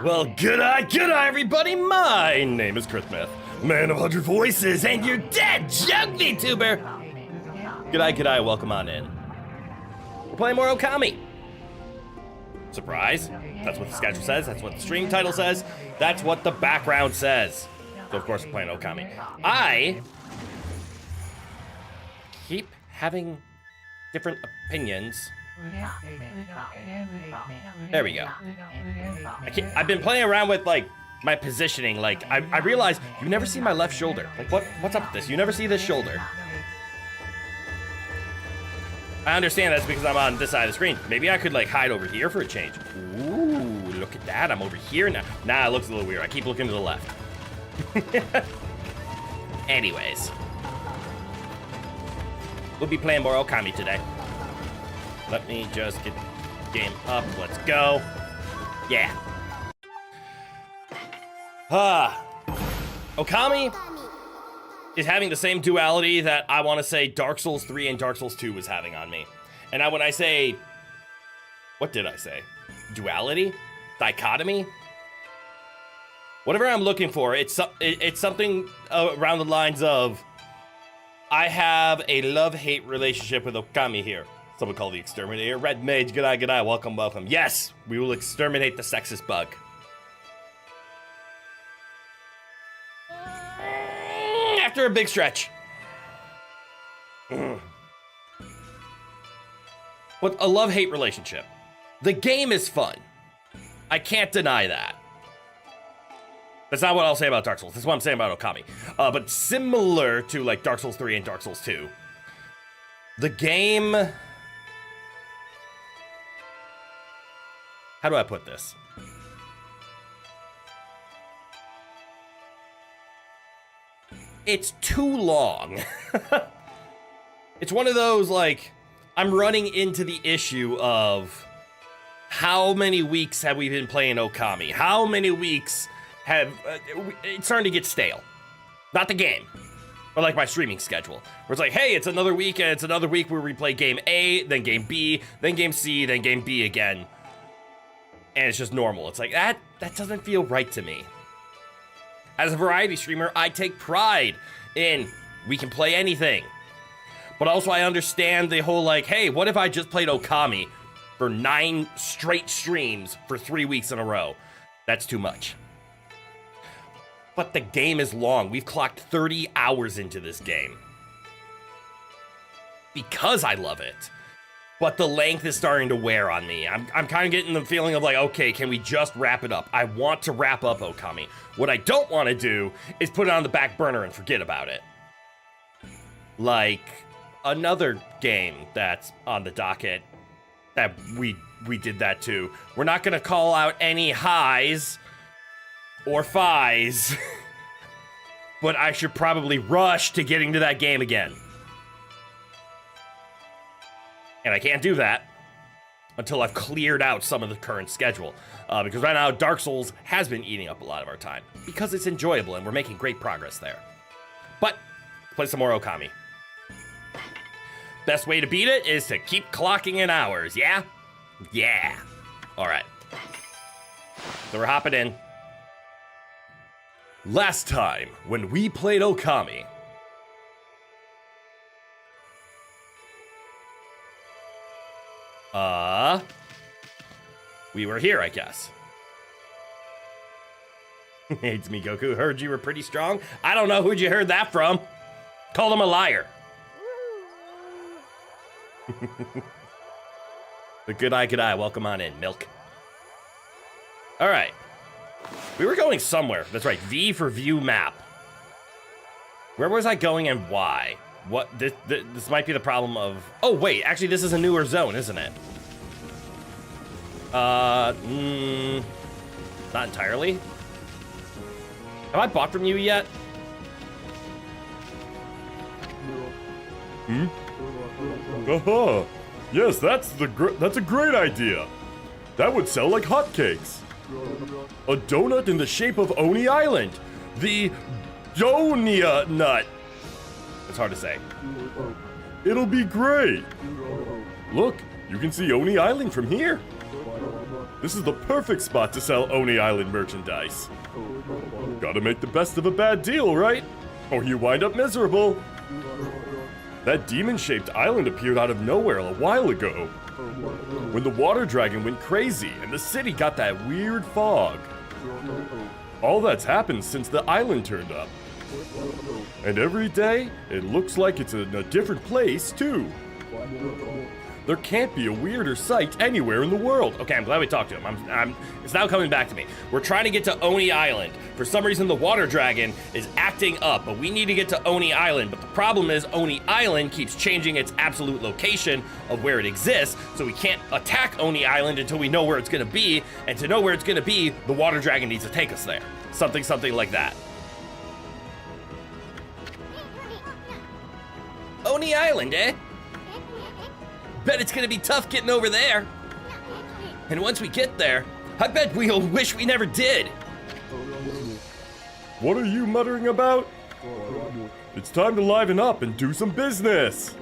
Well, good-eye, everybody. My name is Chris Mith, man of 100 voices, and you're dead, junk VTuber. Good-eye, welcome on in. We're playing more Okami. Surprise. That's what the schedule says. That's what the stream title says. That's what the background says. So, of course, we're playing Okami. I keep having different opinions. There we go. I've been playing around with, like, my positioning. Like, I realized you never see my left shoulder. Like, what's up with this? You never see this shoulder. I understand that's because I'm on this side of the screen. Maybe I could, like, hide over here for a change. Ooh, look at that. I'm over here now. Nah, it looks a little weird. I keep looking to the left. Anyways. We'll be playing more Okami today. Let me just get the game up. Let's go. Yeah. Okami is having the same duality that I want to say Dark Souls 3 and Dark Souls 2 was having on me. And when I say... What did I say? Duality? Dichotomy? Whatever I'm looking for, it's something around the lines of... I have a love-hate relationship with Okami here. Someone call the exterminator. Red Mage, good eye, welcome. Yes, we will exterminate the sexist bug. After a big stretch. But a love-hate relationship. The game is fun. I can't deny that. That's not what I'll say about Dark Souls. That's what I'm saying about Okami. But similar to like Dark Souls 3 and Dark Souls 2, the game... How do I put this? It's too long. It's one of those, like, I'm running into the issue of how many weeks have we been playing Okami? How many weeks have... it's starting to get stale. Not the game, but like my streaming schedule. Where it's like, hey, it's another week, and it's another week where we play game A, then game B, then game C, then game B again. And it's just normal. It's like, that doesn't feel right to me. As a variety streamer, I take pride in we can play anything. But also I understand the whole like, hey, what if I just played Okami for 9 straight streams for 3 weeks in a row? That's too much. But the game is long. We've clocked 30 hours into this game. Because I love it. But the length is starting to wear on me. I'm kind of getting the feeling of like, okay, can we just wrap it up? I want to wrap up Okami. What I don't want to do is put it on the back burner and forget about it. Like another game that's on the docket that we did that too. We're not going to call out any highs or fighs, but I should probably rush to getting to that game again. And I can't do that until I've cleared out some of the current schedule. Because right now, Dark Souls has been eating up a lot of our time. Because it's enjoyable and we're making great progress there. But, play some more Okami. Best way to beat it is to keep clocking in hours, yeah? Yeah. Alright. So we're hopping in. Last time, when we played Okami... we were here, I guess. It's me, Goku. Heard you were pretty strong. I don't know who'd you heard that from. Called him a liar. But good eye. Welcome on in, Milk. All right. We were going somewhere. That's right. V for view map. Where was I going and why? What? This might be the problem of... Oh, wait. Actually, this is a newer zone, isn't it? Not entirely. Have I bought from you yet? Yes, that's a great idea. That would sell like hotcakes. A donut in the shape of Oni Island. The Donia nut. It's hard to say. It'll be great. Look, you can see Oni Island from here. This is the perfect spot to sell Oni Island merchandise. Gotta make the best of a bad deal, right? Or you wind up miserable. That demon-shaped island appeared out of nowhere a while ago, when the water dragon went crazy and the city got that weird fog. All that's happened since the island turned up. And every day, it looks like it's in a different place, too. There can't be a weirder sight anywhere in the world. Okay, I'm glad we talked to him. It's now coming back to me. We're trying to get to Oni Island. For some reason, the water dragon is acting up, but we need to get to Oni Island. But the problem is Oni Island keeps changing its absolute location of where it exists, so we can't attack Oni Island until we know where it's gonna be. And to know where it's gonna be, the water dragon needs to take us there. Something like that. Oni Island, eh? Bet it's gonna be tough getting over there. And once we get there, I bet we'll wish we never did. What are you muttering about? It's time to liven up and do some business.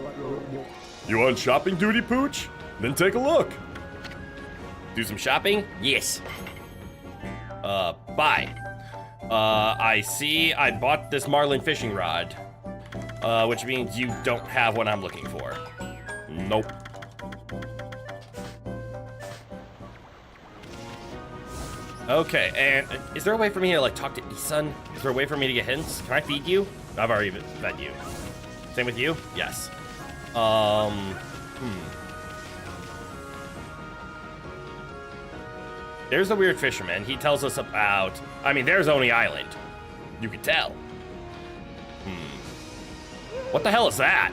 You on shopping duty, Pooch? Then take a look. Do some shopping? Yes. Buy. I see I bought this marlin fishing rod. Which means you don't have what I'm looking for. Nope. Okay, and is there a way for me to like talk to Isun? Is there a way for me to get hints? Can I feed you? I've already fed you. Same with you? Yes. There's the weird fisherman. He tells us about, there's Oni Island. You can tell. What the hell is that?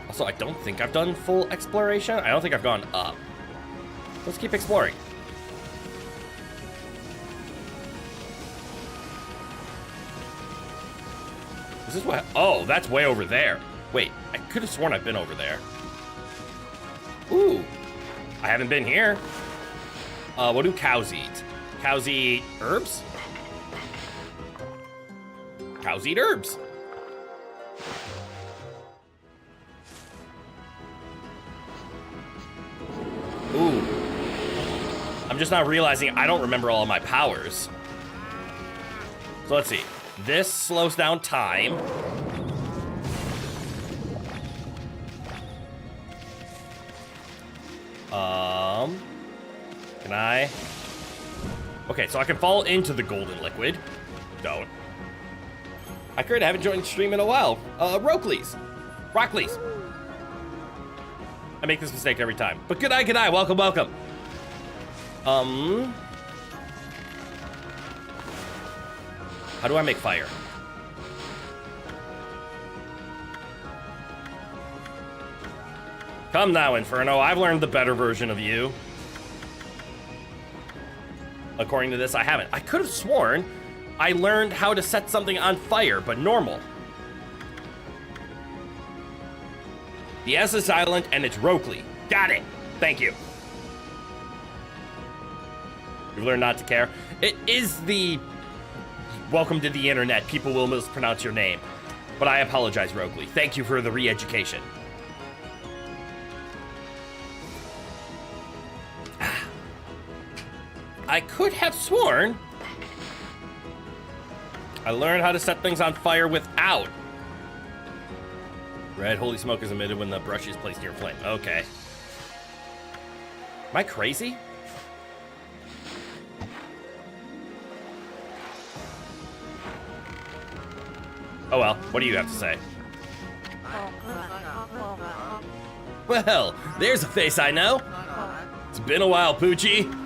Also, I don't think I've done full exploration. I don't think I've gone up. Let's keep exploring. Is this what? Oh, that's way over there. Wait, I could have sworn I've been over there. Ooh, I haven't been here. What do cows eat? Cows eat herbs? Cows eat herbs. Ooh. I'm just not realizing I don't remember all of my powers. So let's see. This slows down time. Can I? Okay, so I can fall into the golden liquid. Don't. I haven't joined stream in a while. Rockleys. I make this mistake every time. But good eye, welcome. How do I make fire? Come now, Inferno, I've learned the better version of you. According to this, I haven't. I could have sworn I learned how to set something on fire, but normal. The S is silent and it's Rokley. Got it. Thank you. You've learned not to care. It is the welcome to the internet. People will mispronounce your name. But I apologize, Rokley. Thank you for the re-education. I could have sworn I learned how to set things on fire without. Red holy smoke is emitted when the brush is placed near a flame. Okay. Am I crazy? Oh well, what do you have to say? Well, there's a face I know. It's been a while, Poochie.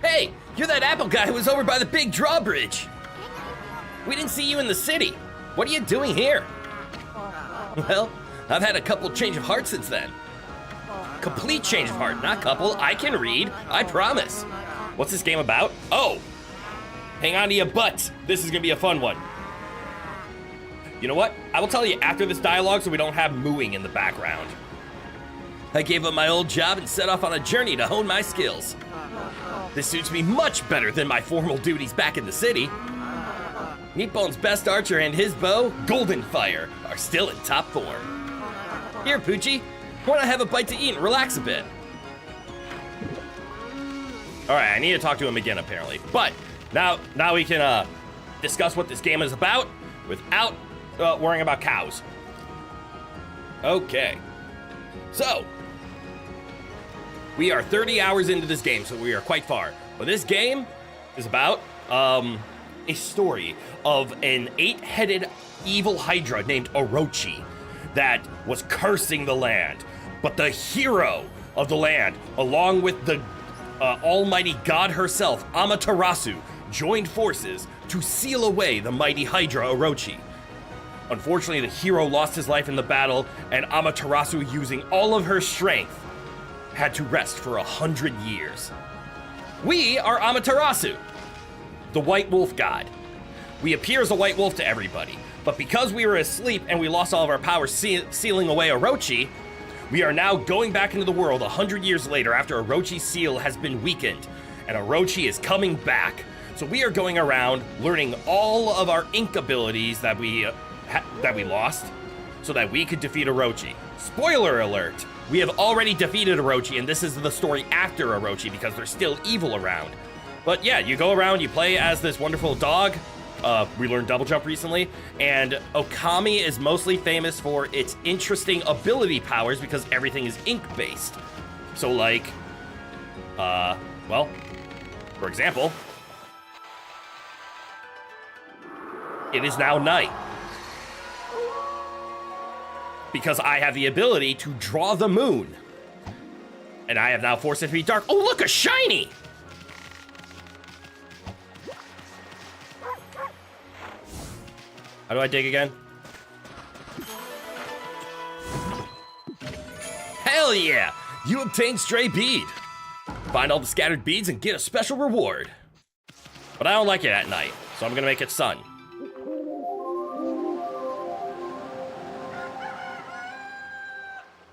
Hey, you're that apple guy who was over by the big drawbridge. We didn't see you in the city. What are you doing here? Well, I've had a couple change of heart since then. Complete change of heart, not couple. I can read, I promise. What's this game about? Oh, hang on to your butts. This is gonna be a fun one. You know what? I will tell you after this dialogue so we don't have mooing in the background. I gave up my old job and set off on a journey to hone my skills. This suits me much better than my formal duties back in the city. Meatbone's best archer and his bow, Golden Fire, are still in top form. Here, Poochie, Want to have a bite to eat and relax a bit. All right, I need to talk to him again, apparently. But now we can discuss what this game is about without worrying about cows. Okay. So, we are 30 hours into this game, so we are quite far. But this game is about a story of an 8-headed evil hydra named Orochi that was cursing the land. But the hero of the land, along with the almighty god herself, Amaterasu, joined forces to seal away the mighty hydra Orochi. Unfortunately, the hero lost his life in the battle, and Amaterasu, using all of her strength, had to rest for 100 years. We are Amaterasu, the white wolf god. We appear as a white wolf to everybody, but because we were asleep and we lost all of our power sealing away Orochi, we are now going back into the world 100 years later after Orochi's seal has been weakened, and Orochi is coming back. So we are going around learning all of our ink abilities that we lost so that we could defeat Orochi. Spoiler alert, we have already defeated Orochi, and this is the story after Orochi because there's still evil around. But yeah, you go around, you play as this wonderful dog. We learned double jump recently, and Okami is mostly famous for its interesting ability powers because everything is ink-based. So like, well, for example, it is now night. Because I have the ability to draw the moon. And I have now forced it to be dark. Oh, look, a shiny! How do I dig again? Hell yeah! You obtained stray bead. Find all the scattered beads and get a special reward. But I don't like it at night, so I'm gonna make it sun.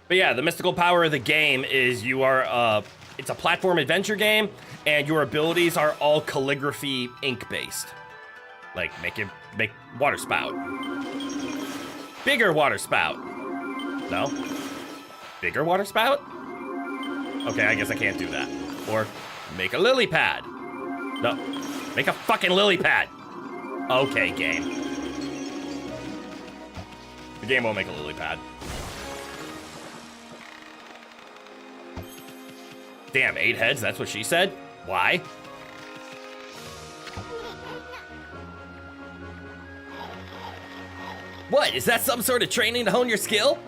But yeah, the mystical power of the game is you are, it's a platform adventure game, and your abilities are all calligraphy ink-based. Like, make water spout. Bigger water spout. No? Bigger water spout? Okay, I guess I can't do that. Or make a lily pad. No, make a fucking lily pad. Okay, game. The game won't make a lily pad. Damn, 8 heads, that's what she said? Why? What, is that some sort of training to hone your skill?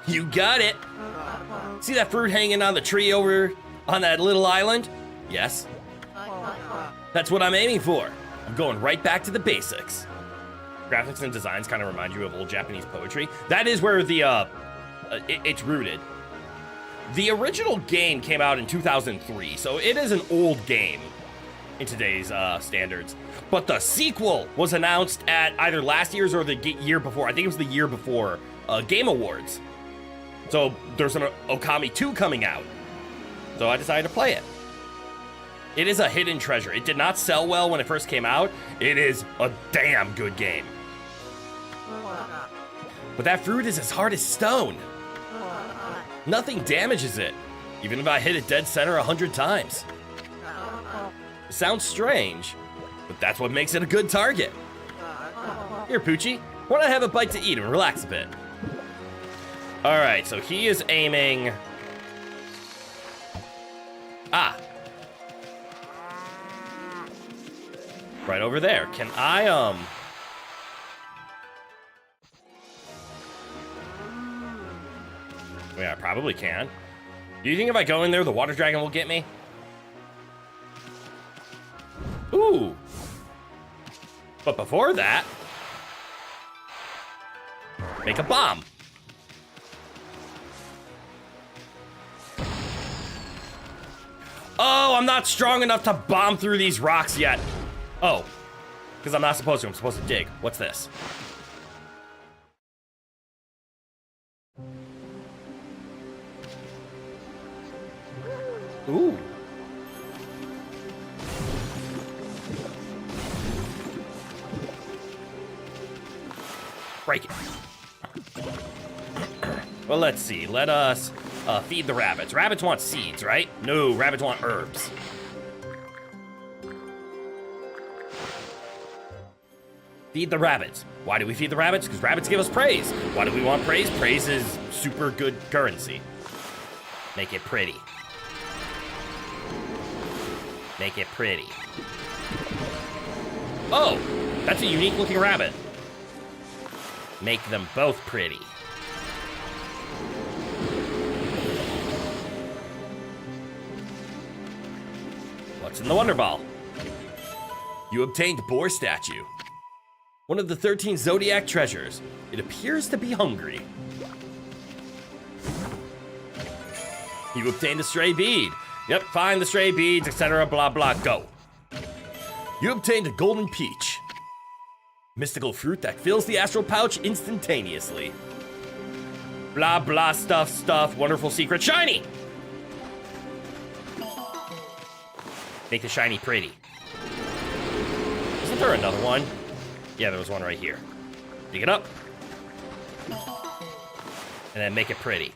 You got it. See that fruit hanging on the tree over on that little island? Yes. That's what I'm aiming for. I'm going right back to the basics. Graphics and designs kind of remind you of old Japanese poetry. That is where the, it's rooted. The original game came out in 2003, so it is an old game in today's standards. But the sequel was announced at either last year's or the year before. I think it was the year before Game Awards. So there's an Okami 2 coming out. So I decided to play it. It is a hidden treasure. It did not sell well when it first came out. It is a damn good game. But that fruit is as hard as stone. Nothing damages it, even if I hit it dead center 100 times. It sounds strange, but that's what makes it a good target. Here, Poochie, why don't I have a bite to eat and relax a bit? All right, so he is aiming... Ah. Right over there. Can I, Yeah, I probably can. Do you think if I go in there, the water dragon will get me? Ooh. But before that, make a bomb. Oh, I'm not strong enough to bomb through these rocks yet. Oh, because I'm not supposed to. I'm supposed to dig. What's this? Ooh. Break it. Well, let's see. Let us feed the rabbits. Rabbits want seeds, right? No, rabbits want herbs. Feed the rabbits. Why do we feed the rabbits? Because rabbits give us praise. Why do we want praise? Praise is super good currency. Make it pretty. Make it pretty. Oh, that's a unique looking rabbit. Make them both pretty. What's in the Wonder Ball? You obtained Boar Statue. One of the 13 Zodiac treasures. It appears to be hungry. You obtained a stray bead. Yep, find the stray beads, etc. Blah, blah, go. You obtained a golden peach. Mystical fruit that fills the astral pouch instantaneously. Blah, blah, stuff, wonderful secret, shiny! Make the shiny pretty. Isn't there another one? Yeah, there was one right here. Dig it up. And then make it pretty.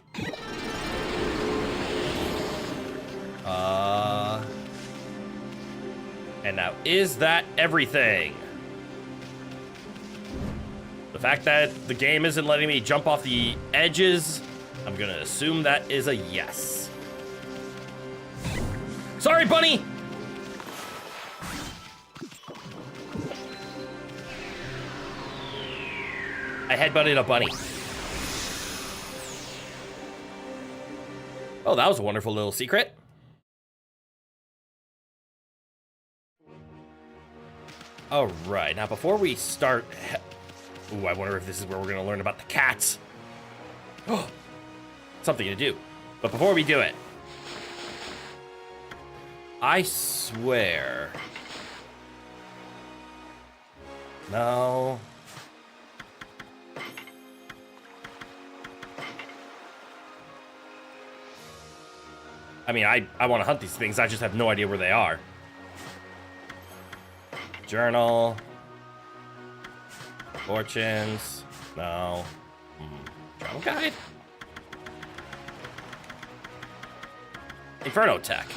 And now, is that everything? The fact that the game isn't letting me jump off the edges, I'm gonna assume that is a yes. Sorry, bunny! I headbutted a bunny. Oh, that was a wonderful little secret. All right, now before we start... Ooh, I wonder if this is where we're gonna learn about the cats. Oh, something to do. But before we do it, I swear... No... I mean, I want to hunt these things. I just have no idea where they are. Journal. Fortunes. No. Travel guide. Inferno tech.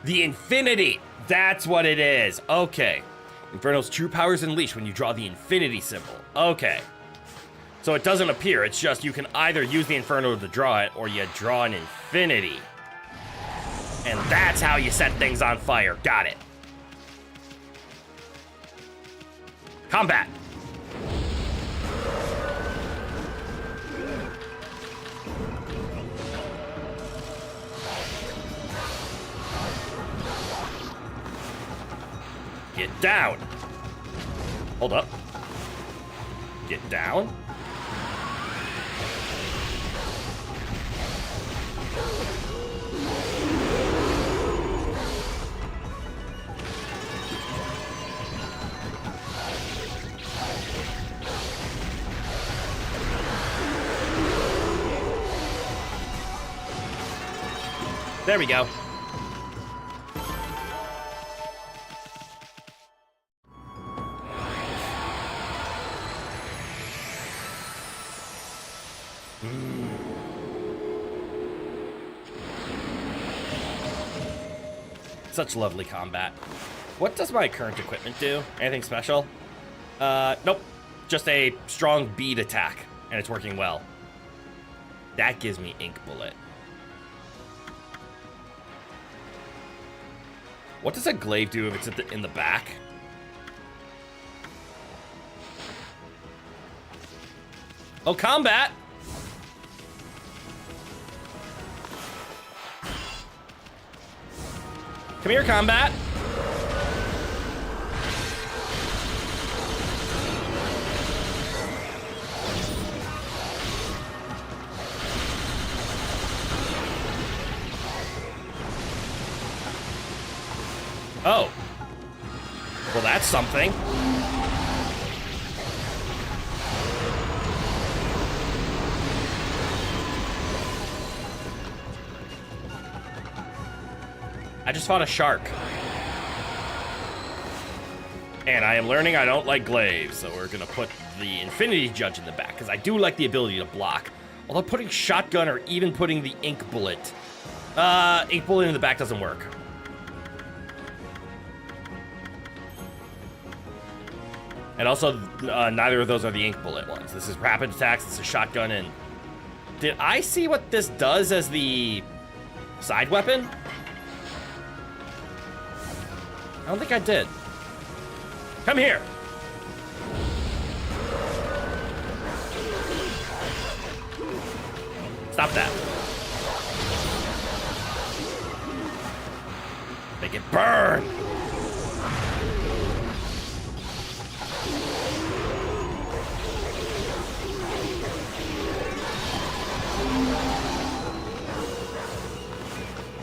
The infinity. That's what it is. Okay. Inferno's true powers unleash when you draw the infinity symbol. Okay. So it doesn't appear, it's just you can either use the Inferno to draw it, or you draw an infinity. And that's how you set things on fire. Got it. Combat. Get down. Hold up. Get down. There we go. Such lovely combat. What does my current equipment do? Anything special? Nope. Just a strong bead attack, and it's working well. That gives me Ink Bullet. What does a glaive do if it's in the back? Oh, combat! Come here, combat! Oh. Well, that's something. I just fought a shark. And I am learning I don't like glaives, so we're gonna put the Infinity Judge in the back, because I do like the ability to block. Although putting shotgun or even putting the ink bullet. Ink bullet in the back doesn't work. And also, neither of those are the ink bullet ones. This is rapid attacks, this is shotgun, and... Did I see what this does as the side weapon? I don't think I did. Come here! Stop that. Make it burn!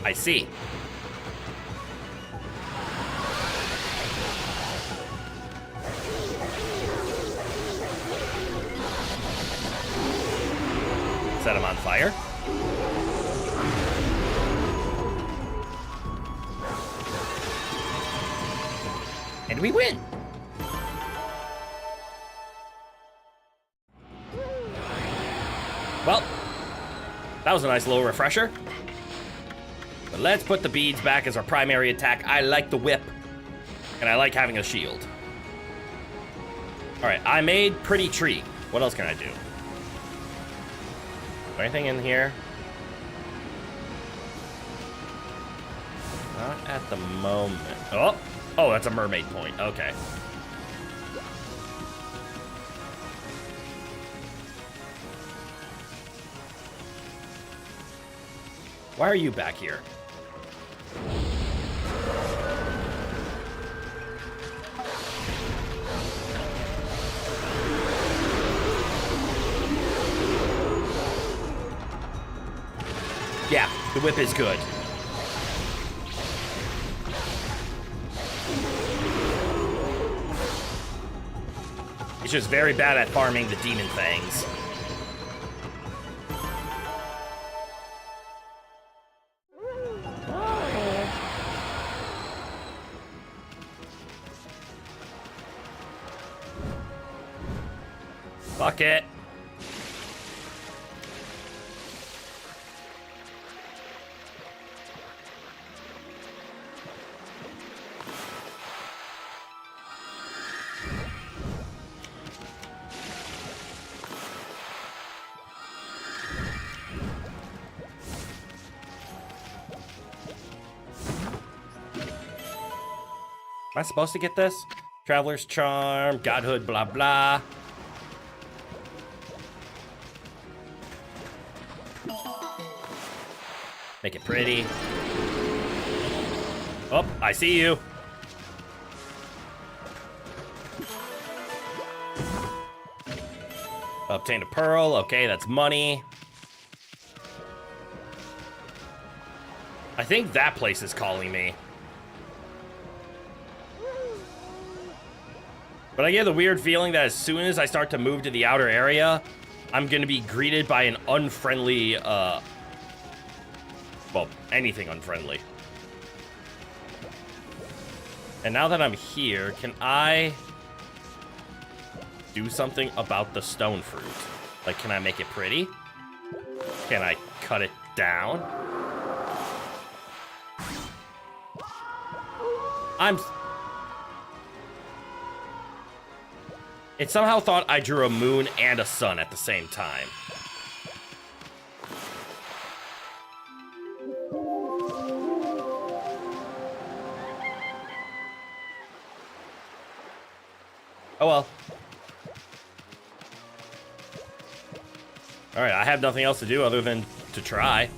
I see. Set him on fire. And we win. Well, that was a nice little refresher. But let's put the beads back as our primary attack. I like the whip, and I like having a shield. All right, I made Pretty Tree. What else can I do? Anything in here? Not at the moment. Oh, that's a mermaid point. Okay. Why are you back here? Yeah, the whip is good. It's just very bad at farming the demon fangs. Fuck it. Am I supposed to get this? Traveler's Charm, Godhood, blah, blah. Make it pretty. Oh, I see you. Obtain a pearl. Okay, that's money. I think that place is calling me. But I get the weird feeling that as soon as I start to move to the outer area, I'm going to be greeted by an unfriendly, well, anything unfriendly. And now that I'm here, can I do something about the stone fruit? Like, can I make it pretty? Can I cut it down? It somehow thought I drew a moon and a sun at the same time. Oh well. Alright, I have nothing else to do other than to try.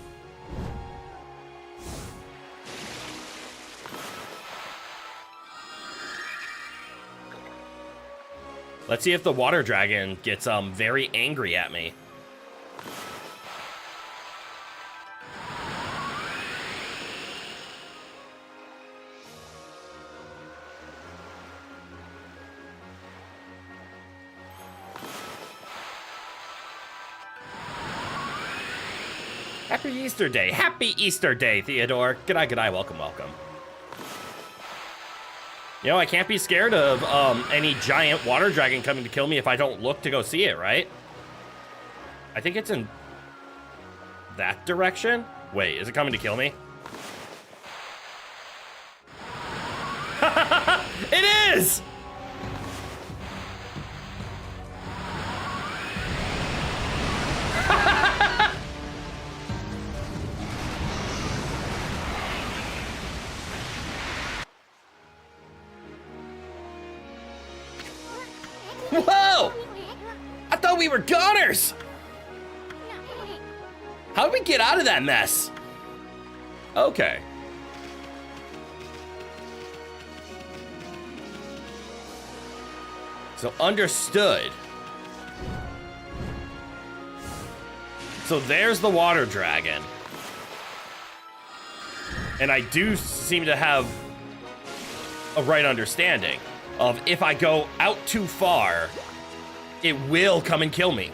Let's see if the water dragon gets very angry at me. Happy Easter Day. Happy Easter Day, Theodore. G'day, welcome. You know, I can't be scared of any giant water dragon coming to kill me if I don't look to go see it, right? I think it's in that direction? Wait, is it coming to kill me? It is! Whoa! I thought we were goners! How did we get out of that mess? Okay. So understood. So there's the water dragon. And I do seem to have a right understanding of if I go out too far, it will come and kill me.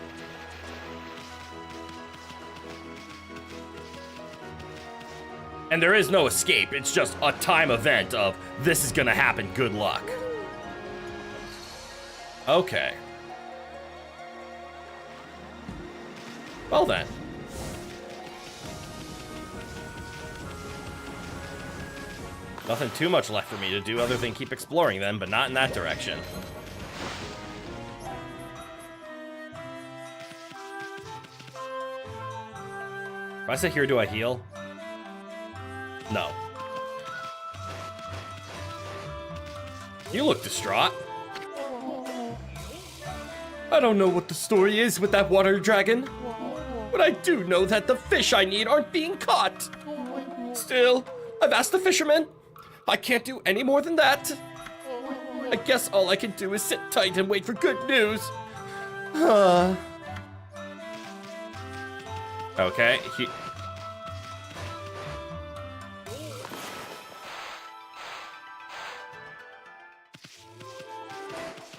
And there is no escape. It's just a time event of this is gonna happen, good luck. Okay. Well then. Nothing too much left for me to do other than keep exploring them, but not in that direction. If I sit here, do I heal? No. You look distraught. I don't know what the story is with that water dragon, but I do know that the fish I need aren't being caught. Still, I've asked the fisherman. I can't do any more than that. I guess all I can do is sit tight and wait for good news. Okay,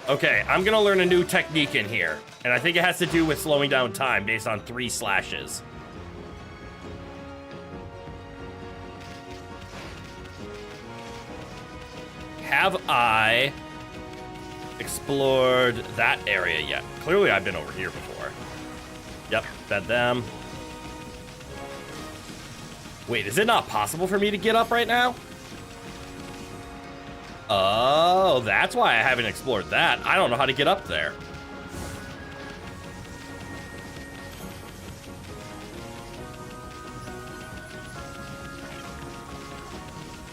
Okay, I'm gonna learn a new technique in here, and I think it has to do with slowing down time based on 3 slashes. Have I explored that area yet? Clearly I've been over here before. Yep, fed them. Wait, is it not possible for me to get up right now? Oh, that's why I haven't explored that. I don't know how to get up there.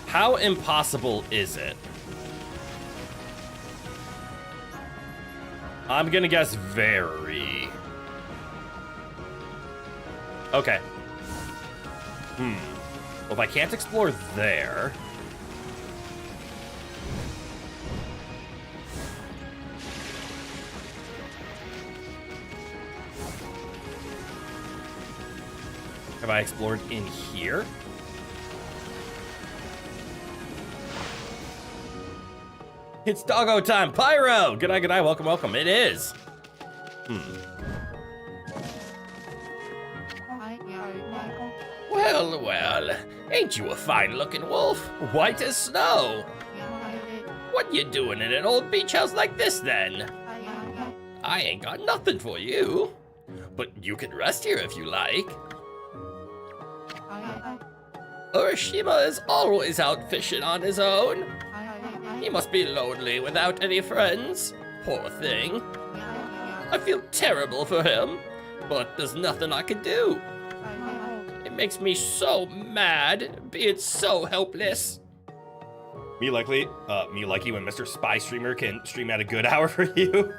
How impossible is it? I'm gonna guess very. Okay. Well, if I can't explore there... Have I explored in here? It's doggo time! Pyro! Good night, welcome, welcome. It is! Well, well, ain't you a fine-looking wolf? White as snow! What you doing in an old beach house like this, then? I ain't got nothing for you. But you can rest here if you like. Urashima is always out fishing on his own. He must be lonely without any friends. Poor thing. I feel terrible for him, but there's nothing I can do. It makes me so mad, being so helpless. Me likely when Mr. Spy Streamer can stream at a good hour for you.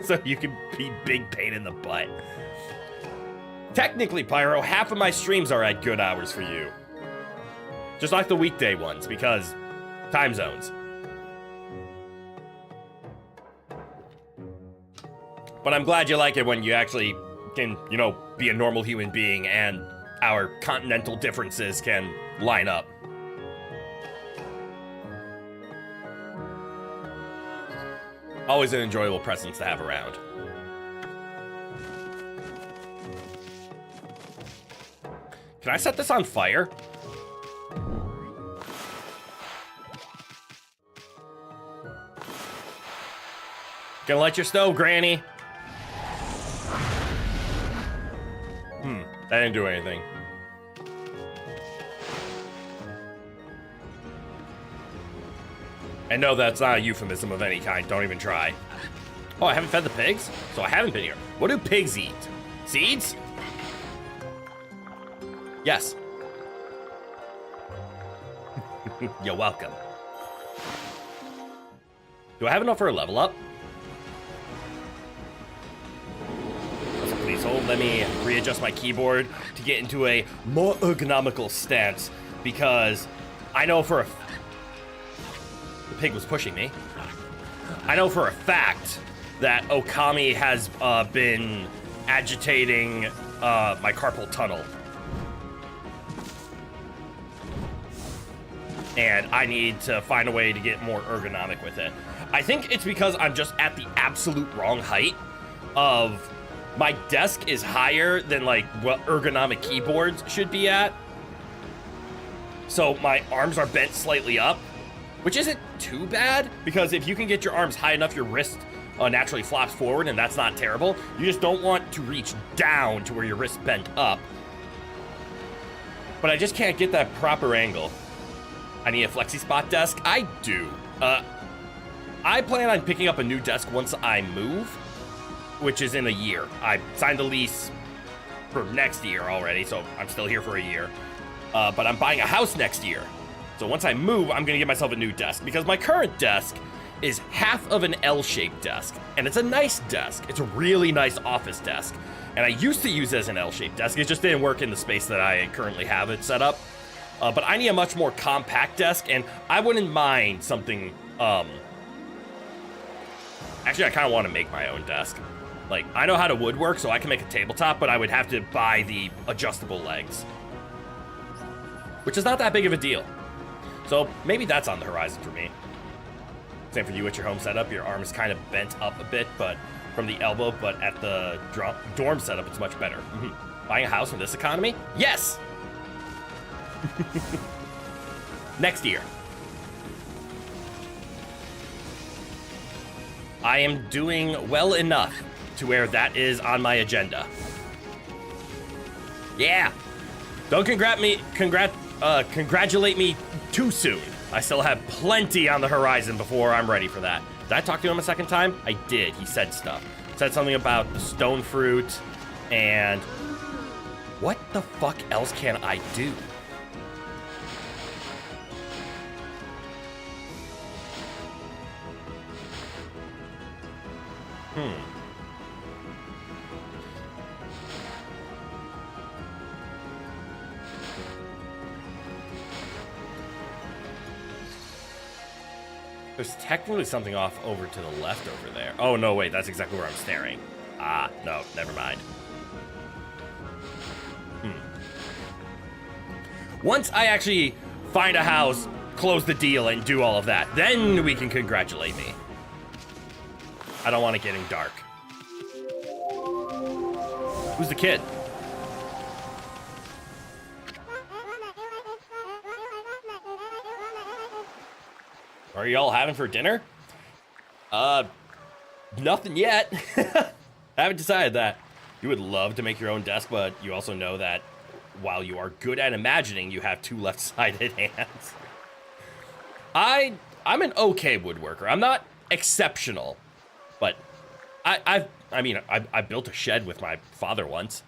So you can be big pain in the butt. Technically, Pyro, half of my streams are at good hours for you. Just like the weekday ones, because time zones. But I'm glad you like it when you actually can, you know, be a normal human being and our continental differences can line up. Always an enjoyable presence to have around. Can I set this on fire? Gonna light your stove, Granny. I didn't do anything. And no, that's not a euphemism of any kind. Don't even try. Oh, I haven't fed the pigs? So I haven't been here. What do pigs eat? Seeds? Yes. You're welcome. Do I have enough for a level up? Please hold. Let me readjust my keyboard to get into a more ergonomical stance, because I know for a... The pig was pushing me. I know for a fact that Okami has been agitating my carpal tunnel. And I need to find a way to get more ergonomic with it. I think it's because I'm just at the absolute wrong height of... My desk is higher than like what ergonomic keyboards should be at. So my arms are bent slightly up, which isn't too bad, because if you can get your arms high enough, your wrist naturally flops forward, and that's not terrible. You just don't want to reach down to where your wrist bent up. But I just can't get that proper angle. I need a flexi spot desk. I do. I plan on picking up a new desk once I move, which is in a year. I signed the lease for next year already, so I'm still here for a year. But I'm buying a house next year. So once I move, I'm gonna get myself a new desk, because my current desk is half of an L-shaped desk, and it's a nice desk. It's a really nice office desk. And I used to use it as an L-shaped desk. It just didn't work in the space that I currently have it set up. But I need a much more compact desk, and I wouldn't mind something, actually, I kind of want to make my own desk. Like, I know how to woodwork, so I can make a tabletop, but I would have to buy the adjustable legs, which is not that big of a deal. So maybe that's on the horizon for me. Same for you at your home setup. Your arm is kind of bent up a bit, but from the elbow, but at the dorm setup, it's much better. Buying a house in this economy? Yes! Next year. I am doing well enough to where that is on my agenda. Yeah. Don't congratulate me too soon. I still have plenty on the horizon before I'm ready for that. Did I talk to him a second time? I did. He said stuff. Said something about the stone fruit, and what the fuck else can I do? There's technically something off over to the left over there. Oh, no, wait, that's exactly where I'm staring. Ah, no, never mind. Once I actually find a house, close the deal, and do all of that, then we can congratulate me. I don't want it getting dark. Who's the kid? What are y'all having for dinner? Nothing yet. I haven't decided that. You would love to make your own desk, but you also know that while you are good at imagining, you have two left-sided hands. I'm an okay woodworker. I'm not exceptional, but I built a shed with my father once.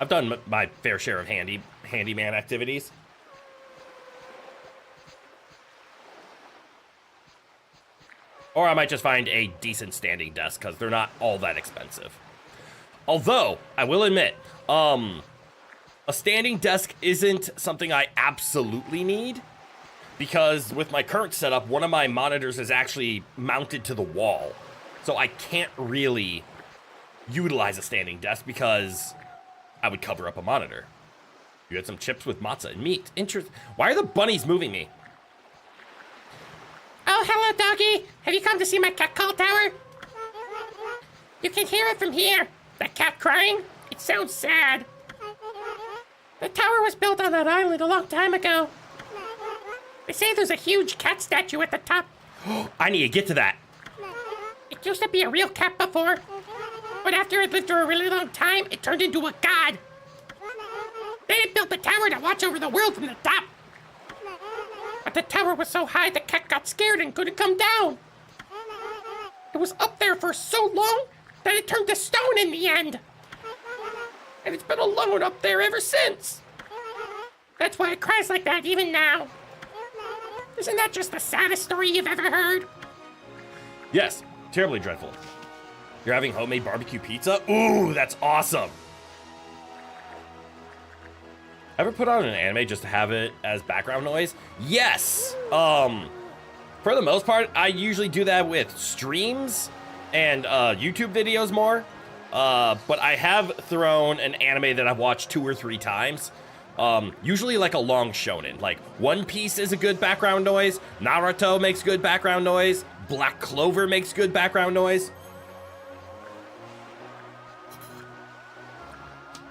I've done my fair share of handyman activities. Or I might just find a decent standing desk, because they're not all that expensive. Although, I will admit, a standing desk isn't something I absolutely need, because with my current setup, one of my monitors is actually mounted to the wall. So I can't really utilize a standing desk because I would cover up a monitor. You had some chips with matzo and meat. Why are the bunnies moving me? Oh, hello, doggy. Have you come to see my cat call tower? You can hear it from here. That cat crying? It sounds sad. The tower was built on that island a long time ago. They say there's a huge cat statue at the top. I need to get to that. It used to be a real cat before. But after it lived for a really long time, it turned into a god. Then it built a tower to watch over the world from the top. But the tower was so high, the cat got scared and couldn't come down. It was up there for so long that it turned to stone in the end. And it's been alone up there ever since. That's why it cries like that even now. Isn't that just the saddest story you've ever heard? Yes, terribly dreadful. You're having homemade barbecue pizza? Ooh, that's awesome. Ever put on an anime just to have it as background noise? Yes. For the most part, I usually do that with streams and YouTube videos more. But I have thrown an anime that I've watched 2 or 3 times. Usually like a long shonen. Like One Piece is a good background noise. Naruto makes good background noise. Black Clover makes good background noise.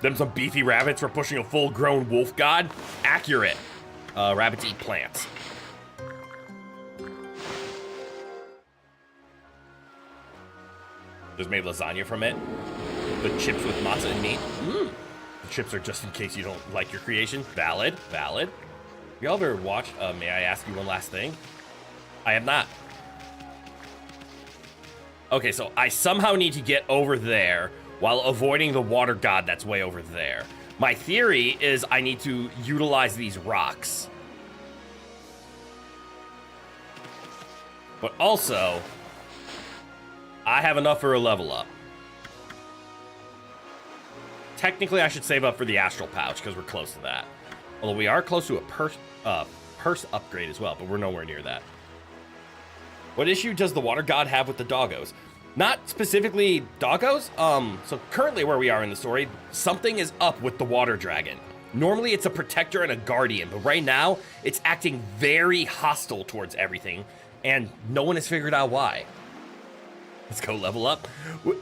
Them some beefy rabbits for pushing a full-grown wolf god. Accurate. Rabbits eat plants. Just made lasagna from it. The chips with matzo and meat. The chips are just in case you don't like your creation. Valid, valid. Y'all ever watched, may I ask you one last thing? I have not. Okay, so I somehow need to get over there while avoiding the water god that's way over there. My theory is I need to utilize these rocks. But also, I have enough for a level up. Technically, I should save up for the astral pouch because we're close to that. Although we are close to a purse upgrade as well, but we're nowhere near that. What issue does the water god have with the doggos? Not specifically doggos. So currently where we are in the story, something is up with the water dragon. Normally it's a protector and a guardian, but right now it's acting very hostile towards everything, and no one has figured out why. Let's go level up.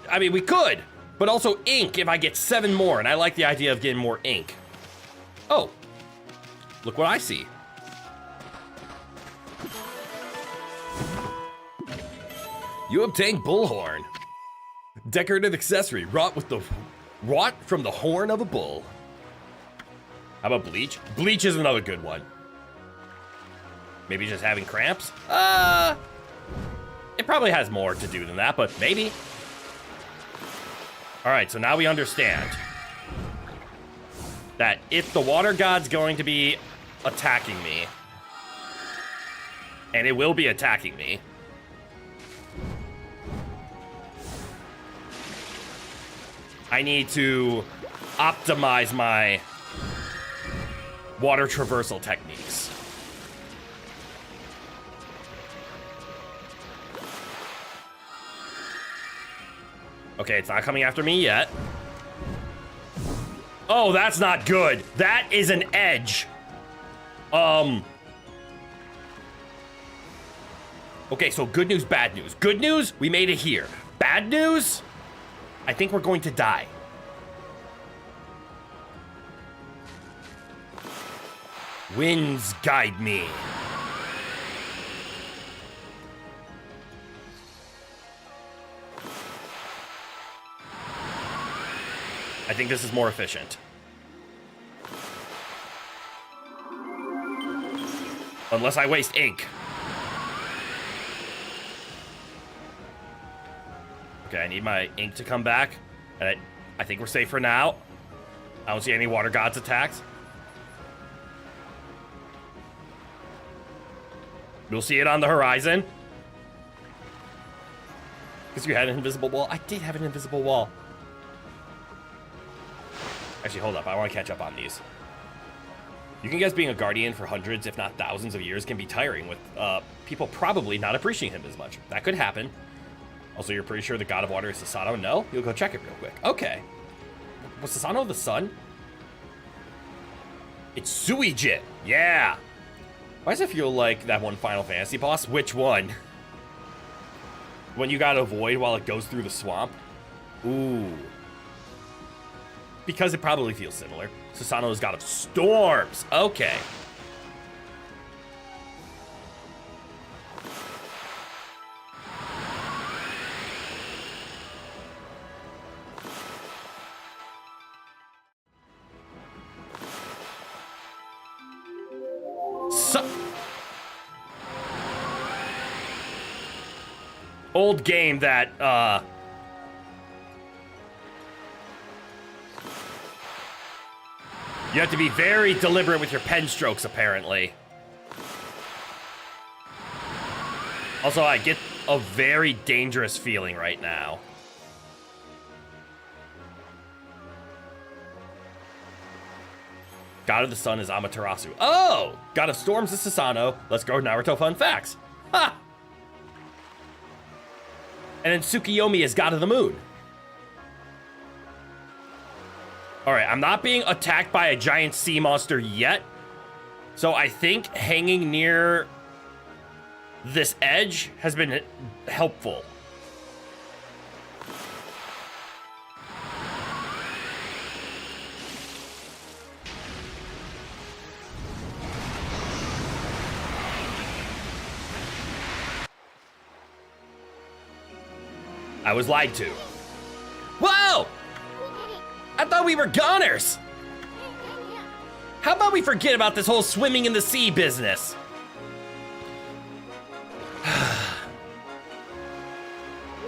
I mean, we could, but also ink if I get 7 more, and I like the idea of getting more ink. Oh, look what I see. You obtain bullhorn. Decorative accessory wrought from the horn of a bull. How about bleach? Bleach is another good one. Maybe just having cramps? It probably has more to do than that, but maybe. All right, so now we understand that if the water god's going to be attacking me, and it will be attacking me, I need to optimize my water traversal techniques. Okay, it's not coming after me yet. Oh, that's not good. That is an edge. Okay, so good news, bad news. Good news, we made it here. Bad news, I think we're going to die. Winds guide me. I think this is more efficient. Unless I waste ink. Okay, I need my ink to come back. And I think we're safe for now. I don't see any water gods attacks. We'll see it on the horizon. Because you had an invisible wall. I did have an invisible wall. Actually, hold up. I want to catch up on these. You can guess being a guardian for hundreds, if not thousands of years can be tiring, with people probably not appreciating him as much. That could happen. Also, you're pretty sure the god of water is Sasano? No? You'll go check it real quick. Okay. Was Sasano the sun? It's Suijit. Yeah. Why does it feel like that one Final Fantasy boss? Which one? When you gotta avoid while it goes through the swamp? Ooh. Because it probably feels similar. Sasano's god of storms. Okay. Old game that, you have to be very deliberate with your pen strokes, apparently. Also, I get a very dangerous feeling right now. God of the Sun is Amaterasu. Oh! God of Storms is Sasano. Let's go Naruto fun facts. Ha! And then Tsukiyomi is God of the Moon. Alright, I'm not being attacked by a giant sea monster yet. So I think hanging near this edge has been helpful. I was lied to. Whoa! I thought we were goners! How about we forget about this whole swimming in the sea business?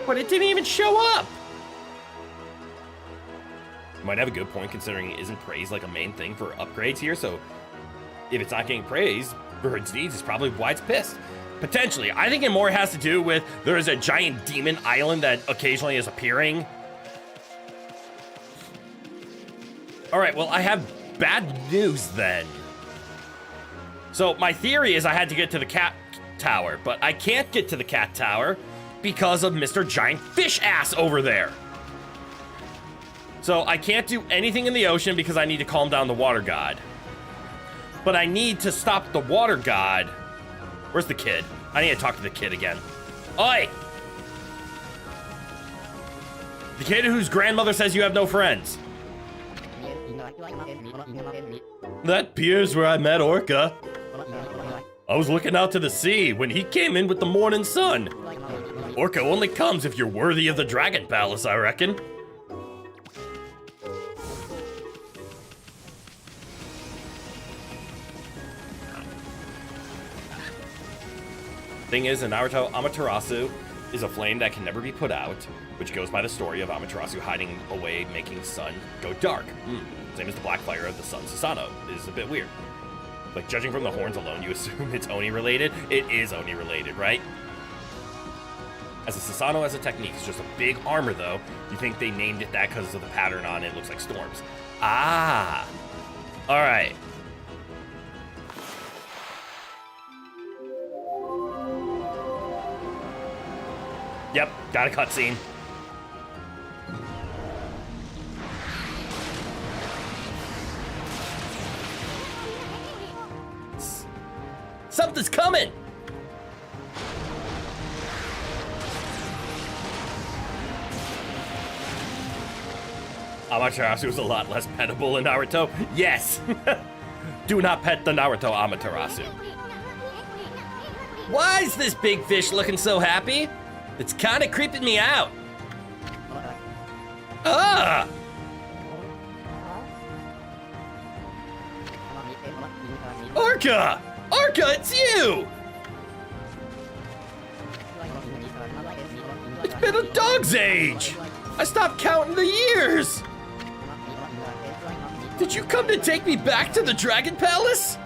But it didn't even show up! You might have a good point considering it isn't praised like a main thing for upgrades here, so if it's not getting praised, Bird's Needs is probably why it's pissed. Potentially. I think it more has to do with there is a giant demon island that occasionally is appearing. Alright, well, I have bad news then. So my theory is I had to get to the cat tower, but I can't get to the cat tower because of Mr. Giant Fish Ass over there. So I can't do anything in the ocean because I need to calm down the water god. But I need to stop the water god. Where's the kid? I need to talk to the kid again. Oi! The kid whose grandmother says you have no friends. That pier's where I met Orca. I was looking out to the sea when he came in with the morning sun. Orca only comes if you're worthy of the Dragon Palace, I reckon. Thing is, in Naruto, Amaterasu is a flame that can never be put out, which goes by the story of Amaterasu hiding away, making the sun go dark. Same as the black fire of the sun. Susanoo is a bit weird. Like, judging from the horns alone, you assume it's Oni related. It is Oni related, right? As a Susanoo as a technique, it's just a big armor, though. You think they named it that because of the pattern on it. It looks like storms. Ah. All right. Yep, got a cutscene. Something's coming! Amaterasu is a lot less pettable in Naruto. Yes! Do not pet the Naruto Amaterasu. Why is this big fish looking so happy? It's kind of creeping me out. Ah! Orca! Orca, it's you! It's been a dog's age! I stopped counting the years! Did you come to take me back to the Dragon Palace?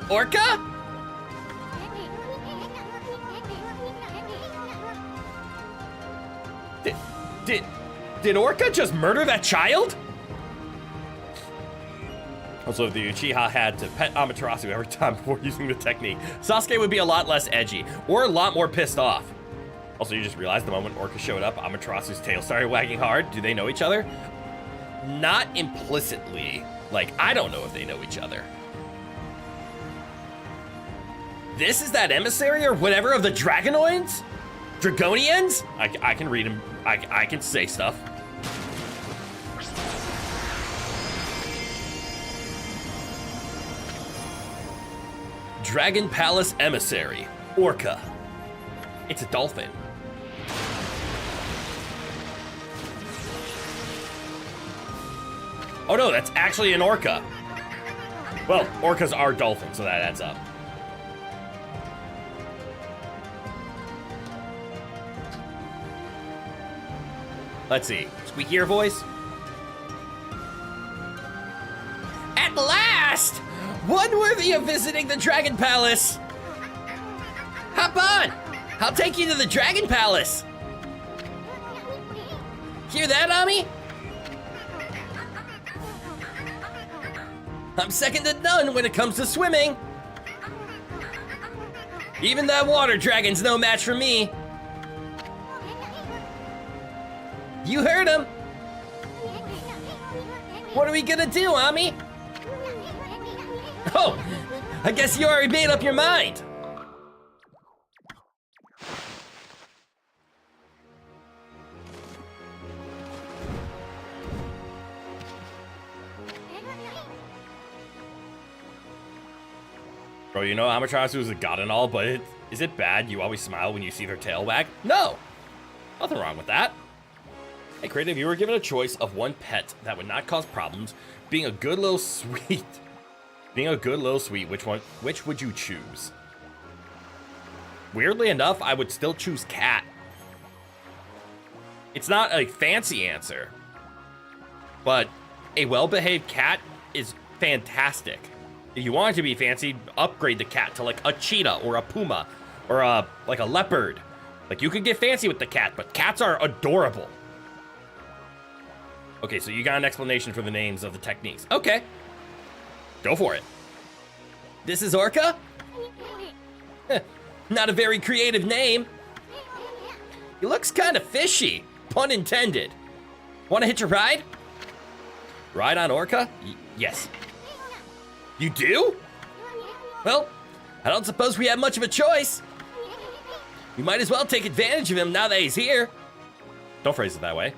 Orca? Did Orca just murder that child? Also, if the Uchiha had to pet Amaterasu every time before using the technique, Sasuke would be a lot less edgy, or a lot more pissed off. Also, you just realized the moment Orca showed up, Amaterasu's tail started wagging hard. Do they know each other? Not implicitly. Like, I don't know if they know each other. This is that emissary or whatever of the Dragonoids? Dragonians? I can read them. I can say stuff. Dragon Palace Emissary. orca. It's a dolphin. Oh no, that's actually an orca. Well, orcas are dolphins, so that adds up. Let's see. Squeakier voice. At last! One worthy of visiting the Dragon Palace! Hop on! I'll take you to the Dragon Palace! Hear that, Ami? I'm second to none when it comes to swimming. Even that water dragon's no match for me. You heard him. What are we gonna do, Ami? Oh, I guess you already made up your mind. Bro, you know Amaterasu is a god and all, but is it bad you always smile when you see their tail wag? No! Nothing wrong with that. Hey, creative, you were given a choice of one pet that would not cause problems, being a good little sweet. Being a good little sweet, which would you choose? Weirdly enough, I would still choose cat. It's not a fancy answer, but a well-behaved cat is fantastic. If you want it to be fancy, upgrade the cat to like a cheetah or a puma or like a leopard. Like you could get fancy with the cat, but cats are adorable. Okay, so you got an explanation for the names of the techniques. Okay, go for it. This is Orca? Not a very creative name. He looks kind of fishy, pun intended. Want to hitch a ride? Ride on Orca? Yes. You do? Well, I don't suppose we have much of a choice. We might as well take advantage of him now that he's here. Don't phrase it that way.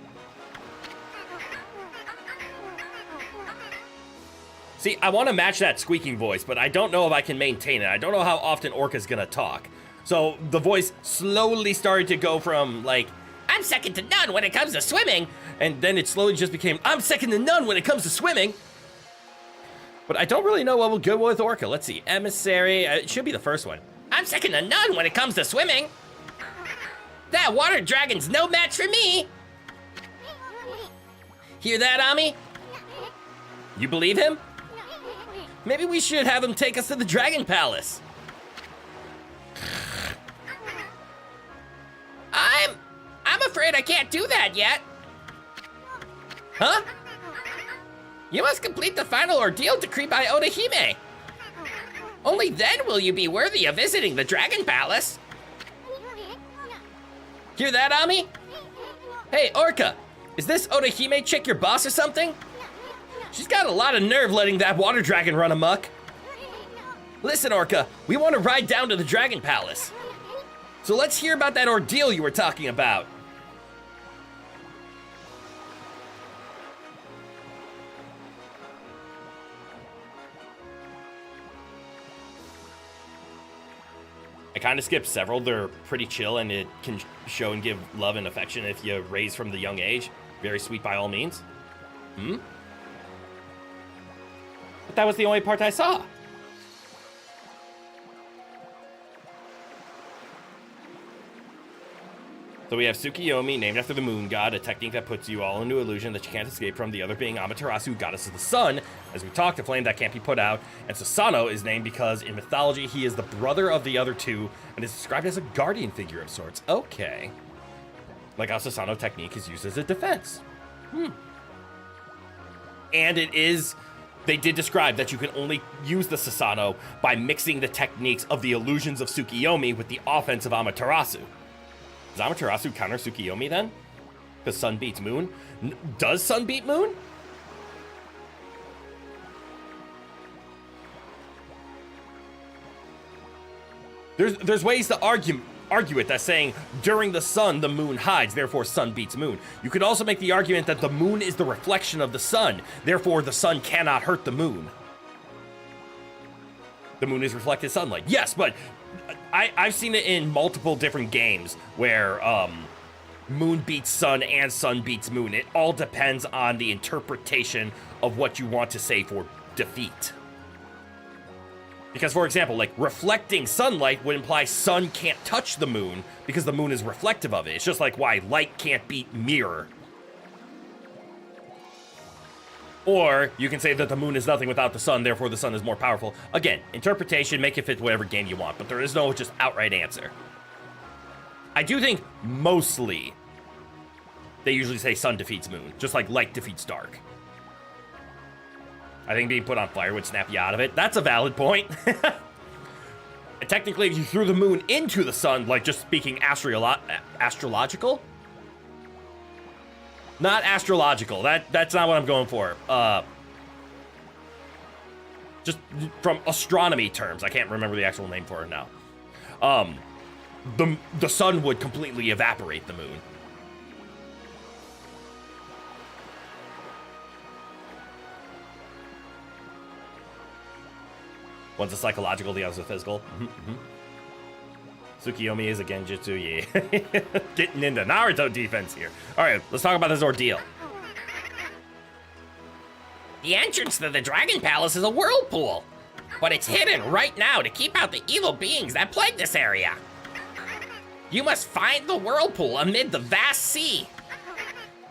See, I want to match that squeaking voice, but I don't know if I can maintain it. I don't know how often Orca's gonna talk. So the voice slowly started to go from like, I'm second to none when it comes to swimming, and then it slowly just became, I'm second to none when it comes to swimming. But I don't really know what will go with Orca. Let's see, Emissary, it should be the first one. I'm second to none when it comes to swimming. That water dragon's no match for me. Hear that, Ami? You believe him? Maybe we should have him take us to the Dragon Palace. I'm afraid I can't do that yet. Huh? You must complete the final ordeal decreed by Odahime. Only then will you be worthy of visiting the Dragon Palace. Hear that, Ami? Hey, Orca, is this Odahime chick your boss or something? She's got a lot of nerve letting that water dragon run amok. Listen, Orca, we want to ride down to the Dragon Palace. So let's hear about that ordeal you were talking about. I kind of skipped several. They're pretty chill, and it can show and give love and affection if you raise from the young age. Very sweet by all means. But that was the only part I saw. So we have Tsukiyomi, named after the moon god, a technique that puts you all into illusion that you can't escape from, the other being Amaterasu, goddess of the sun. As we talked, a flame that can't be put out. And Susanoo is named because in mythology he is the brother of the other two and is described as a guardian figure of sorts. Okay. Like how Susanoo technique is used as a defense. And it is, they did describe that you can only use the Susanoo by mixing the techniques of the illusions of Tsukiyomi with the offense of Amaterasu. Does Amaterasu counter Tsukiyomi then? Because sun beats moon? Does sun beat moon? There's ways to argue it that's saying during the sun the moon hides, therefore sun beats moon. You could also make the argument that the moon is the reflection of the sun, therefore the sun cannot hurt the moon. The moon is reflected sunlight. Yes, but I've seen it in multiple different games where moon beats sun and sun beats moon. It all depends on the interpretation of what you want to say for defeat. Because, for example, like, reflecting sunlight would imply sun can't touch the moon because the moon is reflective of it. It's just like why light can't beat mirror. Or you can say that the moon is nothing without the sun, therefore the sun is more powerful. Again, interpretation, make it fit whatever game you want, but there is no just outright answer. I do think mostly they usually say sun defeats moon, just like light defeats dark. I think being put on fire would snap you out of it. That's a valid point. And technically, if you threw the moon into the sun, like just speaking astrological? Not astrological. That's not what I'm going for. Just from astronomy terms. I can't remember the actual name for it now. The sun would completely evaporate the moon. One's a psychological, the other's a physical. Tsukiyomi is a genjutsu, yeah. Getting into Naruto defense here. All right, let's talk about this ordeal. The entrance to the Dragon Palace is a whirlpool, but it's hidden right now to keep out the evil beings that plague this area. You must find the whirlpool amid the vast sea.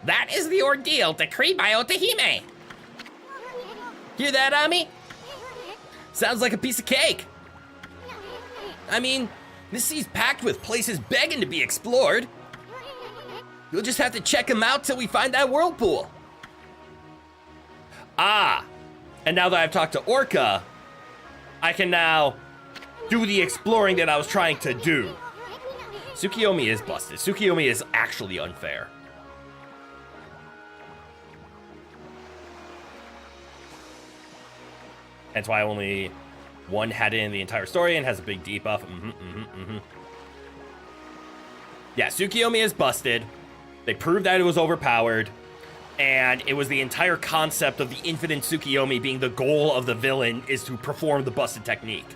That is the ordeal decreed by Otahime. Hear that, Ami? Sounds like a piece of cake. I mean, this sea's packed with places begging to be explored. You'll just have to check them out till we find that whirlpool. Ah, and now that I've talked to Orca, I can now do the exploring that I was trying to do. Tsukiyomi is busted. Tsukiyomi is actually unfair. That's why only one had it in the entire story and has a big debuff. Yeah, Tsukiyomi is busted. They proved that it was overpowered. And it was the entire concept of the infinite Tsukiyomi being the goal of the villain is to perform the busted technique.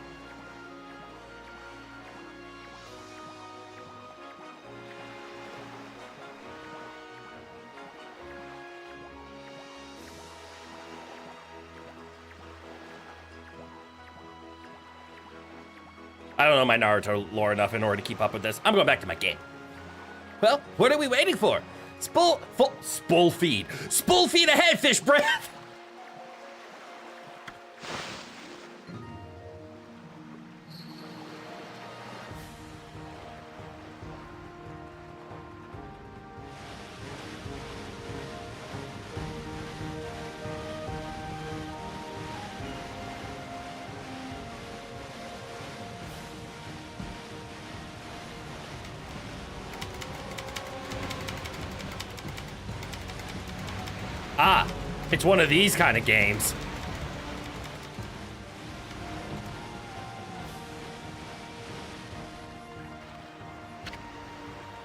I don't know my Naruto lore enough in order to keep up with this. I'm going back to my game. Well, what are we waiting for? Spool feed. Spool feed ahead, fish breath! Ah, it's one of these kind of games.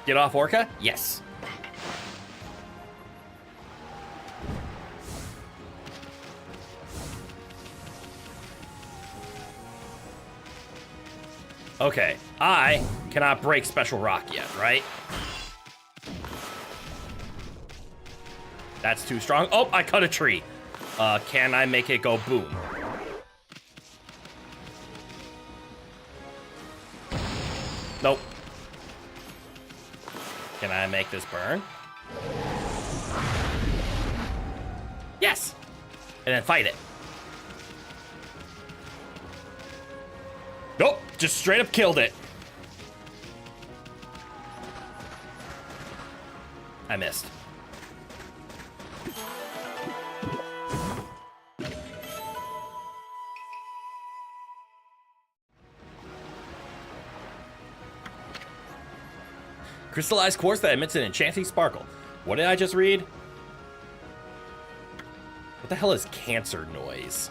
Get off Orca? Yes. Okay, I cannot break special rock yet, right? That's too strong. Oh, I cut a tree. Can I make it go boom? Nope. Can I make this burn? Yes! And then fight it. Nope, just straight up killed it. I missed. Crystallized quartz that emits an enchanting sparkle. What did I just read? What the hell is cancer noise?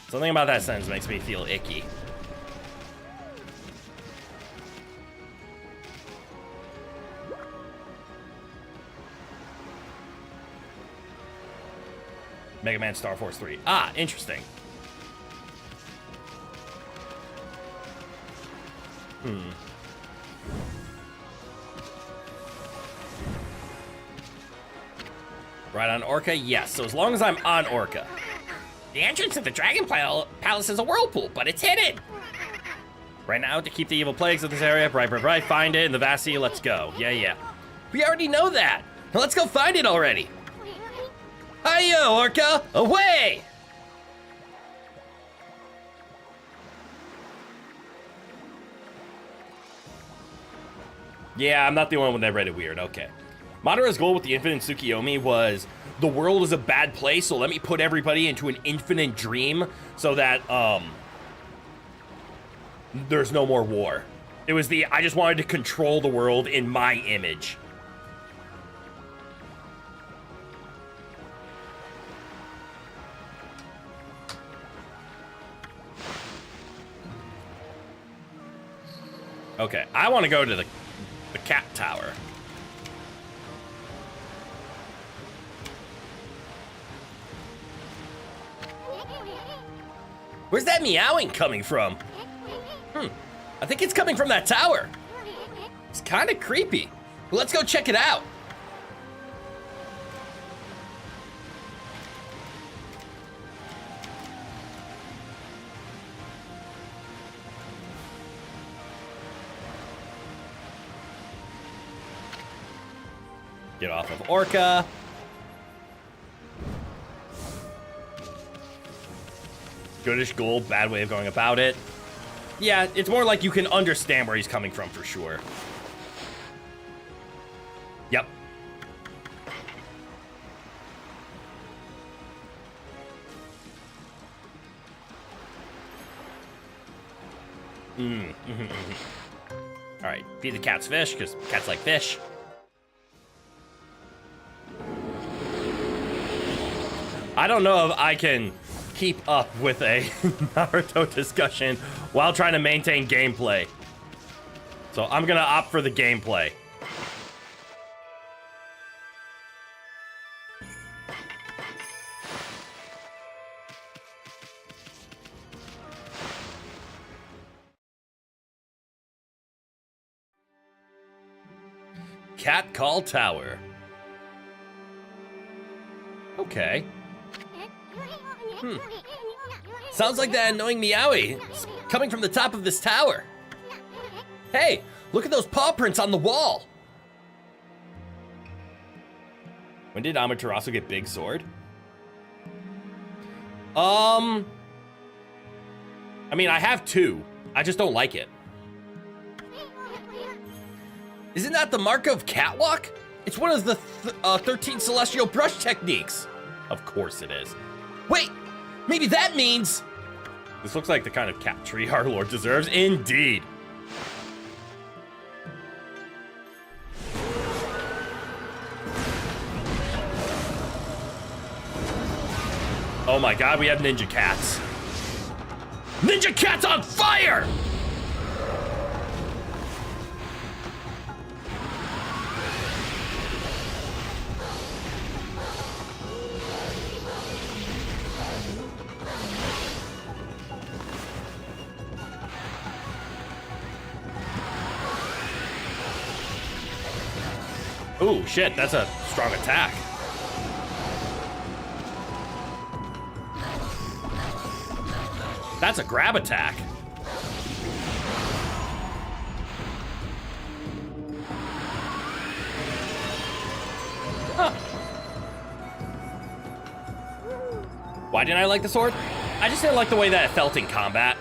Something about that sentence makes me feel icky. Mega Man Star Force 3. Ah, interesting. Right on Orca? Yes, so as long as I'm on Orca. The entrance to the Dragon Palace is a whirlpool, but it's hidden. Right now, to keep the evil plagues of this area, right, find it in the vast sea, let's go. Yeah. We already know that. Now let's go find it already. Hi-yo, Orca, away! Yeah, I'm not the only one that read it weird, okay. Madara's goal with the infinite Tsukiyomi was, the world is a bad place, so let me put everybody into an infinite dream so that, there's no more war. It was I just wanted to control the world in my image. Okay, I want to go to the cat tower. Where's that meowing coming from? I think it's coming from that tower. It's kind of creepy. Well, let's go check it out. Get off of Orca. Goodish gold, bad way of going about it. Yeah, it's more like you can understand where he's coming from for sure. Yep. All right, feed the cats fish, because cats like fish. I don't know if I can keep up with a Naruto discussion while trying to maintain gameplay. So I'm gonna opt for the gameplay. Cat Call Tower. Okay. Sounds like that annoying meowie. It's coming from the top of this tower. Hey, look at those paw prints on the wall. When did Amaterasu get big sword? I mean, I have two. I just don't like it. Isn't that the mark of catwalk? It's one of the 13 celestial brush techniques. Of course it is. Wait, maybe that means... This looks like the kind of cat tree our lord deserves. Indeed. Oh my god, we have ninja cats. Ninja cats on fire! Ooh, shit, that's a strong attack. That's a grab attack. Huh. Why didn't I like the sword? I just didn't like the way that it felt in combat.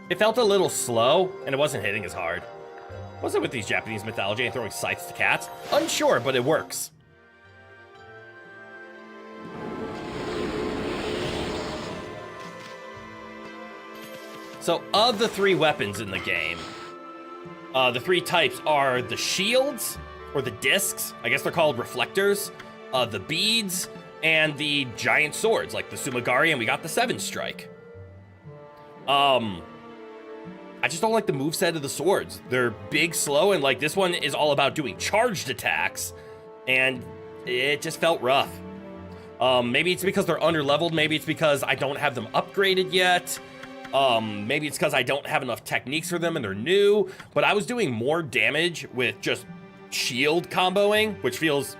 It felt a little slow, and it wasn't hitting as hard. What's it with these Japanese mythology and throwing scythes to cats? Unsure, but it works. So, of the three weapons in the game, the three types are the shields, or the discs, I guess they're called reflectors, the beads, and the giant swords, like the Sumagari, and we got the 7 strike. I I just don't like the moveset of the swords. They're big, slow, and like this one is all about doing charged attacks, and it just felt rough. Maybe it's because they're underleveled. Maybe it's because I don't have them upgraded yet. Maybe it's because I don't have enough techniques for them and they're new. But I was doing more damage with just shield comboing, which feels,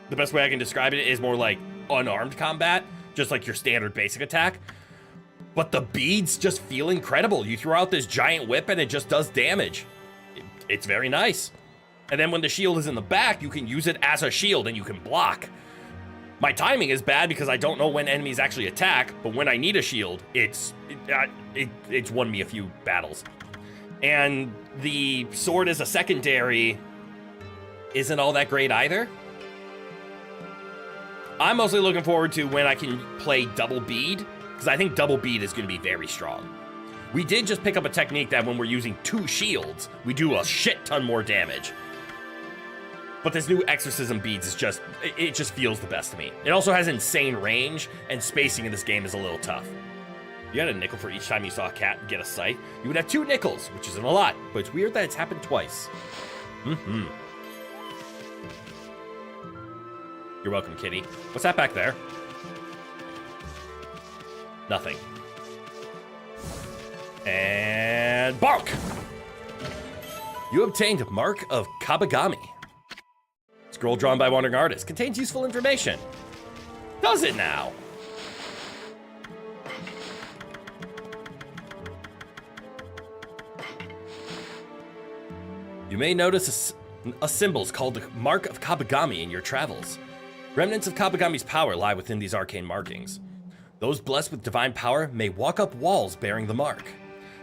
the best way I can describe it is more like unarmed combat, just like your standard basic attack. But the beads just feel incredible. You throw out this giant whip and it just does damage. It's very nice. And then when the shield is in the back, you can use it as a shield and you can block. My timing is bad because I don't know when enemies actually attack, but when I need a shield, it's won me a few battles. And the sword as a secondary isn't all that great either. I'm mostly looking forward to when I can play double bead, because I think double bead is going to be very strong. We did just pick up a technique that when we're using 2 shields, we do a shit ton more damage. But this new exorcism beads is just, it just feels the best to me. It also has insane range, and spacing in this game is a little tough. You got a nickel for each time you saw a cat get a sight. You would have 2 nickels, which isn't a lot, but it's weird that it's happened twice. You're welcome, kitty. What's that back there? Nothing. And bonk! You obtained Mark of Kabagami. Scroll drawn by wandering artist. Contains useful information. Does it now? You may notice a symbols called the Mark of Kabagami in your travels. Remnants of Kabagami's power lie within these arcane markings. Those blessed with divine power may walk up walls bearing the mark.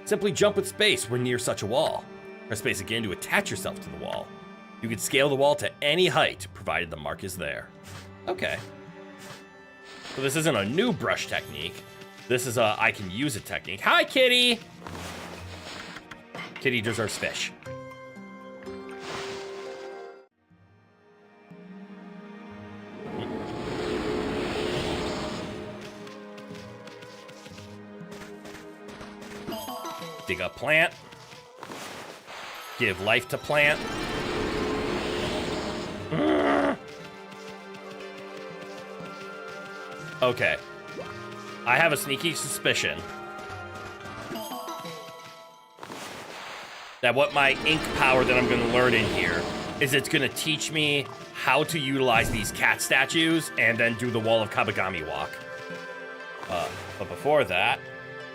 Simply jump with space when near such a wall. Press space again to attach yourself to the wall. You can scale the wall to any height, provided the mark is there. Okay. So this isn't a new brush technique. This is a I can use it technique. Hi, kitty! Kitty deserves fish. Dig up plant. Give life to plant. Okay. I have a sneaky suspicion that what my ink power that I'm going to learn in here is it's going to teach me how to utilize these cat statues and then do the Wall of Kabagami walk. But before that,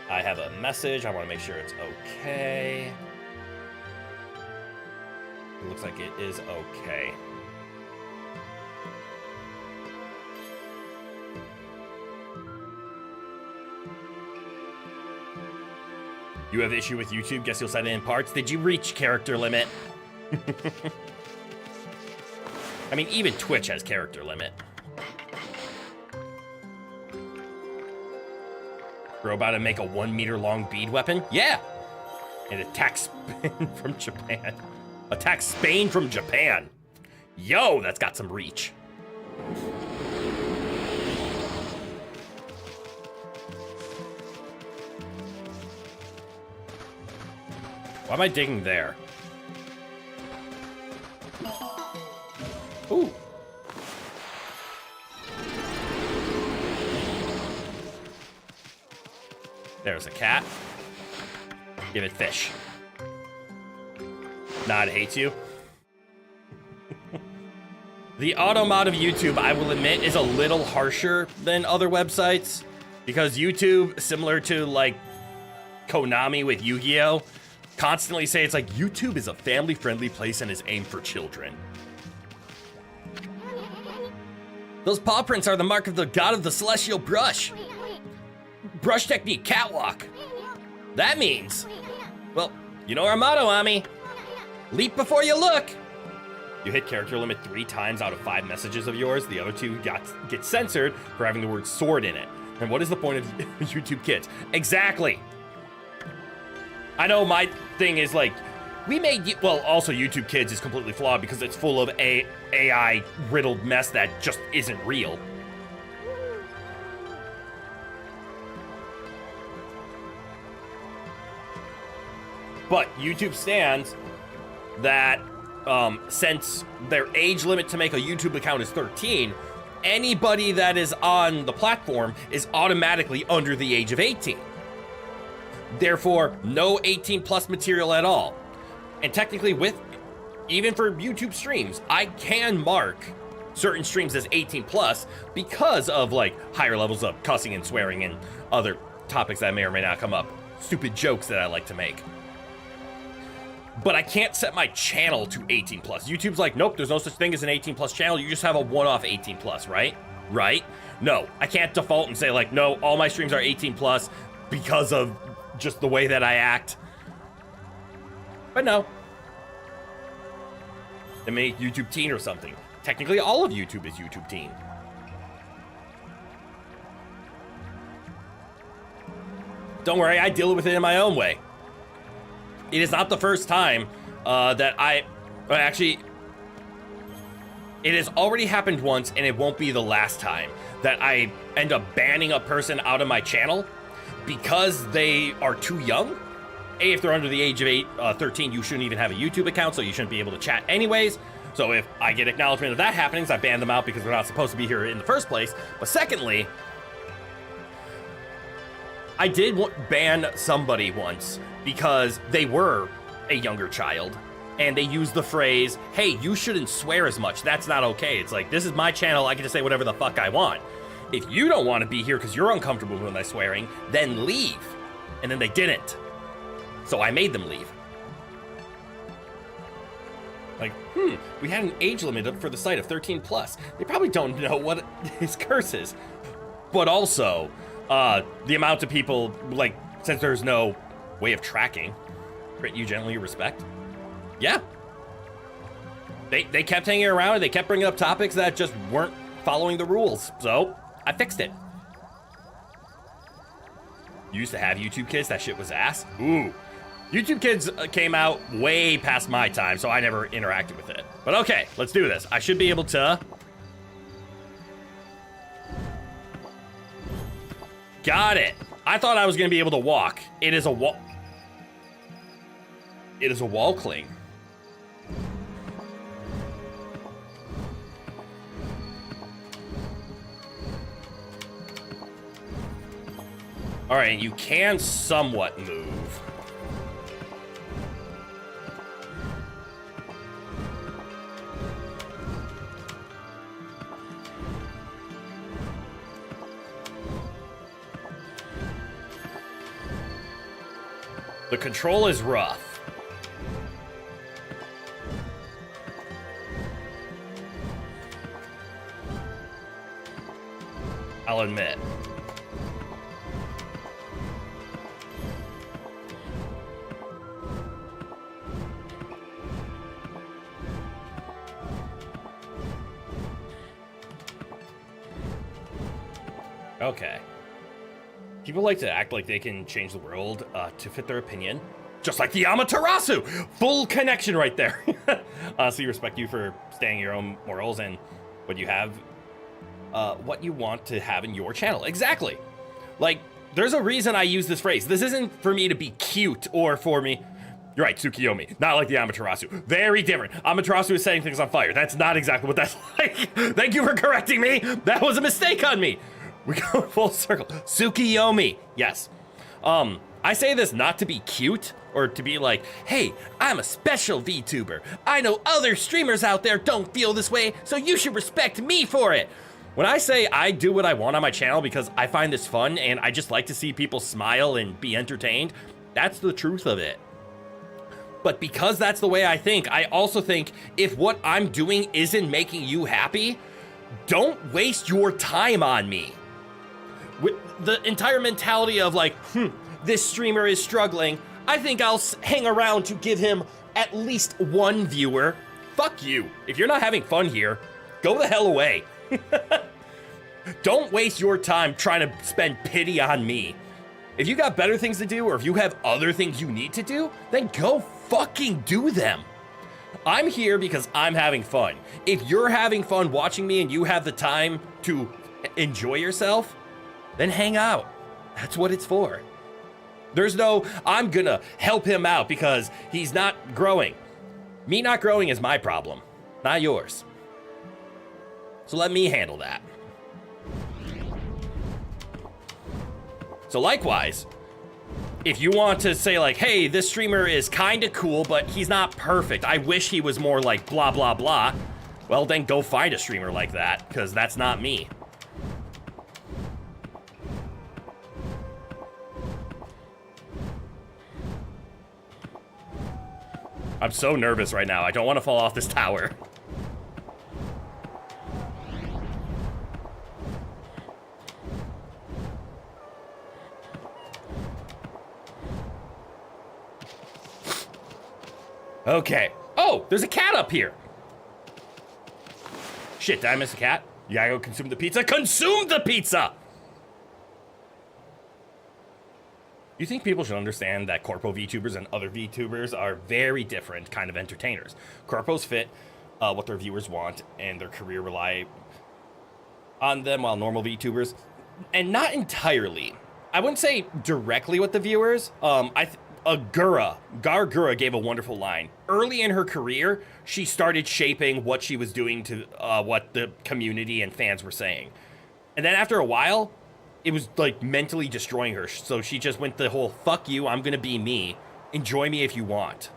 I have a message. I want to make sure it's okay. It looks like it is okay. You have issue with YouTube? Guess you'll set it in parts. Did you reach character limit? I mean, even Twitch has character limit. We're about to make a 1 meter long bead weapon? Yeah! And attack Spain from Japan. Attack Spain from Japan. Yo, that's got some reach. Why am I digging there? Ooh. There's a cat. Give it fish. Nah, it hates you. The auto mod of YouTube, I will admit, is a little harsher than other websites. Because YouTube, similar to like Konami with Yu-Gi-Oh!, constantly say it's like YouTube is a family-friendly place and is aimed for children. Those paw prints are the mark of the god of the celestial brush. Brush technique, catwalk. That means, well, you know our motto, Ami. Leap before you look. You hit character limit 3 times out of 5 messages of yours. The other 2 get censored for having the word sword in it. And what is the point of YouTube Kids? Exactly. I know my thing is like, we made, well, also YouTube Kids is completely flawed because it's full of AI riddled mess that just isn't real. But YouTube stands that since their age limit to make a YouTube account is 13, anybody that is on the platform is automatically under the age of 18. Therefore, no 18 plus material at all. And technically even for YouTube streams, I can mark certain streams as 18 plus because of like higher levels of cussing and swearing and other topics that may or may not come up. Stupid jokes that I like to make. But I can't set my channel to 18 plus. YouTube's like, nope, there's no such thing as an 18 plus channel. You just have a one-off 18 plus, right? Right? No, I can't default and say like, no, all my streams are 18 plus because of just the way that I act. But no. They make YouTube Teen or something. Technically, all of YouTube is YouTube Teen. Don't worry, I deal with it in my own way. It is not the first time that actually, it has already happened once, and it won't be the last time that I end up banning a person out of my channel because they are too young. If they're under the age of 13, you shouldn't even have a YouTube account, so you shouldn't be able to chat anyways. So if I get acknowledgement of that happening, I ban them out because they're not supposed to be here in the first place. But secondly, I did ban somebody once because they were a younger child and they used the phrase, hey, you shouldn't swear as much. That's not okay. It's like, this is my channel. I can just say whatever the fuck I want. If you don't want to be here because you're uncomfortable with my swearing, then leave. And then they didn't. So I made them leave. Like, we had an age limit up for the site of 13 plus. They probably don't know what his curse is. But also, the amount of people, like, since there's no way of tracking, treat you gently, respect. Yeah. They kept hanging around and they kept bringing up topics that just weren't following the rules. So I fixed it. Used to have YouTube Kids, that shit was ass. Ooh. YouTube Kids came out way past my time, so I never interacted with it. But okay, let's do this. I should be able to... Got it. I thought I was going to be able to walk. It is a wall... It is a wall cling. Alright, you can somewhat move. The control is rough. I'll admit. Okay. People like to act like they can change the world to fit their opinion. Just like the Amaterasu! Full connection right there. So you respect you for staying your own morals and what you have, what you want to have in your channel. Exactly. Like, there's a reason I use this phrase. This isn't for me to be cute or for me... You're right, Tsukiyomi. Not like the Amaterasu. Very different. Amaterasu is setting things on fire. That's not exactly what that's like. Thank you for correcting me. That was a mistake on me. We go full circle. Tsukiyomi. Yes. I say this not to be cute or to be like, hey, I'm a special VTuber. I know other streamers out there don't feel this way, so you should respect me for it. When I say I do what I want on my channel because I find this fun and I just like to see people smile and be entertained, that's the truth of it. But because that's the way I think, I also think if what I'm doing isn't making you happy, don't waste your time on me. With the entire mentality of like, this streamer is struggling, I think I'll hang around to give him at least one viewer. Fuck you. If you're not having fun here, go the hell away. Don't waste your time trying to spend pity on me. If you got better things to do or if you have other things you need to do, then go fucking do them. I'm here because I'm having fun. If you're having fun watching me and you have the time to enjoy yourself, then hang out. That's what it's for. There's no, I'm gonna help him out because he's not growing. Me not growing is my problem, not yours. So let me handle that. So likewise, if you want to say like, hey, this streamer is kind of cool, but he's not perfect. I wish he was more like blah, blah, blah. Well, then go find a streamer like that, because that's not me. I'm so nervous right now. I don't want to fall off this tower. Okay. Oh, there's a cat up here. Shit, did I miss a cat? You gotta go consume the pizza. Consume the pizza! You think people should understand that corpo VTubers and other VTubers are very different kind of entertainers. Corpos fit what their viewers want, and their career rely on them, while normal VTubers, and not entirely. I wouldn't say directly with the viewers. Gargura gave a wonderful line. Early in her career, she started shaping what she was doing to what the community and fans were saying. And then after a while, it was like mentally destroying her. So she just went the whole, fuck you, I'm gonna be me. Enjoy me if you want.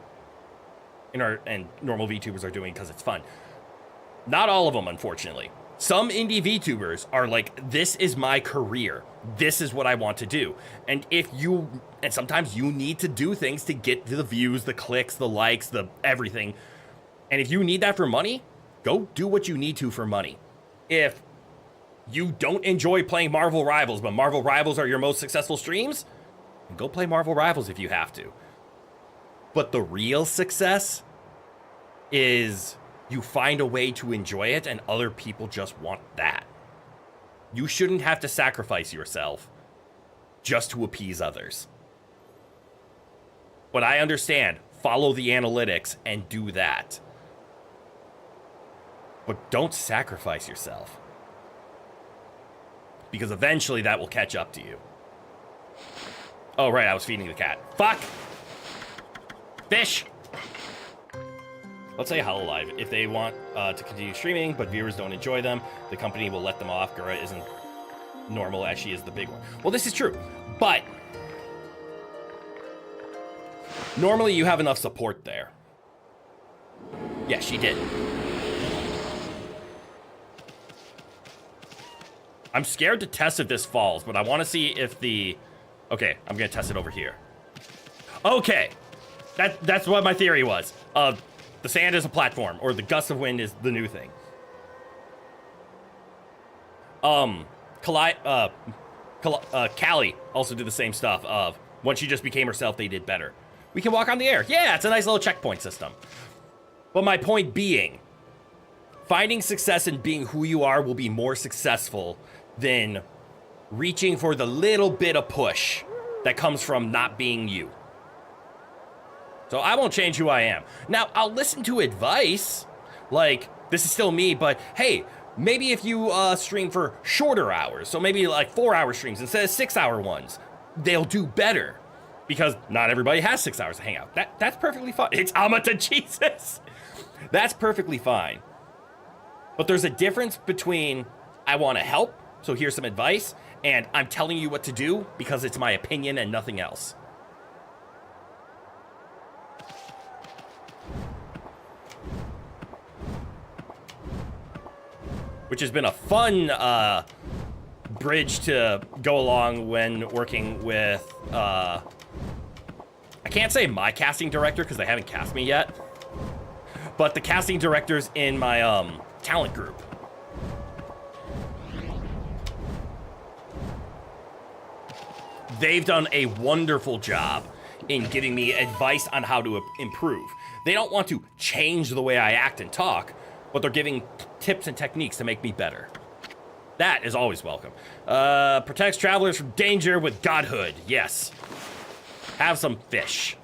And normal VTubers are doing because it's fun. Not all of them, unfortunately. Some indie VTubers are like, this is my career. This is what I want to do. And sometimes you need to do things to get the views, the clicks, the likes, the everything. And if you need that for money, go do what you need to for money. If you don't enjoy playing Marvel Rivals, but Marvel Rivals are your most successful streams, go play Marvel Rivals if you have to. But the real success is you find a way to enjoy it, and other people just want that. You shouldn't have to sacrifice yourself just to appease others. But I understand, follow the analytics and do that. But don't sacrifice yourself, because eventually that will catch up to you. Oh, right, I was feeding the cat. Fuck! Fish! Let's say Hololive. If they want to continue streaming, but viewers don't enjoy them, the company will let them off. Gura isn't normal as she is the big one. Well, this is true, but normally you have enough support there. Yeah, she did. I'm scared to test if this falls, but I want to see if the... Okay, I'm going to test it over here. Okay, that's what my theory was. The sand is a platform, or the gust of wind is the new thing. Callie also did the same stuff of, once she just became herself, they did better. We can walk on the air. Yeah, it's a nice little checkpoint system. But my point being, finding success in being who you are will be more successful than reaching for the little bit of push that comes from not being you. So I won't change who I am. Now, I'll listen to advice, like, this is still me, but hey, maybe if you stream for shorter hours, so maybe like 4-hour streams instead of 6-hour ones, they'll do better, because not everybody has 6 hours to hang out. That's perfectly fine. It's Amata Jesus. That's perfectly fine. But there's a difference between, I want to help, so here's some advice, and I'm telling you what to do because it's my opinion and nothing else. Which has been a fun bridge to go along when working with, I can't say my casting director because they haven't cast me yet, but the casting directors in my talent group. They've done a wonderful job in giving me advice on how to improve. They don't want to change the way I act and talk, but they're giving tips and techniques to make me better. That is always welcome. Protects travelers from danger with godhood. Yes. Have some fish.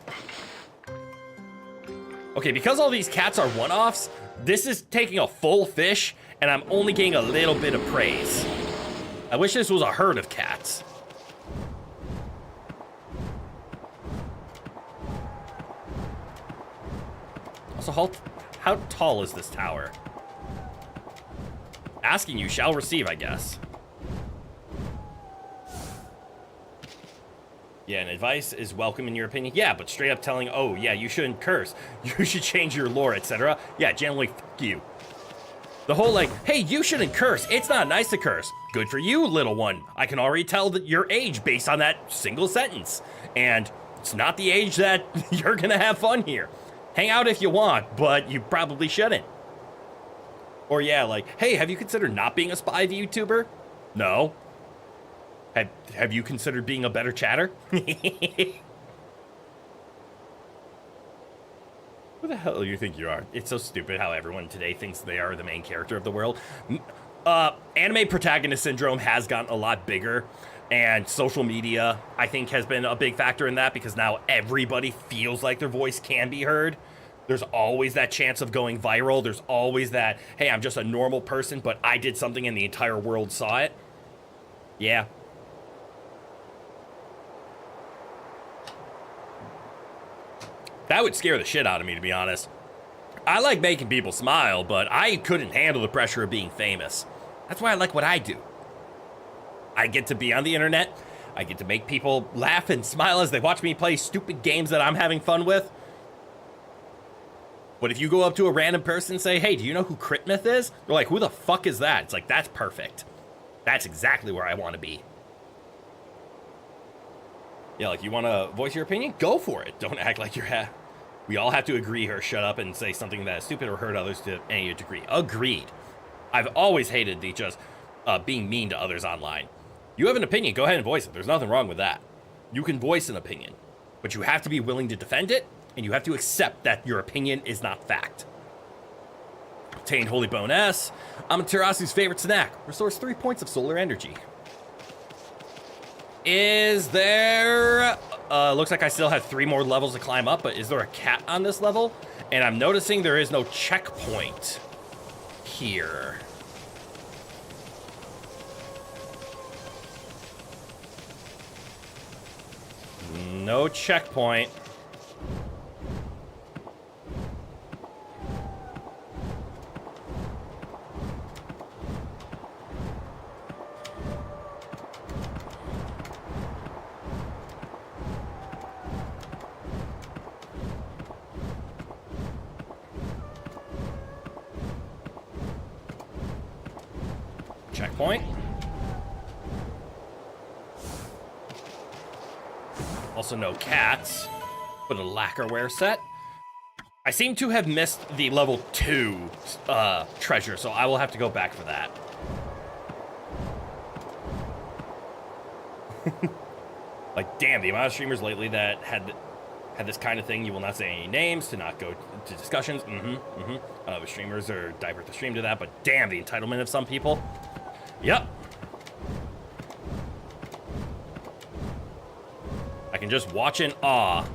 Okay, because all these cats are one-offs, this is taking a full fish, and I'm only getting a little bit of praise. I wish this was a herd of cats. Also, how tall is this tower? Asking you shall receive, I guess. Yeah, and advice is welcome in your opinion. Yeah, but straight up telling, oh, yeah, you shouldn't curse. You should change your lore, etc. Yeah, generally, fuck you. The whole, like, hey, you shouldn't curse. It's not nice to curse. Good for you, little one. I can already tell that your age based on that single sentence. And it's not the age that you're gonna have fun here. Hang out if you want, but you probably shouldn't. Or yeah, like, hey, have you considered not being a spy VTuber? No. Have you considered being a better chatter? Who the hell do you think you are? It's so stupid how everyone today thinks they are the main character of the world. Anime protagonist syndrome has gotten a lot bigger, and social media, I think, has been a big factor in that, because now everybody feels like their voice can be heard. There's always that chance of going viral. There's always that, hey, I'm just a normal person, but I did something and the entire world saw it. Yeah. That would scare the shit out of me, to be honest. I like making people smile, but I couldn't handle the pressure of being famous. That's why I like what I do. I get to be on the internet. I get to make people laugh and smile as they watch me play stupid games that I'm having fun with. But if you go up to a random person and say, hey, do you know who Myth is? They're like, who the fuck is that? It's like, that's perfect. That's exactly where I want to be. Yeah, like, you want to voice your opinion? Go for it. Don't act like you're... We all have to agree or shut up and say something that is stupid or hurt others to any degree. Agreed. I've always hated the just being mean to others online. You have an opinion, go ahead and voice it. There's nothing wrong with that. You can voice an opinion, but you have to be willing to defend it, and you have to accept that your opinion is not fact. Obtained Holy Bone S. Amaterasu's favorite snack. Restores 3 points of solar energy. Is there... looks like I still have 3 more levels to climb up, but is there a cat on this level? And I'm noticing there is no checkpoint here. No checkpoint. Checkpoint. Also no cats, but a lacquerware set. I seem to have missed the level 2 treasure, so I will have to go back for that. Like, damn, the amount of streamers lately that had this kind of thing. You will not say any names, to not go to discussions. The streamers are divert the stream to that, but damn, the entitlement of some people. Yep. I can just watch in awe.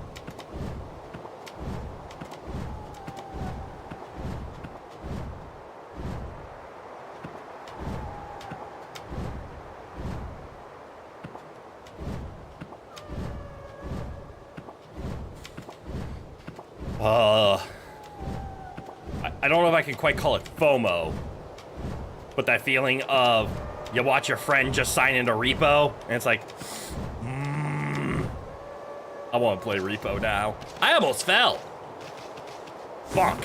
I don't know if I can quite call it FOMO, but that feeling of you watch your friend just sign into repo, and it's like, I want to play repo now. I almost fell. Fuck.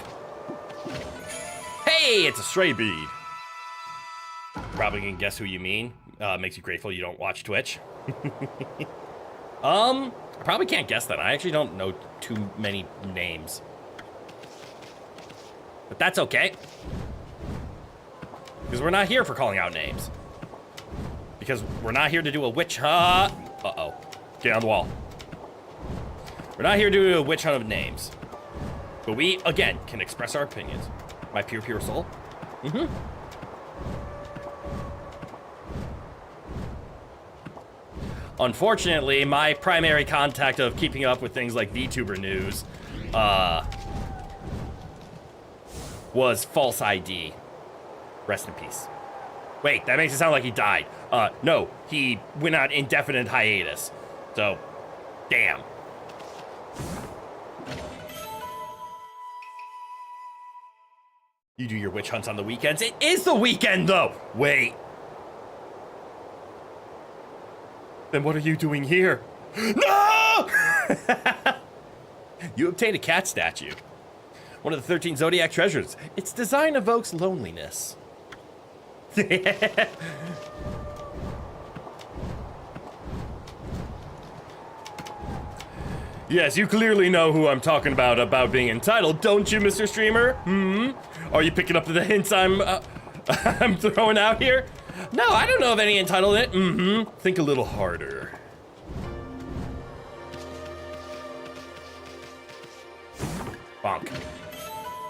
Hey, it's a stray bead. Probably can guess who you mean. Makes you grateful you don't watch Twitch. I probably can't guess that. I actually don't know too many names. But that's okay. Because we're not here for calling out names. Because we're not here to do a witch hunt. Uh-oh. Get on the wall. We're not here to do a witch hunt of names. But we, again, can express our opinions. My pure soul. Unfortunately, my primary contact of keeping up with things like VTuber news, was false ID. Rest in peace. Wait, that makes it sound like he died. No, he went on indefinite hiatus. So, damn. You do your witch hunts on the weekends. It is the weekend, though. Wait. Then what are you doing here? No! You obtained a cat statue. One of the 13 Zodiac treasures. Its design evokes loneliness. Yes, you clearly know who I'm talking about being entitled, don't you, Mr. Streamer? Are you picking up the hints I'm throwing out here? No, I don't know of any entitlement. Think a little harder. Bonk.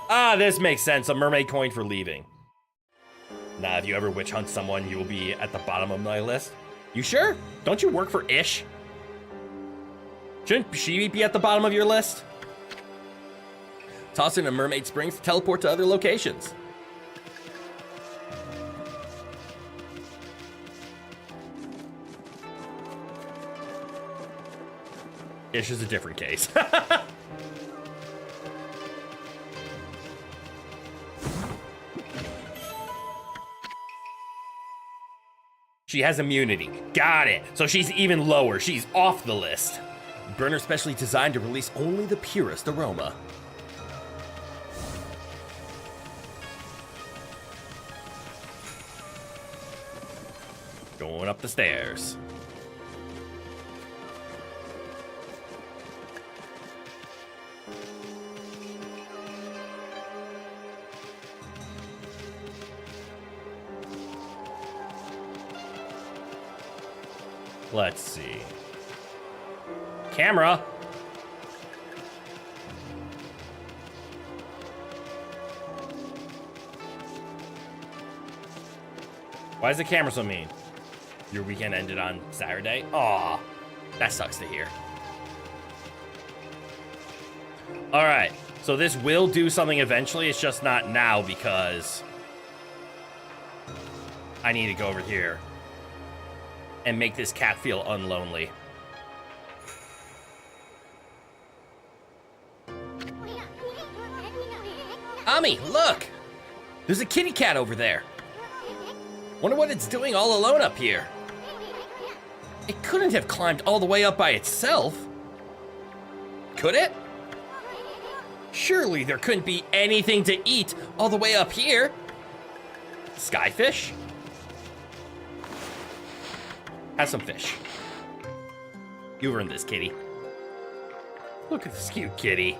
Ah, this makes sense. A mermaid coin for leaving. Nah, if you ever witch hunt someone, you will be at the bottom of my list. You sure? Don't you work for Ish? Shouldn't she be at the bottom of your list? Toss in a mermaid springs to teleport to other locations. Ish is a different case. She has immunity. Got it. So she's even lower. She's off the list. Burner specially designed to release only the purest aroma. Going up the stairs. Let's see. Camera. Why is the camera so mean? Your weekend ended on Saturday? Aw, that sucks to hear. All right, so this will do something eventually. It's just not now because I need to go over here and make this cat feel unlonely. Ami, look! There's a kitty cat over there. Wonder what it's doing all alone up here. It couldn't have climbed all the way up by itself. Could it? Surely there couldn't be anything to eat all the way up here. Skyfish? Have some fish. You earned this, kitty. Look at this cute kitty.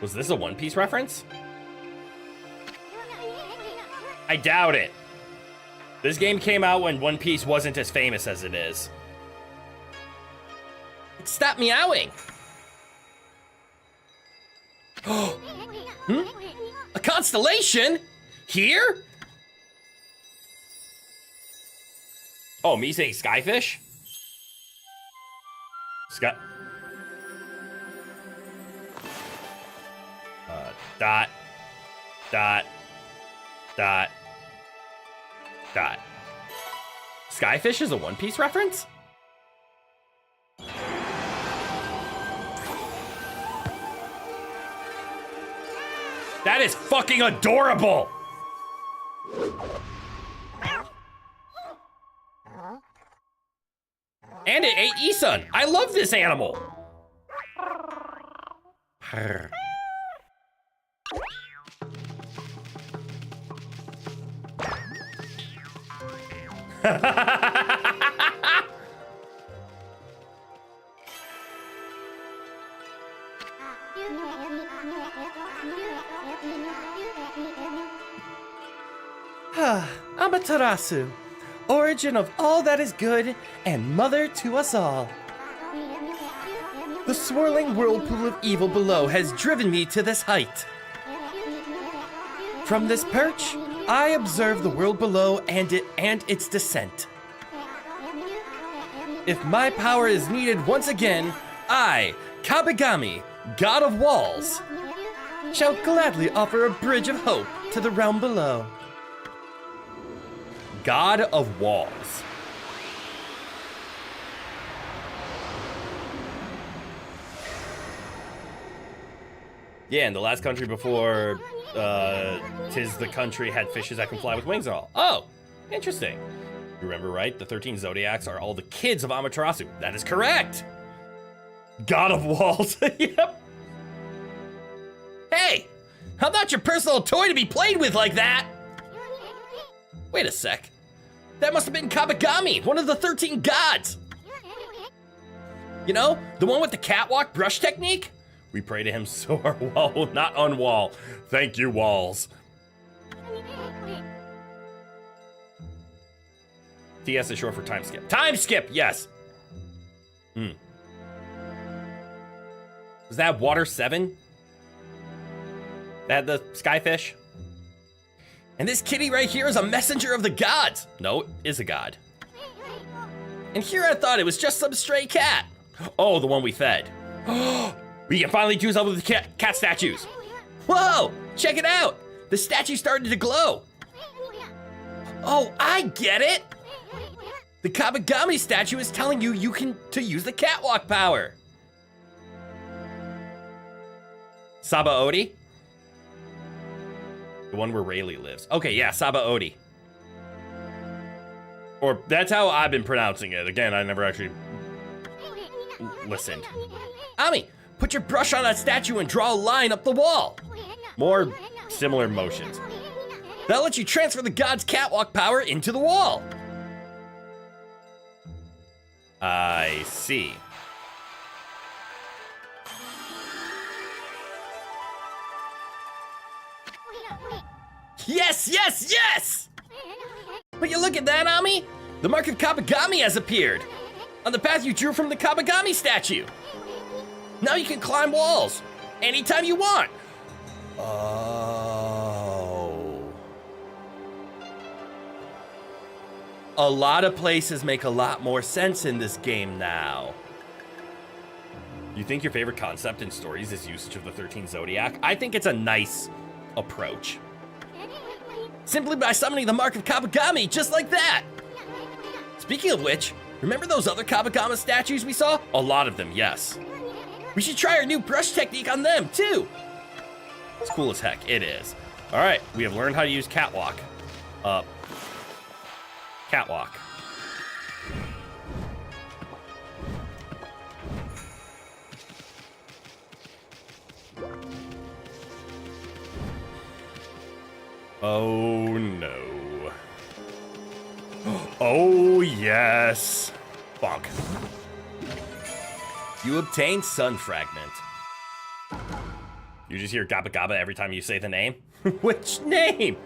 Was this a One Piece reference? I doubt it. This game came out when One Piece wasn't as famous as it is. It stopped meowing. A constellation? Here? Oh, me saying skyfish? Sky. Dot. Dot. Dot. Dot. Skyfish is a One Piece reference? That is fucking adorable! And it ate Isun. I love this animal. Amaterasu, origin of all that is good and mother to us all. The swirling whirlpool of evil below has driven me to this height. From this perch, I observe the world below and its descent. If my power is needed once again, I, Kabigami, God of Walls, shall gladly offer a bridge of hope to the realm below. God of Walls. Yeah, and the last country before tis the country had fishes that can fly with wings and all. Oh, interesting. You remember right? The 13 Zodiacs are all the kids of Amaterasu. That is correct. God of Walls. Yep. Hey, how about your personal toy to be played with like that? Wait a sec. That must have been Kabagami, one of the 13 gods. You know, the one with the catwalk brush technique? We pray to him so our wall will not unwall. Thank you, walls. TS is short for time skip. Time skip, yes. Was that Water 7? That the skyfish? And this kitty right here is a messenger of the gods. No, it is a god. And here I thought it was just some stray cat. Oh, the one we fed. We can finally do something with the cat statues. Whoa, check it out. The statue started to glow. Oh, I get it. The Kabagami statue is telling you to use the catwalk power. Sabaody? The one where Rayleigh lives. Okay, yeah, Sabaody. Or that's how I've been pronouncing it. Again, I never actually listened. Ami, put your brush on that statue and draw a line up the wall. More similar motions. That'll let you transfer the god's catwalk power into the wall. I see. Yes, yes, yes! Will you look at that, Ami? The mark of Kabagami has appeared on the path you drew from the Kabagami statue. Now you can climb walls anytime you want. Oh. A lot of places make a lot more sense in this game now. You think your favorite concept in stories is usage of the 13 Zodiac? I think it's a nice approach. Simply by summoning the mark of Kabagami, just like that. Speaking of which, remember those other Kabagama statues we saw? A lot of them, yes. We should try our new brush technique on them, too. It's cool as heck, it is. All right, we have learned how to use catwalk. Catwalk. Oh no. Oh yes. Bonk. You obtain Sun Fragment. You just hear Gabba Gabba every time you say the name? Which name?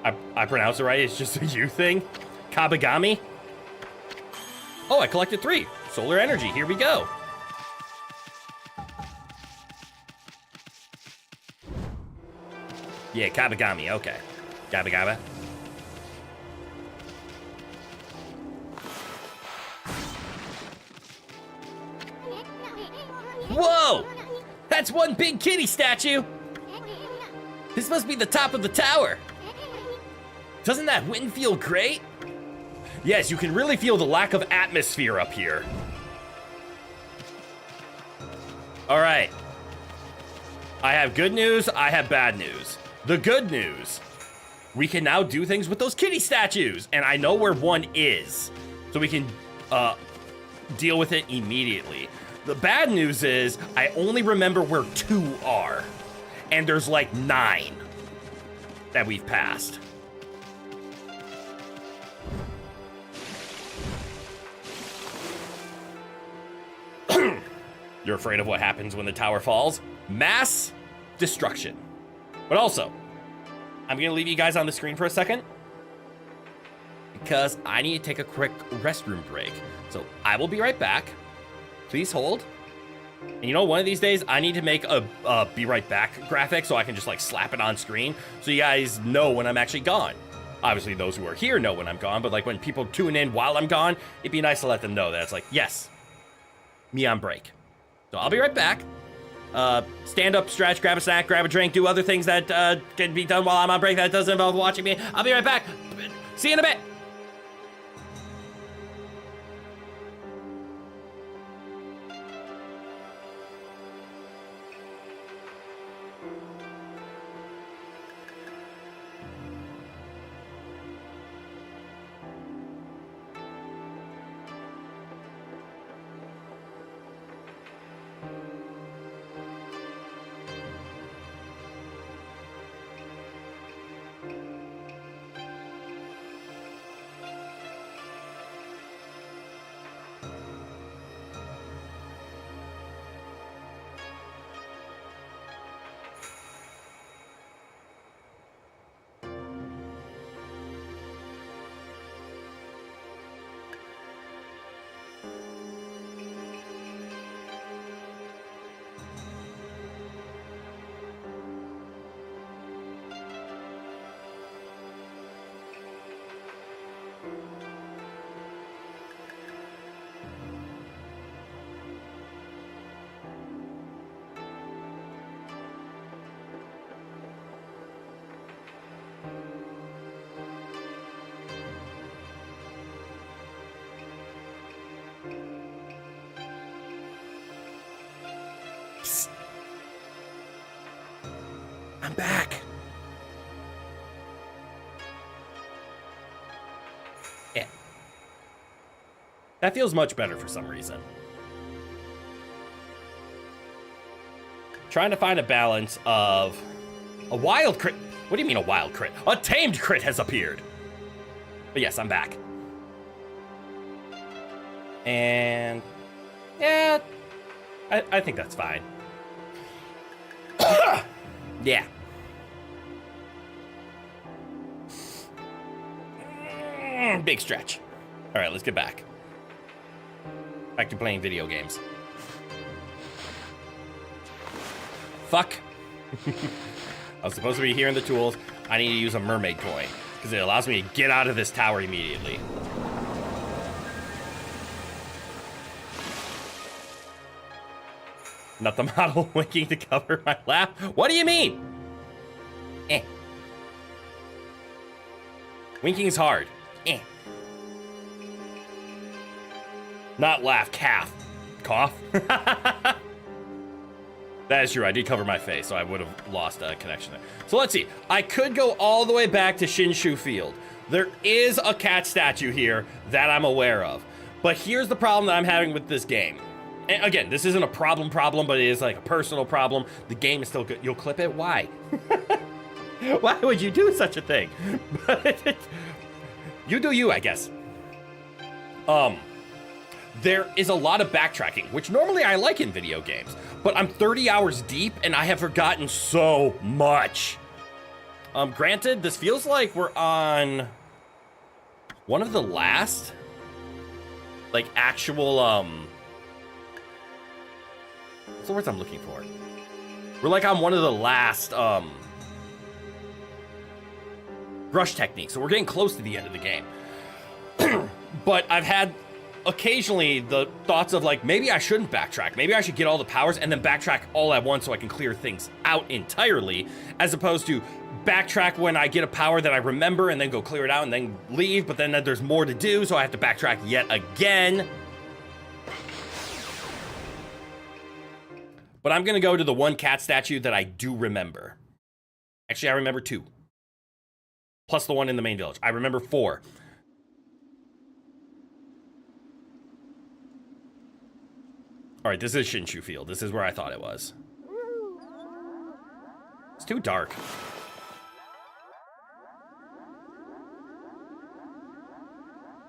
I pronounce it right, it's just a you thing? Kabagami? Oh, I collected 3. Solar energy, here we go. Yeah, Kabagami, okay. Gabba Gabba. Whoa! That's one big kitty statue! This must be the top of the tower. Doesn't that wind feel great? Yes, you can really feel the lack of atmosphere up here. All right. I have good news, I have bad news. The good news, we can now do things with those kitty statues, and I know where one is, so we can deal with it immediately. The bad news is I only remember where 2 are, and there's like 9 that we've passed. You're afraid of what happens when the tower falls? Mass destruction. But also, I'm gonna leave you guys on the screen for a second because I need to take a quick restroom break. So I will be right back. Please hold. And you know, one of these days I need to make a be right back graphic so I can just like slap it on screen so you guys know when I'm actually gone. Obviously those who are here know when I'm gone, but like when people tune in while I'm gone, it'd be nice to let them know that it's like, yes, me on break. So I'll be right back. Stand up, stretch, grab a snack, grab a drink, do other things that can be done while I'm on break that doesn't involve watching me. I'll be right back. See you in a bit. I'm back. Yeah. That feels much better for some reason. Trying to find a balance of a wild crit. What do you mean a wild crit? A tamed crit has appeared. But yes, I'm back. And yeah, I think that's fine. Yeah. Big stretch. All right, let's get back. Back to playing video games. Fuck. I was supposed to be here in the tools. I need to use a mermaid coin because it allows me to get out of this tower immediately. Not the model winking to cover my laugh. What do you mean? Eh. Winking is hard. Eh. Not laugh, calf. Cough. That is true. I did cover my face, so I would have lost a connection there. So let's see. I could go all the way back to Shinshu Field. There is a cat statue here that I'm aware of. But here's the problem that I'm having with this game. And again, this isn't a problem, but it is like a personal problem. The game is still good. You'll clip it? Why? Why would you do such a thing? You do you, I guess. There is a lot of backtracking, which normally I like in video games, but I'm 30 hours deep and I have forgotten so much. Granted, this feels like we're on one of the last, like, actual, what's the words I'm looking for? We're like on one of the last, rush techniques, so we're getting close to the end of the game. But I've had occasionally the thoughts of like, maybe I shouldn't backtrack. Maybe I should get all the powers and then backtrack all at once so I can clear things out entirely, as opposed to backtrack when I get a power that I remember and then go clear it out and then leave, but then there's more to do, so I have to backtrack yet again. But I'm gonna go to the one cat statue that I do remember. Actually, I remember 2. Plus the one in the main village. I remember 4. All right, this is Shinshu Field. This is where I thought it was. It's too dark.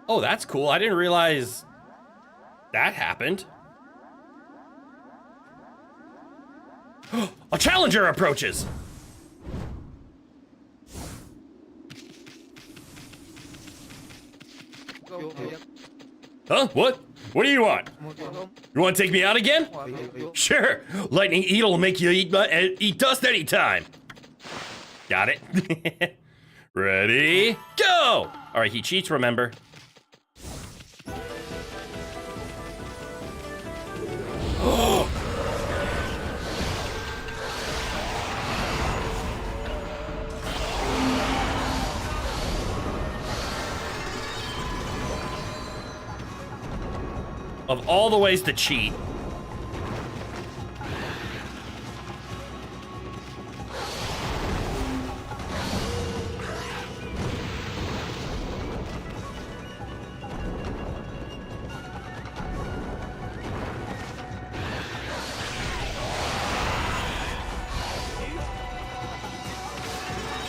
Oh, that's cool. I didn't realize that happened. A challenger approaches. Huh? What? What do you want? You want to take me out again? Sure. Lightning Eater will make you eat dust anytime. Got it. Ready? Go! All right, he cheats, remember. Of all the ways to cheat.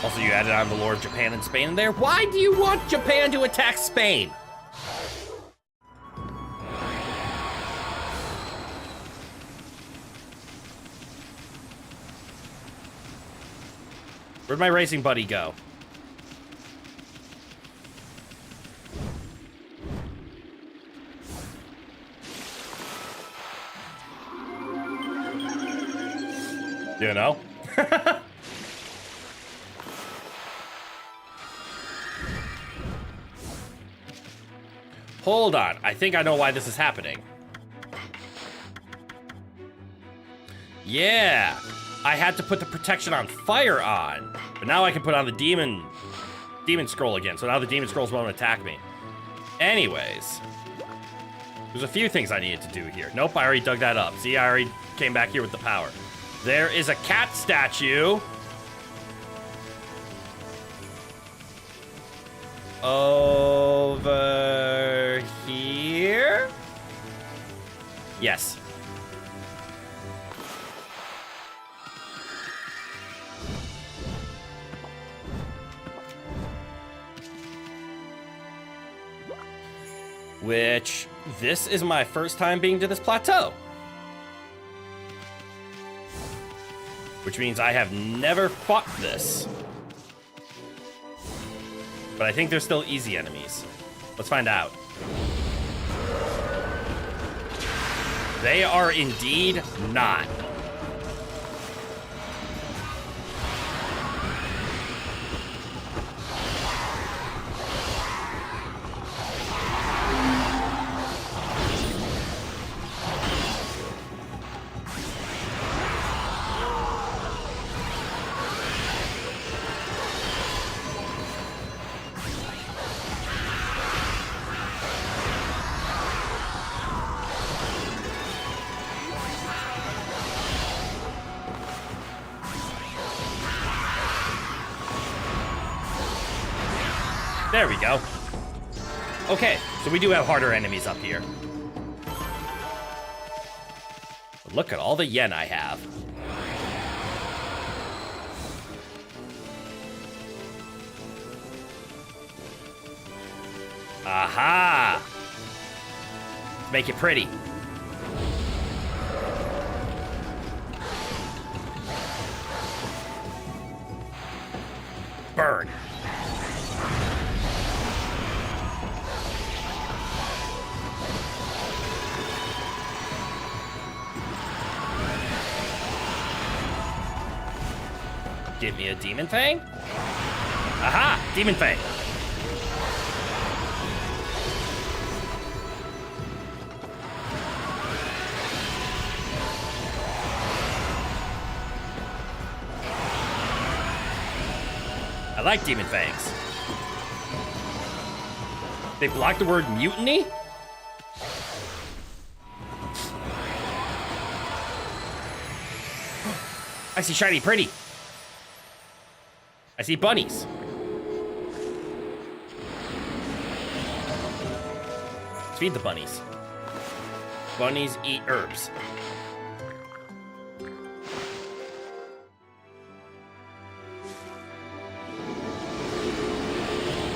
Also, you added on the lore of Japan and Spain in there. Why do you want Japan to attack Spain? Where'd my racing buddy go? You know? Hold on. I think I know why this is happening. Yeah. I had to put the protection on fire on, but now I can put on the demon scroll again, so now the demon scrolls won't attack me. Anyways, there's a few things I needed to do here. Nope, I already dug that up. See, I already came back here with the power. There is a cat statue over here? Yes. Which, this is my first time being to this plateau. Which means I have never fought this. But I think they're still easy enemies. Let's find out. They are indeed not. There we go. Okay, so we do have harder enemies up here. But look at all the yen I have. Aha! Let's make it pretty. Burn. Give me a demon fang? Aha! Demon fang! I like demon fangs. They block the word mutiny? I see shiny pretty. I see bunnies. Let's feed the bunnies. Bunnies eat herbs.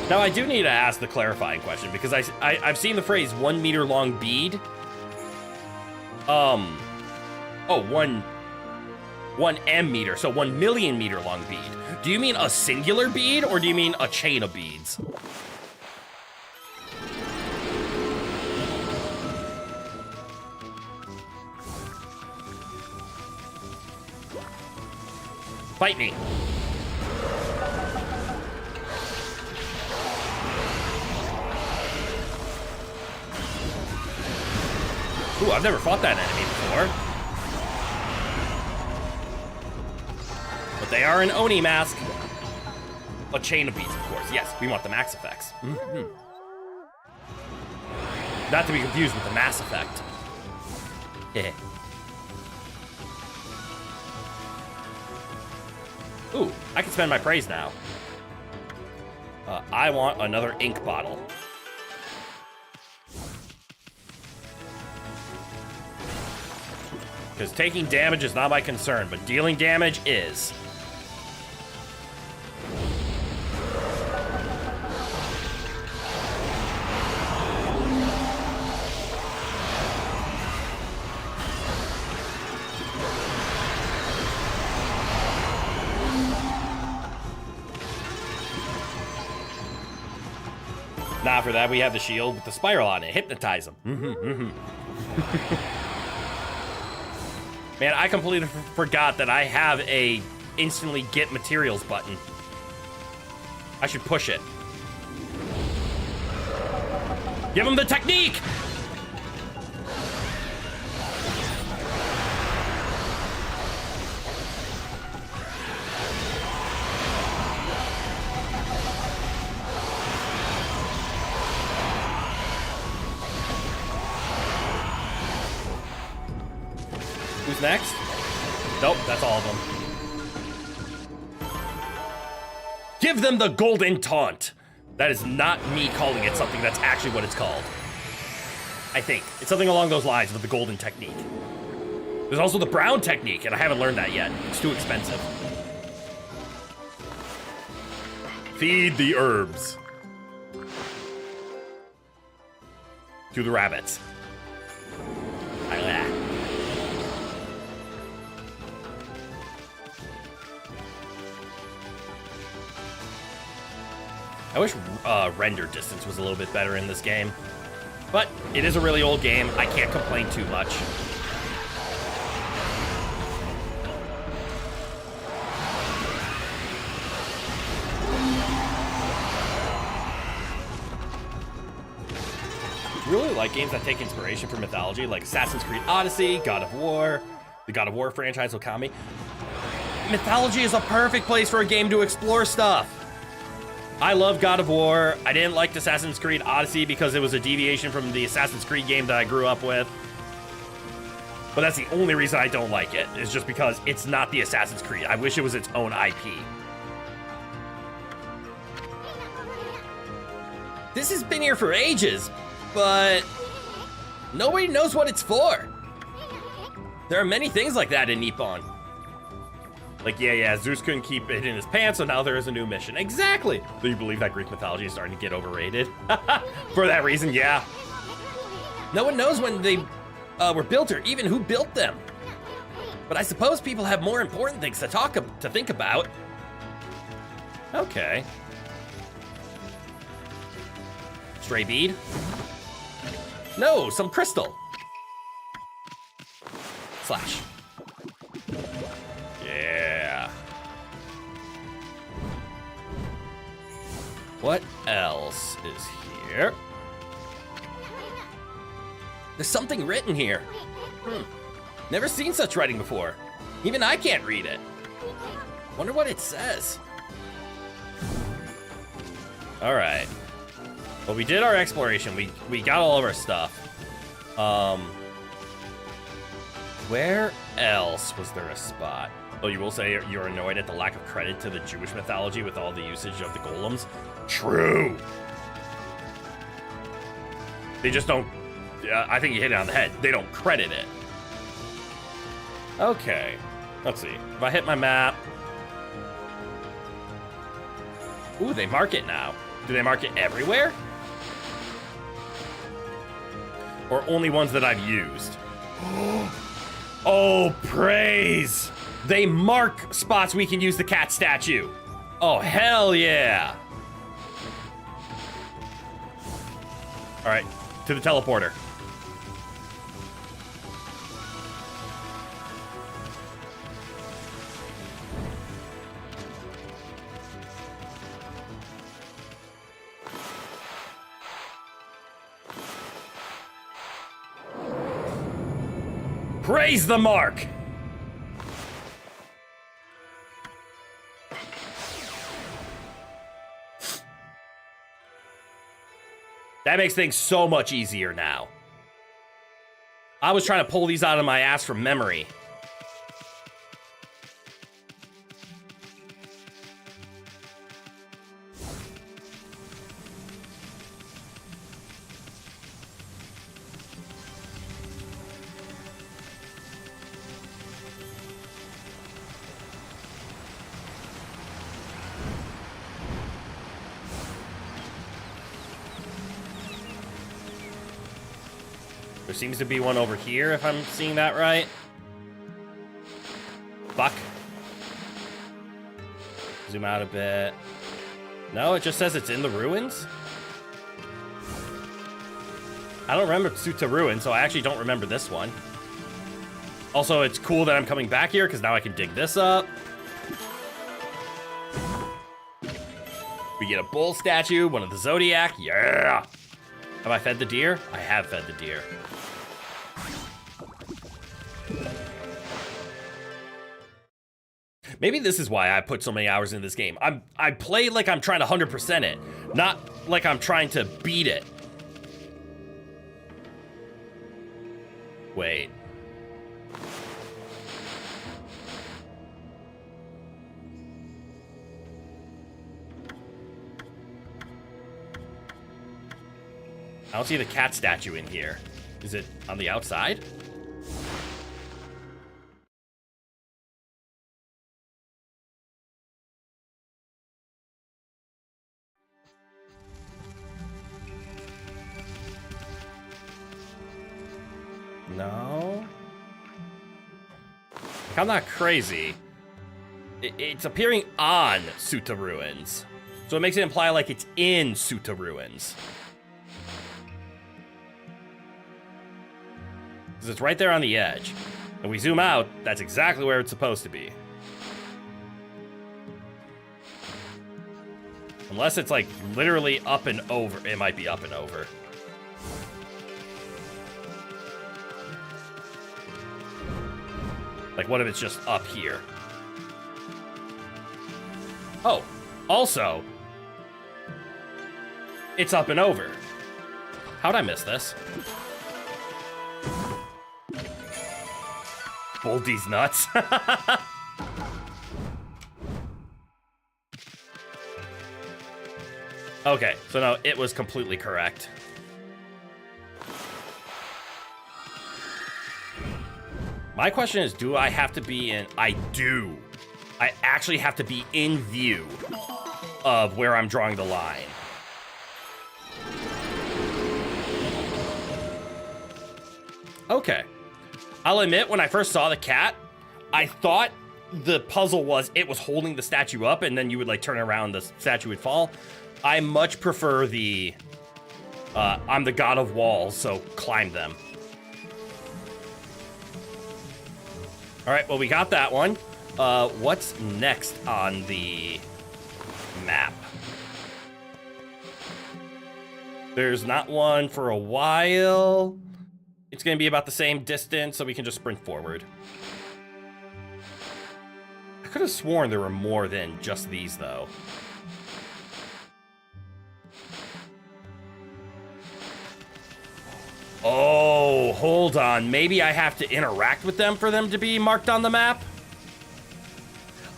Now I do need to ask the clarifying question because I've seen the phrase 1 meter long bead. One M meter, so 1 million meter long bead. Do you mean a singular bead or do you mean a chain of beads? Fight me. Ooh, I've never fought that enemy before. But they are an Oni mask. A chain of beads, of course. Yes, we want the max effects. Mm-hmm. Not to be confused with the Mass Effect. Ooh, I can spend my praise now. I want another ink bottle. Because taking damage is not my concern, but dealing damage is. Nah, for that we have the shield with the spiral on it. Hypnotize them. Man, I completely forgot that I have a instantly get materials button. I should push it. Give him the technique! Who's next? Nope, that's all of them. Give them the golden taunt. That is not me calling it something. That's actually what it's called. I think. It's something along those lines with the golden technique. There's also the brown technique, and I haven't learned that yet. It's too expensive. Feed the herbs. To the rabbits. I wish render distance was a little bit better in this game. But it is a really old game. I can't complain too much. I really like games that take inspiration from mythology, like Assassin's Creed Odyssey, God of War, the God of War franchise, Okami. Mythology is a perfect place for a game to explore stuff. I love God of War. I didn't like Assassin's Creed Odyssey because it was a deviation from the Assassin's Creed game that I grew up with. But that's the only reason I don't like it, is just because it's not the Assassin's Creed. I wish it was its own IP. This has been here for ages, but nobody knows what it's for. There are many things like that in Nippon. Like, yeah, Zeus couldn't keep it in his pants, so now there is a new mission. Exactly! Do you believe that Greek mythology is starting to get overrated? For that reason, yeah. No one knows when they were built or even who built them. But I suppose people have more important things to think about. Okay. Stray bead? No, some crystal. Slash. Yeah. What else is here? There's something written here. Never seen such writing before. Even I can't read it. Wonder what it says. All right. Well, we did our exploration. We got all of our stuff. Where else was there a spot? Oh, you will say you're annoyed at the lack of credit to the Jewish mythology with all the usage of the golems? True. They just don't... I think you hit it on the head. They don't credit it. Okay. Let's see. If I hit my map... Ooh, they mark it now. Do they mark it everywhere? Or only ones that I've used? Oh, praise! They mark spots we can use the cat statue. Oh, hell yeah! All right, to the teleporter. Praise the mark! That makes things so much easier now. I was trying to pull these out of my ass from memory. There seems to be one over here, if I'm seeing that right. Fuck. Zoom out a bit. No, it just says it's in the ruins. I don't remember Tsuta Ruin, so I actually don't remember this one. Also, it's cool that I'm coming back here, because now I can dig this up. We get a bull statue, one of the Zodiac. Yeah! Have I fed the deer? I have fed the deer. Maybe this is why I put so many hours in this game. I play like I'm trying to 100% it, not like I'm trying to beat it. Wait. I don't see the cat statue in here. Is it on the outside? No. I'm not crazy. It's appearing on Suta Ruins. So it makes it imply like it's in Suta Ruins. Because it's right there on the edge. And we zoom out, that's exactly where it's supposed to be. Unless it's like literally up and over. It might be up and over. Like, what if it's just up here? Oh, also, it's up and over. How'd I miss this? Boldy's nuts. Okay, so no, it was completely correct. My question is, do I have to be in... I do. I actually have to be in view of where I'm drawing the line. Okay. I'll admit, when I first saw the cat, I thought the puzzle was it was holding the statue up, and then you would, like, turn around, the statue would fall. I much prefer the... I'm the god of walls, so climb them. All right, well, we got that one. What's next on the map? There's not one for a while. It's going to be about the same distance, so we can just sprint forward. I could have sworn there were more than just these, though. Oh, hold on. Maybe I have to interact with them for them to be marked on the map?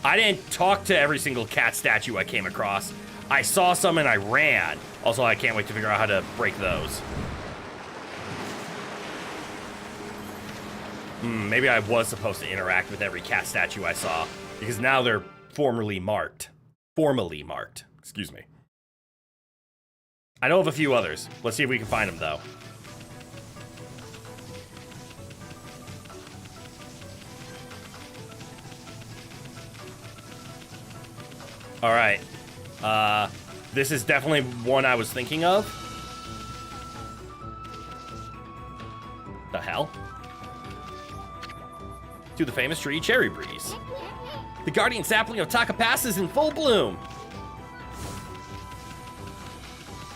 I didn't talk to every single cat statue I came across. I saw some and I ran. Also, I can't wait to figure out how to break those. Maybe I was supposed to interact with every cat statue I saw, because now they're formally marked. Formally marked. Excuse me. I know of a few others. Let's see if we can find them, though. All right. This is definitely one I was thinking of. The hell? To the famous tree, Cherry Breeze. The guardian sapling of Taka Pass is in full bloom.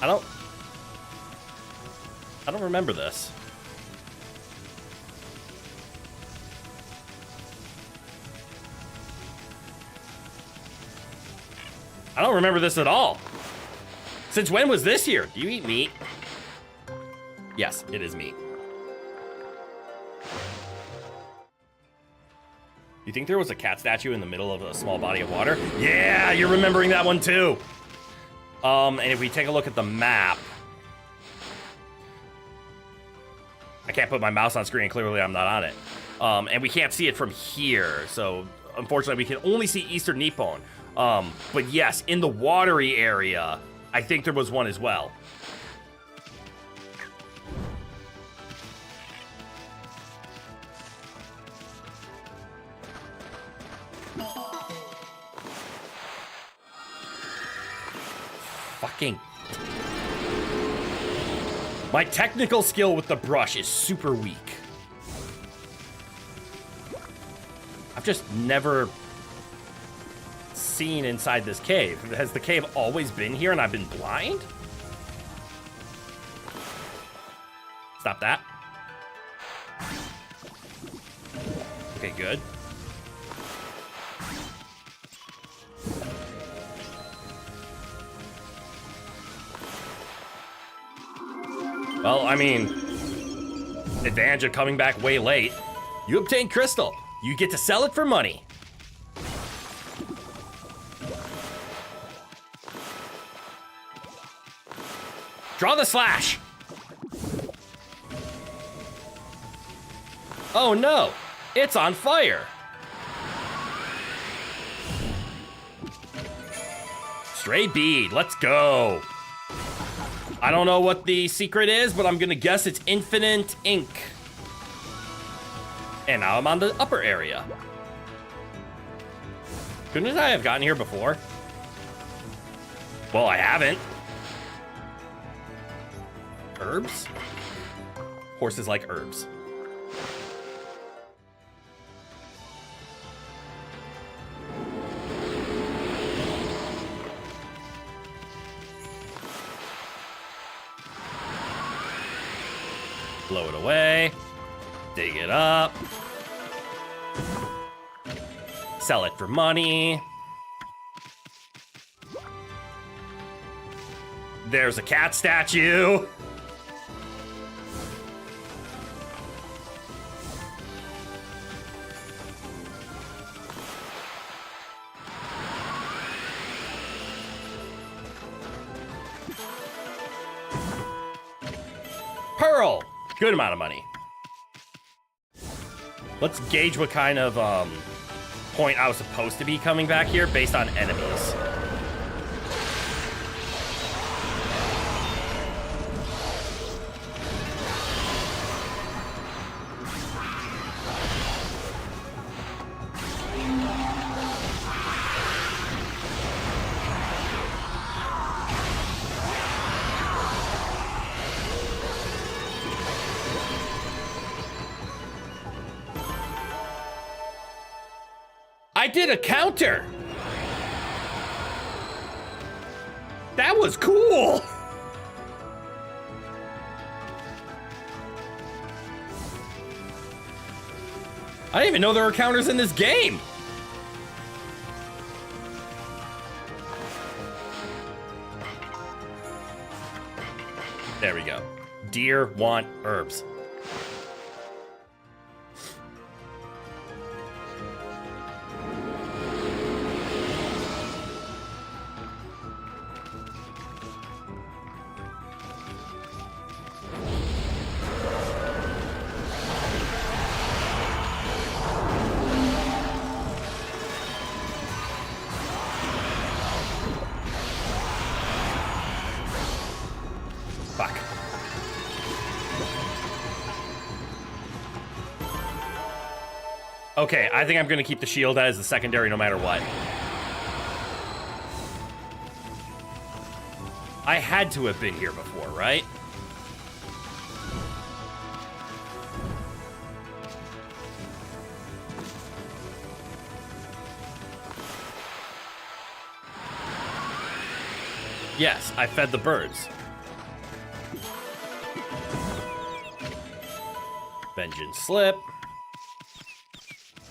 I don't remember this. I don't remember this at all. Since when was this here? Do you eat meat? Yes, it is meat. You think there was a cat statue in the middle of a small body of water? Yeah, you're remembering that one too. And if we take a look at the map, I can't put my mouse on screen. Clearly, I'm not on it. And we can't see it from here. So, unfortunately, we can only see Eastern Nippon. But yes, in the watery area, I think there was one as well. Fucking... My technical skill with the brush is super weak. I've just never seen inside this cave. Has the cave always been here and I've been blind? Stop that. Okay, good. Well, I mean, advantage of coming back way late. You obtain crystal. You get to sell it for money. Draw the slash. Oh no, it's on fire. Stray bead, let's go. I don't know what the secret is, but I'm gonna guess it's infinite ink. And now I'm on the upper area. Couldn't I have gotten here before? Well, I haven't. Herbs? Horses like herbs. Blow it away. Dig it up. Sell it for money. There's a cat statue. Pearl. Good amount of money. Let's gauge what kind of point I was supposed to be coming back here based on enemies. I did a counter. That was cool. I didn't even know there were counters in this game. There we go. Deer want herbs. Fuck. Okay, I think I'm gonna keep the shield as the secondary no matter what. I had to have been here before, right? Yes, I fed the birds. Vengeance slip.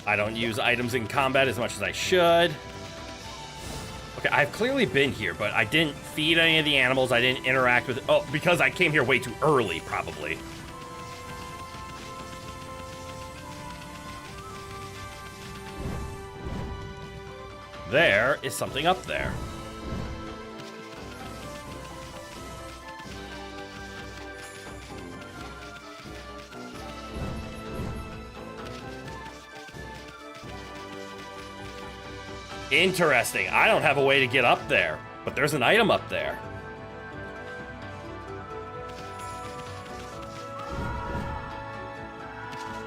I don't use items in combat as much as I should. Okay, I've clearly been here, but I didn't feed any of the animals. I didn't interact with... Oh, because I came here way too early, probably. There is something up there. Interesting. I don't have a way to get up there, but there's an item up there.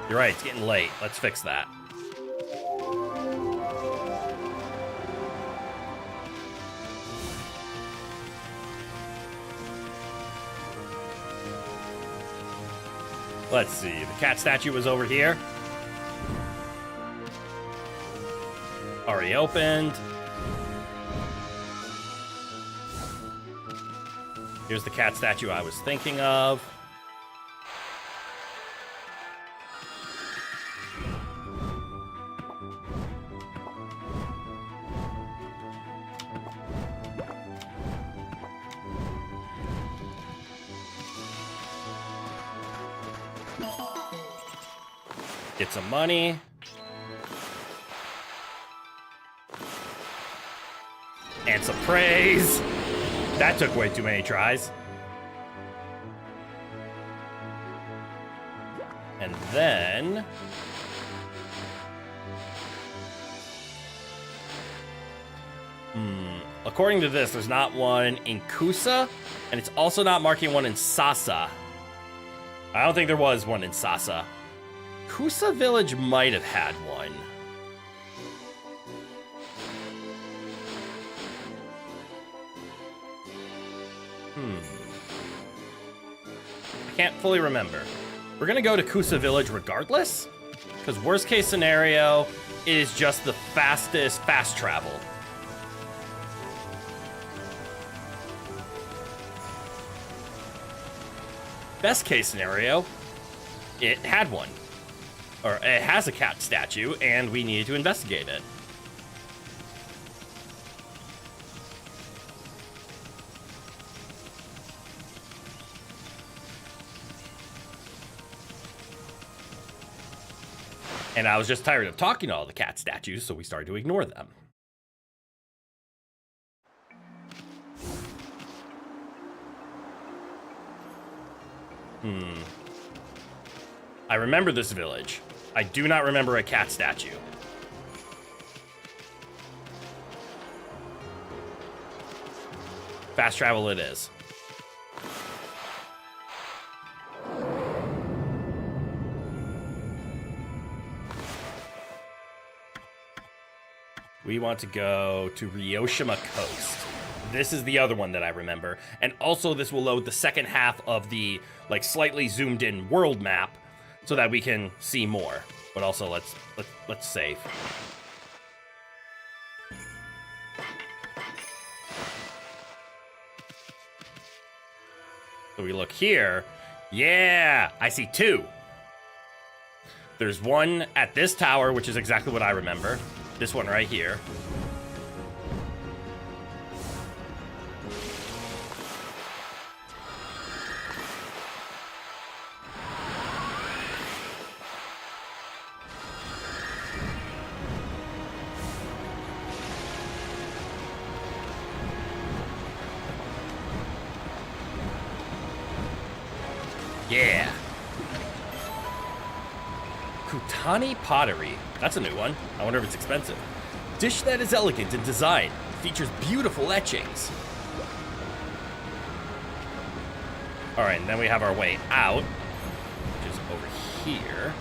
You're right, it's getting late. Let's fix that. Let's see. The cat statue was over here. Already opened. Here's the cat statue I was thinking of. Get some money. And some praise. That took way too many tries. And then... According to this, there's not one in Kusa, and it's also not marking one in Sasa. I don't think there was one in Sasa. Kusa Village might have had one. I can't fully remember. We're gonna go to Kusa Village regardless, because worst case scenario is just the fastest fast travel. Best case scenario, it had one. Or it has a cat statue, and we needed to investigate it. And I was just tired of talking to all the cat statues, so we started to ignore them. I remember this village. I do not remember a cat statue. Fast travel it is. We want to go to Ryoshima Coast. This is the other one that I remember. And also this will load the second half of the like slightly zoomed in world map so that we can see more. But also let's save. So we look here. Yeah, I see two. There's one at this tower, which is exactly what I remember. This one right here. Yeah. Kutani Pottery. That's a new one. I wonder if it's expensive. Dish that is elegant in design. Features beautiful etchings. Alright, and then we have our way out, which is over here.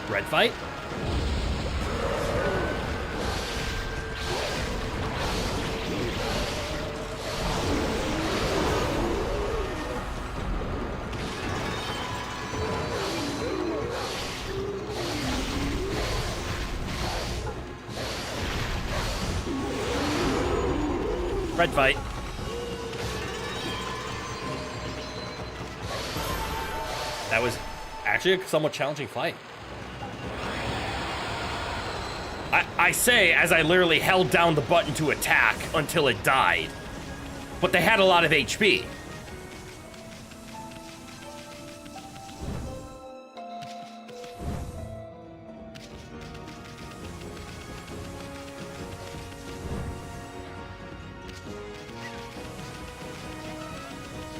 Red fight? Red fight. That was actually a somewhat challenging fight. I say as I literally held down the button to attack until it died. But they had a lot of HP.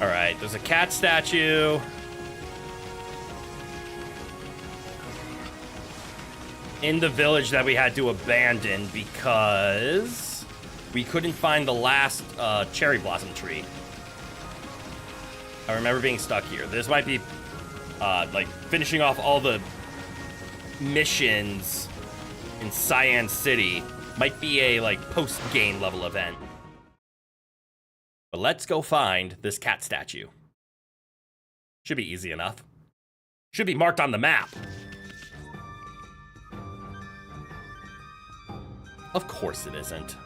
Alright, there's a cat statue. In the village that we had to abandon because we couldn't find the last cherry blossom tree. I remember being stuck here. This might be like finishing off all the missions in Cyan City. Might be a like post-game level event. But let's go find this cat statue. Should be easy enough. Should be marked on the map. Of course it isn't.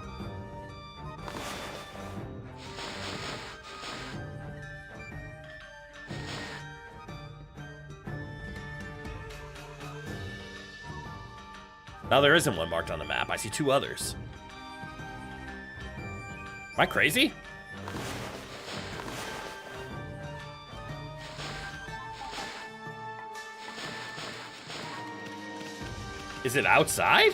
Now there isn't one marked on the map. I see two others. Am I crazy? Is it outside?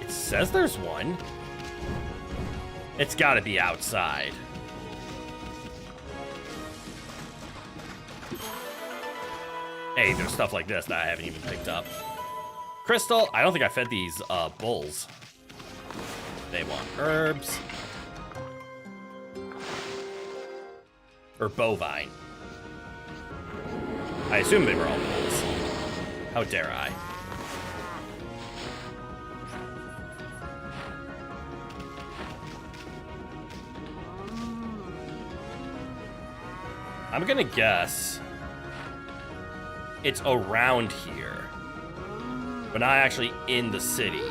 It says there's one. It's gotta be outside. Hey, there's stuff like this that I haven't even picked up. Crystal, I don't think I fed these bulls. They want herbs. Or bovine. I assume they were all bulls. How dare I? I'm gonna guess it's around here, but not actually in the city.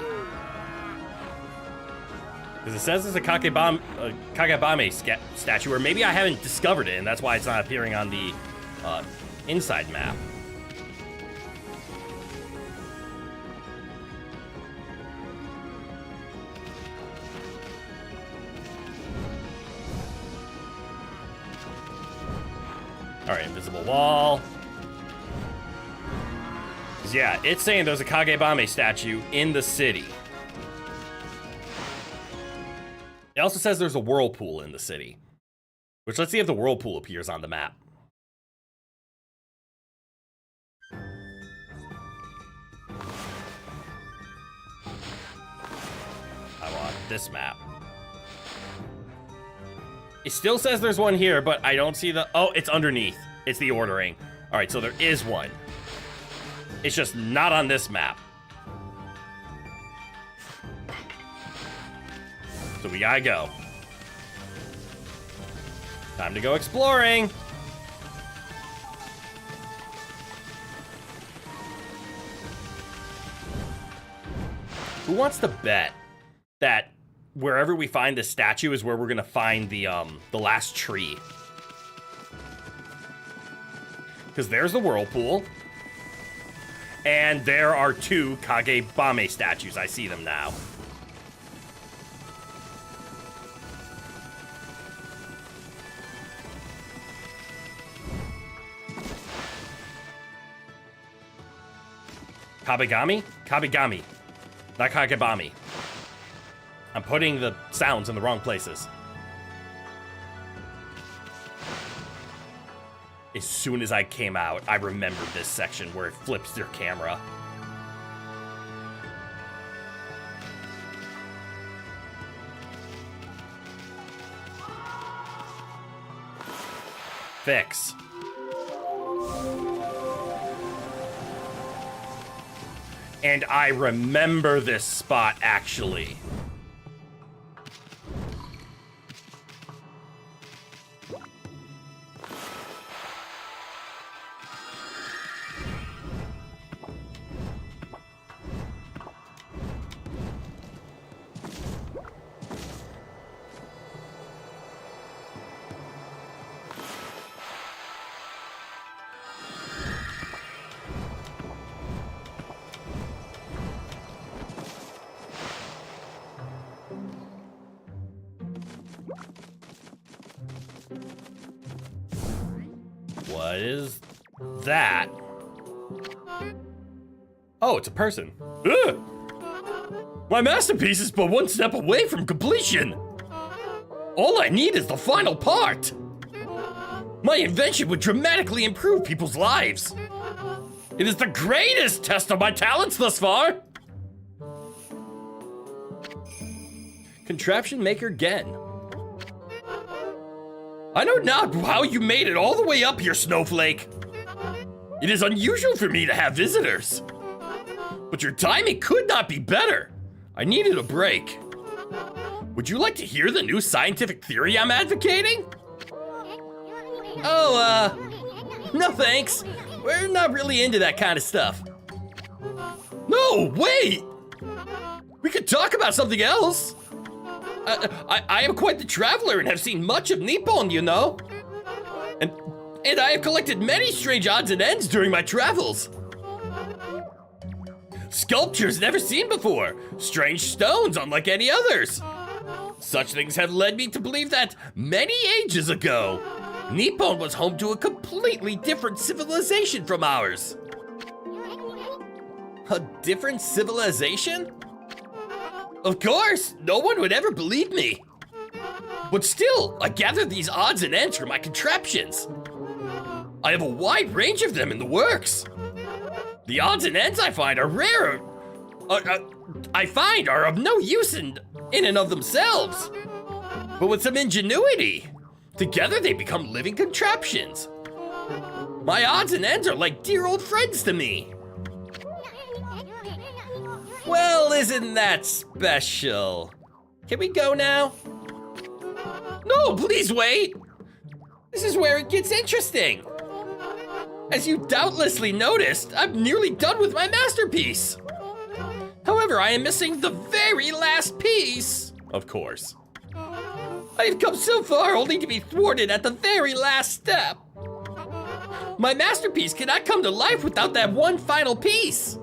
Because it says there's a Kagebame statue, or maybe I haven't discovered it, and that's why it's not appearing on the inside map. All right, invisible wall. Yeah, it's saying there's a Kagebame statue in the city. It also says there's a whirlpool in the city. Which, let's see if the whirlpool appears on the map. I want this map. It still says there's one here, but I don't see the... Oh, it's underneath. It's the ordering. All right, so there is one. It's just not on this map. So we gotta go. Time to go exploring. Who wants to bet that wherever we find this statue is where we're gonna find the last tree? Because there's the whirlpool. And there are 2 Kagebame statues. I see them now. Kabigami? Kabigami. Not Kagebame. I'm putting the sounds in the wrong places. As soon as I came out, I remembered this section where it flips your camera. Fix. And I remember this spot, actually. What is that? Oh, it's a person. Ugh! My masterpiece is but one step away from completion. All I need is the final part. My invention would dramatically improve people's lives. It is the greatest test of my talents thus far. Contraption maker Gen. I know not how you made it all the way up here, Snowflake. It is unusual for me to have visitors. But your timing could not be better. I needed a break. Would you like to hear the new scientific theory I'm advocating? Oh, no thanks. We're not really into that kind of stuff. No, wait! We could talk about something else. I am quite the traveler and have seen much of Nippon, you know. And I have collected many strange odds and ends during my travels. Sculptures never seen before. Strange stones unlike any others. Such things have led me to believe that many ages ago, Nippon was home to a completely different civilization from ours. A different civilization? Of course, no one would ever believe me. But still, I gathered these odds and ends from my contraptions. I have a wide range of them in the works. The odds and ends I find are rare. Are of no use in and of themselves. But with some ingenuity, together they become living contraptions. My odds and ends are like dear old friends to me. Well, isn't that special? Can we go now? No, please wait. This is where it gets interesting. As you doubtlessly noticed, I'm nearly done with my masterpiece. However, I am missing the very last piece. Of course. I have come so far only to be thwarted at the very last step. My masterpiece cannot come to life without that one final piece.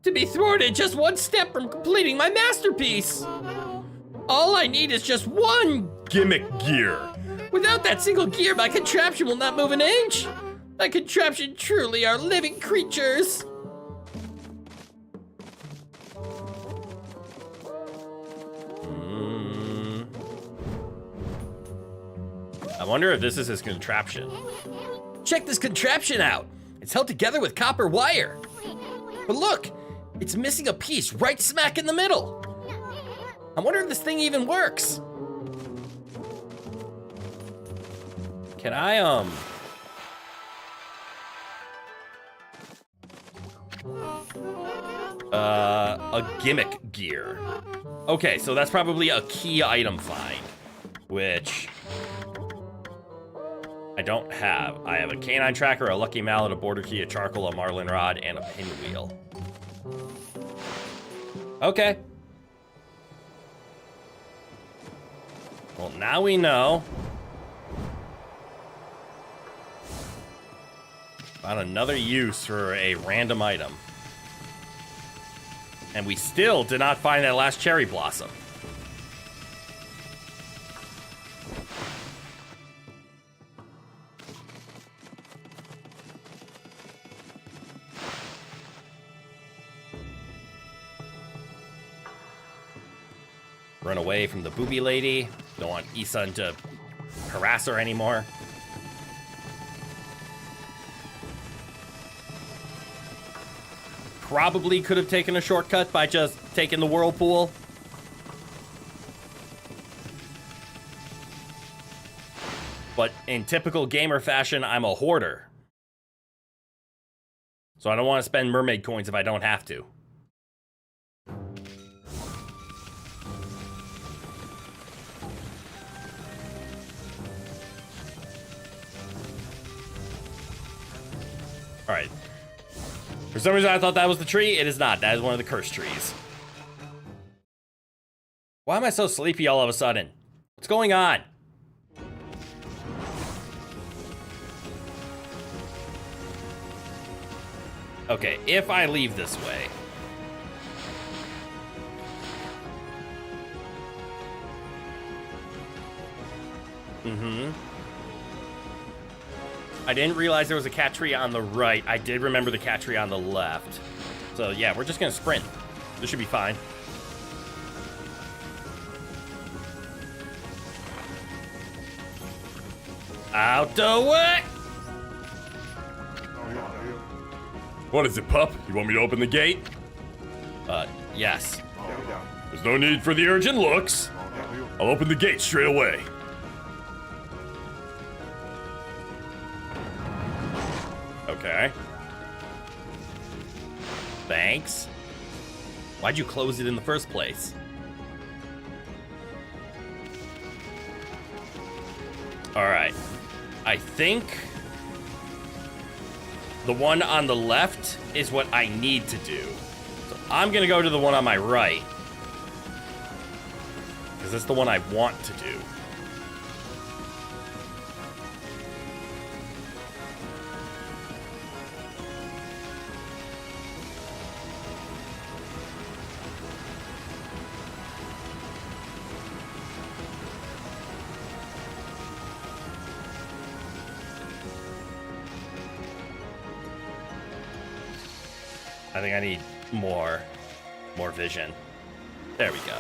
To be thwarted just one step from completing my masterpiece. All I need is just one Gimmick gear. Without that single gear, my contraption will not move an inch. My contraption truly are living creatures. I wonder if this is his contraption. Check this contraption out. It's held together with copper wire. But look, it's missing a piece right smack in the middle. I wonder if this thing even works. Can I, A gimmick gear. Okay, so that's probably a key item find, which I don't have. I have a canine tracker, a lucky mallet, a border key, a charcoal, a marlin rod, and a pinwheel. Okay. Well, now we know. Found another use for a random item. And we still did not find that last cherry blossom. Run away from the booby lady. Don't want Isun to harass her anymore. Probably could have taken a shortcut by just taking the whirlpool. But in typical gamer fashion, I'm a hoarder. So I don't want to spend mermaid coins if I don't have to. All right. For some reason, I thought that was the tree. It is not. That is one of the cursed trees. Why am I so sleepy all of a sudden? What's going on? Okay, if I leave this way. I didn't realize there was a cat tree on the right. I did remember the cat tree on the left. So yeah, we're just gonna sprint. This should be fine. Out the way! What is it, pup? You want me to open the gate? Yes. There's no need for the urgent looks. I'll open the gate straight away. Okay. Thanks. Why'd you close it in the first place? All right. I think the one on the left is what I need to do. So I'm gonna go to the one on my right. because it's the one I want to do. I think I need more vision. There we go.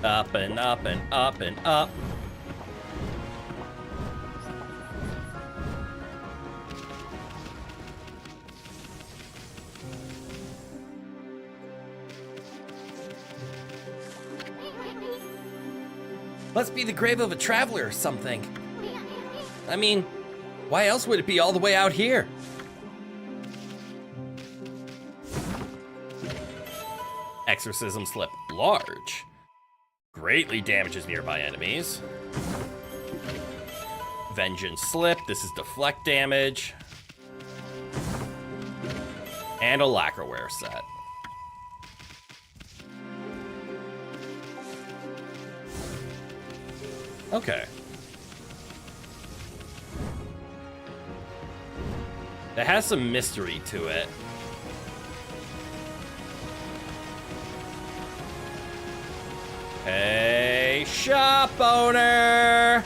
Up and up and up and up. Must be the grave of a traveler or something. I mean, why else would it be all the way out here? Exorcism slip large. Greatly damages nearby enemies. Vengeance slip, this is deflect damage. And a lacquerware set. Okay. It has some mystery to it. Hey, shop owner!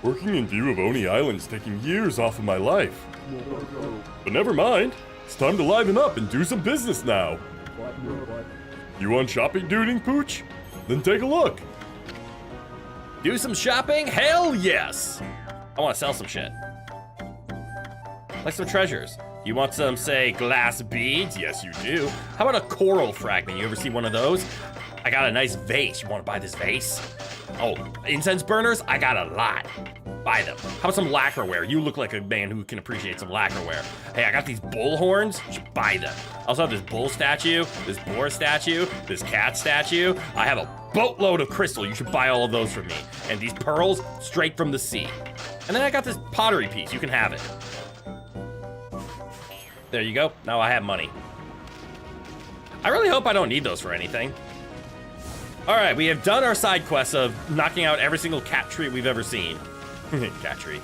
Working in view of Oni Island's taking years off of my life. But never mind. It's time to liven up and do some business now. You want shopping duty, Pooch? Then take a look. Do some shopping? Hell yes! I want to sell some shit. Like some treasures. You want some, say, glass beads? Yes, you do. How about a coral fragment? You ever see one of those? I got a nice vase. You want to buy this vase? Oh, incense burners? I got a lot. Buy them. How about some lacquerware? You look like a man who can appreciate some lacquerware. Hey, I got these bull horns. You should buy them. I also have this bull statue, this boar statue, this cat statue. I have a boatload of crystal. You should buy all of those from me. And these pearls, straight from the sea. And then I got this pottery piece. You can have it. There you go. Now I have money. I really hope I don't need those for anything. All right, we have done our side quests of knocking out every single cat tree we've ever seen. Cat tree.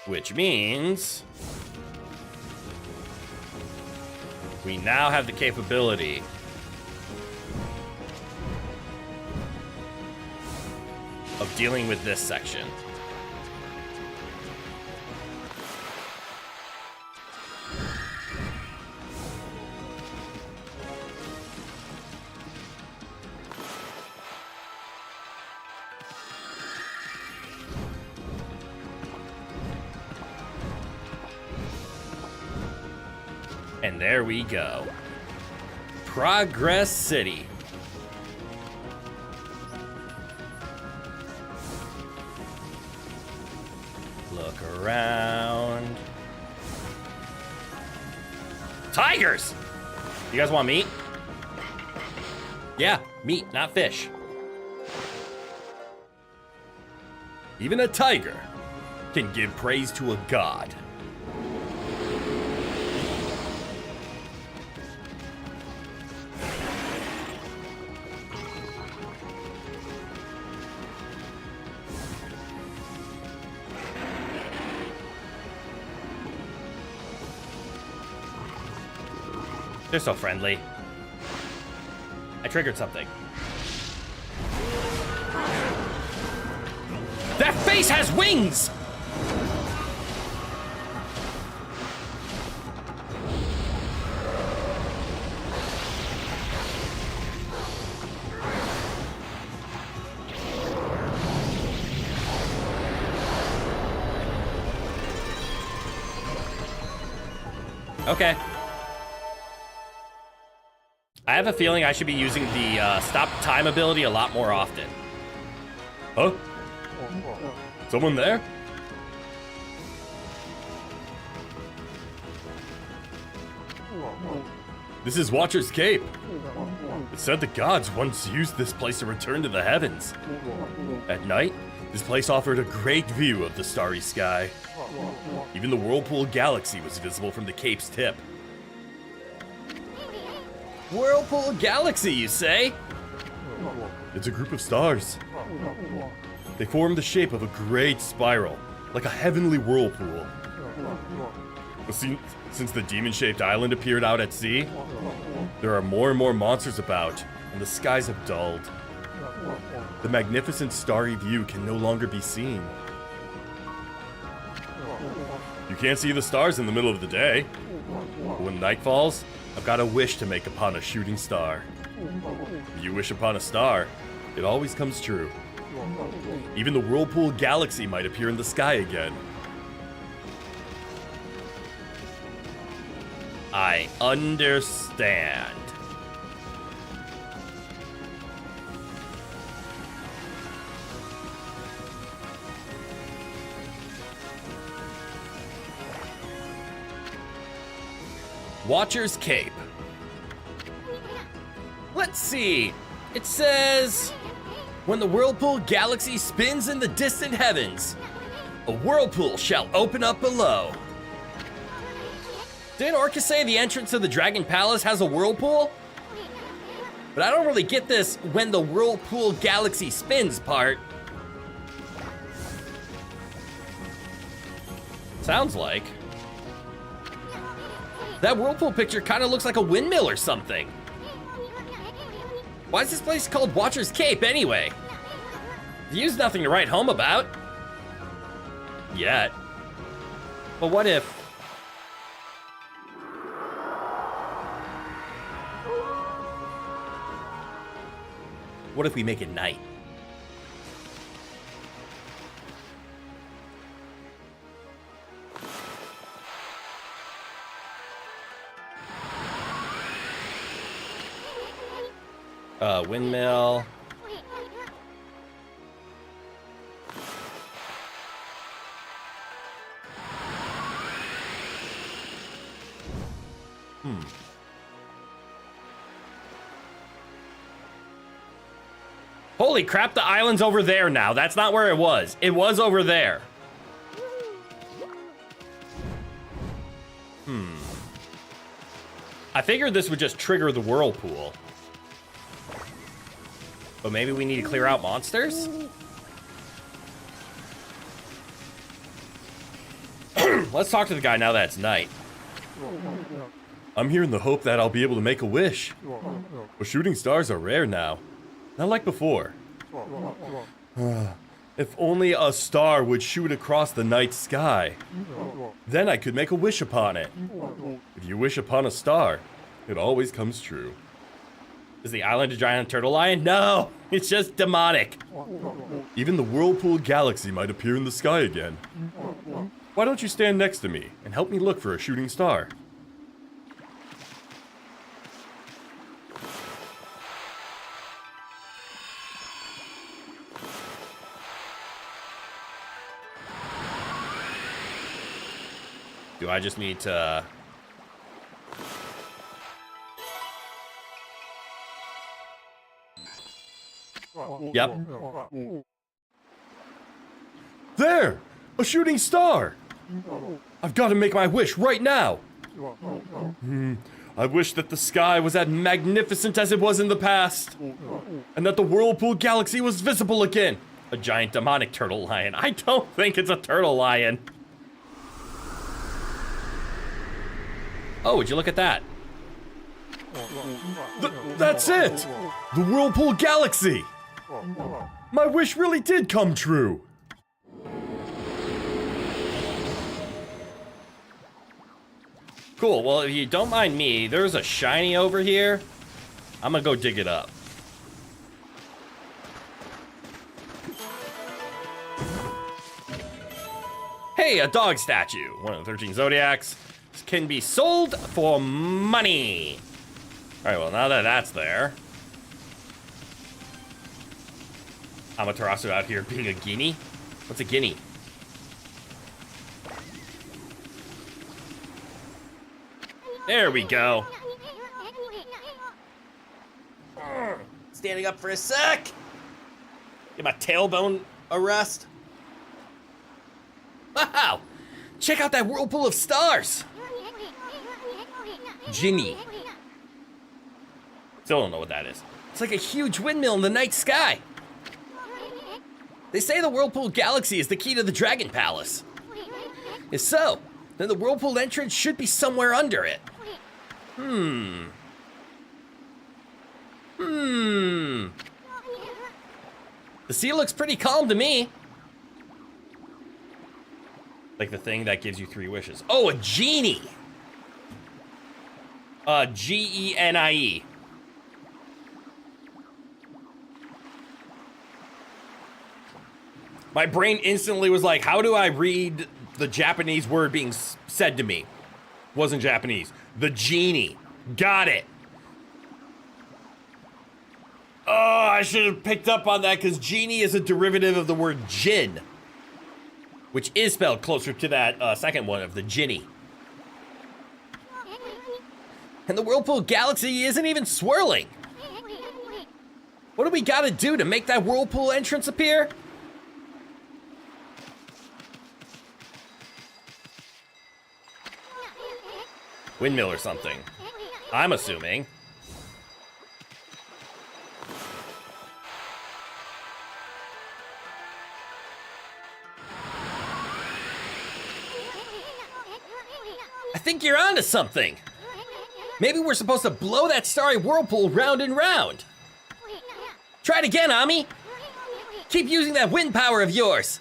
Which means we now have the capability of dealing with this section. And there we go. Progress City. Look around. Tigers! You guys want meat? Yeah, meat, not fish. Even a tiger can give praise to a god. They're so friendly. I triggered something. That face has wings! Okay. I have a feeling I should be using the stop time ability a lot more often. Huh? Someone there? This is Watcher's Cape. It's said the gods once used this place to return to the heavens. At night, this place offered a great view of the starry sky. Even the Whirlpool Galaxy was visible from the cape's tip. Whirlpool Galaxy, you say? It's a group of stars. They form the shape of a great spiral, like a heavenly whirlpool. But since the demon-shaped island appeared out at sea, there are more and more monsters about, and the skies have dulled. The magnificent starry view can no longer be seen. You can't see the stars in the middle of the day. But when night falls, I've got a wish to make upon a shooting star. If you wish upon a star, it always comes true. Even the Whirlpool Galaxy might appear in the sky again. I understand. Watcher's Cape. Let's see. It says, when the Whirlpool Galaxy spins in the distant heavens, a whirlpool shall open up below. Didn't Orcus say the entrance to the Dragon Palace has a whirlpool? But I don't really get this when the Whirlpool Galaxy spins part. Sounds like. That whirlpool picture kind of looks like a windmill or something. Why is this place called Watcher's Cape anyway? View's nothing to write home about. Yet. But what if... What if we make it night? Windmill. Holy crap, the island's over there now. That's not where it was. It was over there. I figured this would just trigger the whirlpool. But maybe we need to clear out monsters? Let's talk to the guy now that it's night. I'm here in the hope that I'll be able to make a wish. But shooting stars are rare now. Not like before. If only a star would shoot across the night sky. Then I could make a wish upon it. If you wish upon a star, it always comes true. Is the island a giant turtle lion? No, it's just demonic. Even the Whirlpool Galaxy might appear in the sky again. Why don't you stand next to me and help me look for a shooting star? Do I just need to... Yep. There! A shooting star! I've got to make my wish right now! I wish that the sky was as magnificent as it was in the past, and that the Whirlpool Galaxy was visible again. A giant demonic turtle lion. I don't think it's a turtle lion. Oh, would you look at that? That's it! The Whirlpool Galaxy! My wish really did come true! Cool, well, if you don't mind me, there's a shiny over here. I'm gonna go dig it up. Hey, a dog statue. One of the 13 Zodiacs. This can be sold for money. All right, well, now that that's there. Amaterasu out here being a guinea. What's a guinea? There we go. Standing up for a sec. Get my tailbone a rest. Wow! Check out that whirlpool of stars! Ginny. Still don't know what that is. It's like a huge windmill in the night sky. They say the Whirlpool Galaxy is the key to the Dragon Palace. If so, then the Whirlpool entrance should be somewhere under it. The sea looks pretty calm to me. Like the thing that gives you 3 wishes. Oh, a genie! Genie. My brain instantly was like, how do I read the Japanese word being said to me? Wasn't Japanese. The genie. Got it. Oh, I should have picked up on that because genie is a derivative of the word jinn, which is spelled closer to that second one of the Ginny. And the Whirlpool Galaxy isn't even swirling. What do we gotta do to make that Whirlpool entrance appear? Windmill or something. I'm assuming. I think you're onto something. Maybe we're supposed to blow that starry whirlpool round and round. Try it again, Ami. Keep using that wind power of yours.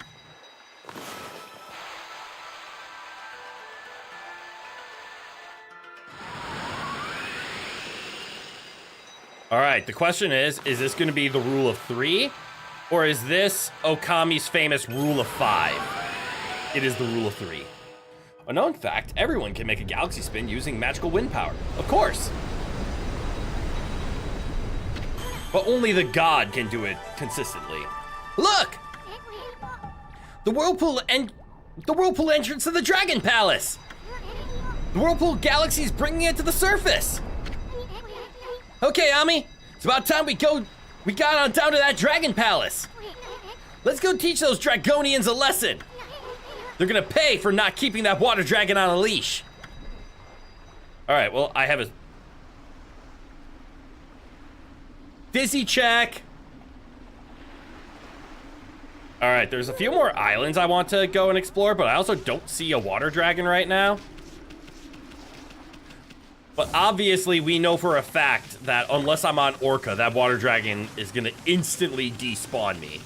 All right, the question is this going to be the rule of 3? Or is this Okami's famous rule of 5? It is the rule of 3. A known fact, everyone can make a galaxy spin using magical wind power. Of course. But only the god can do it consistently. Look! The whirlpool entrance to the Dragon Palace! The Whirlpool Galaxy's bringing it to the surface! Okay, Ami, it's about time we got on down to that Dragon Palace. Let's go teach those Dragonians a lesson. They're gonna pay for not keeping that water dragon on a leash. All right, well, I have a dizzy check. All right, there's a few more islands I want to go and explore, but I also don't see a water dragon right now. But obviously, we know for a fact that unless I'm on Orca, that water dragon is gonna instantly despawn me.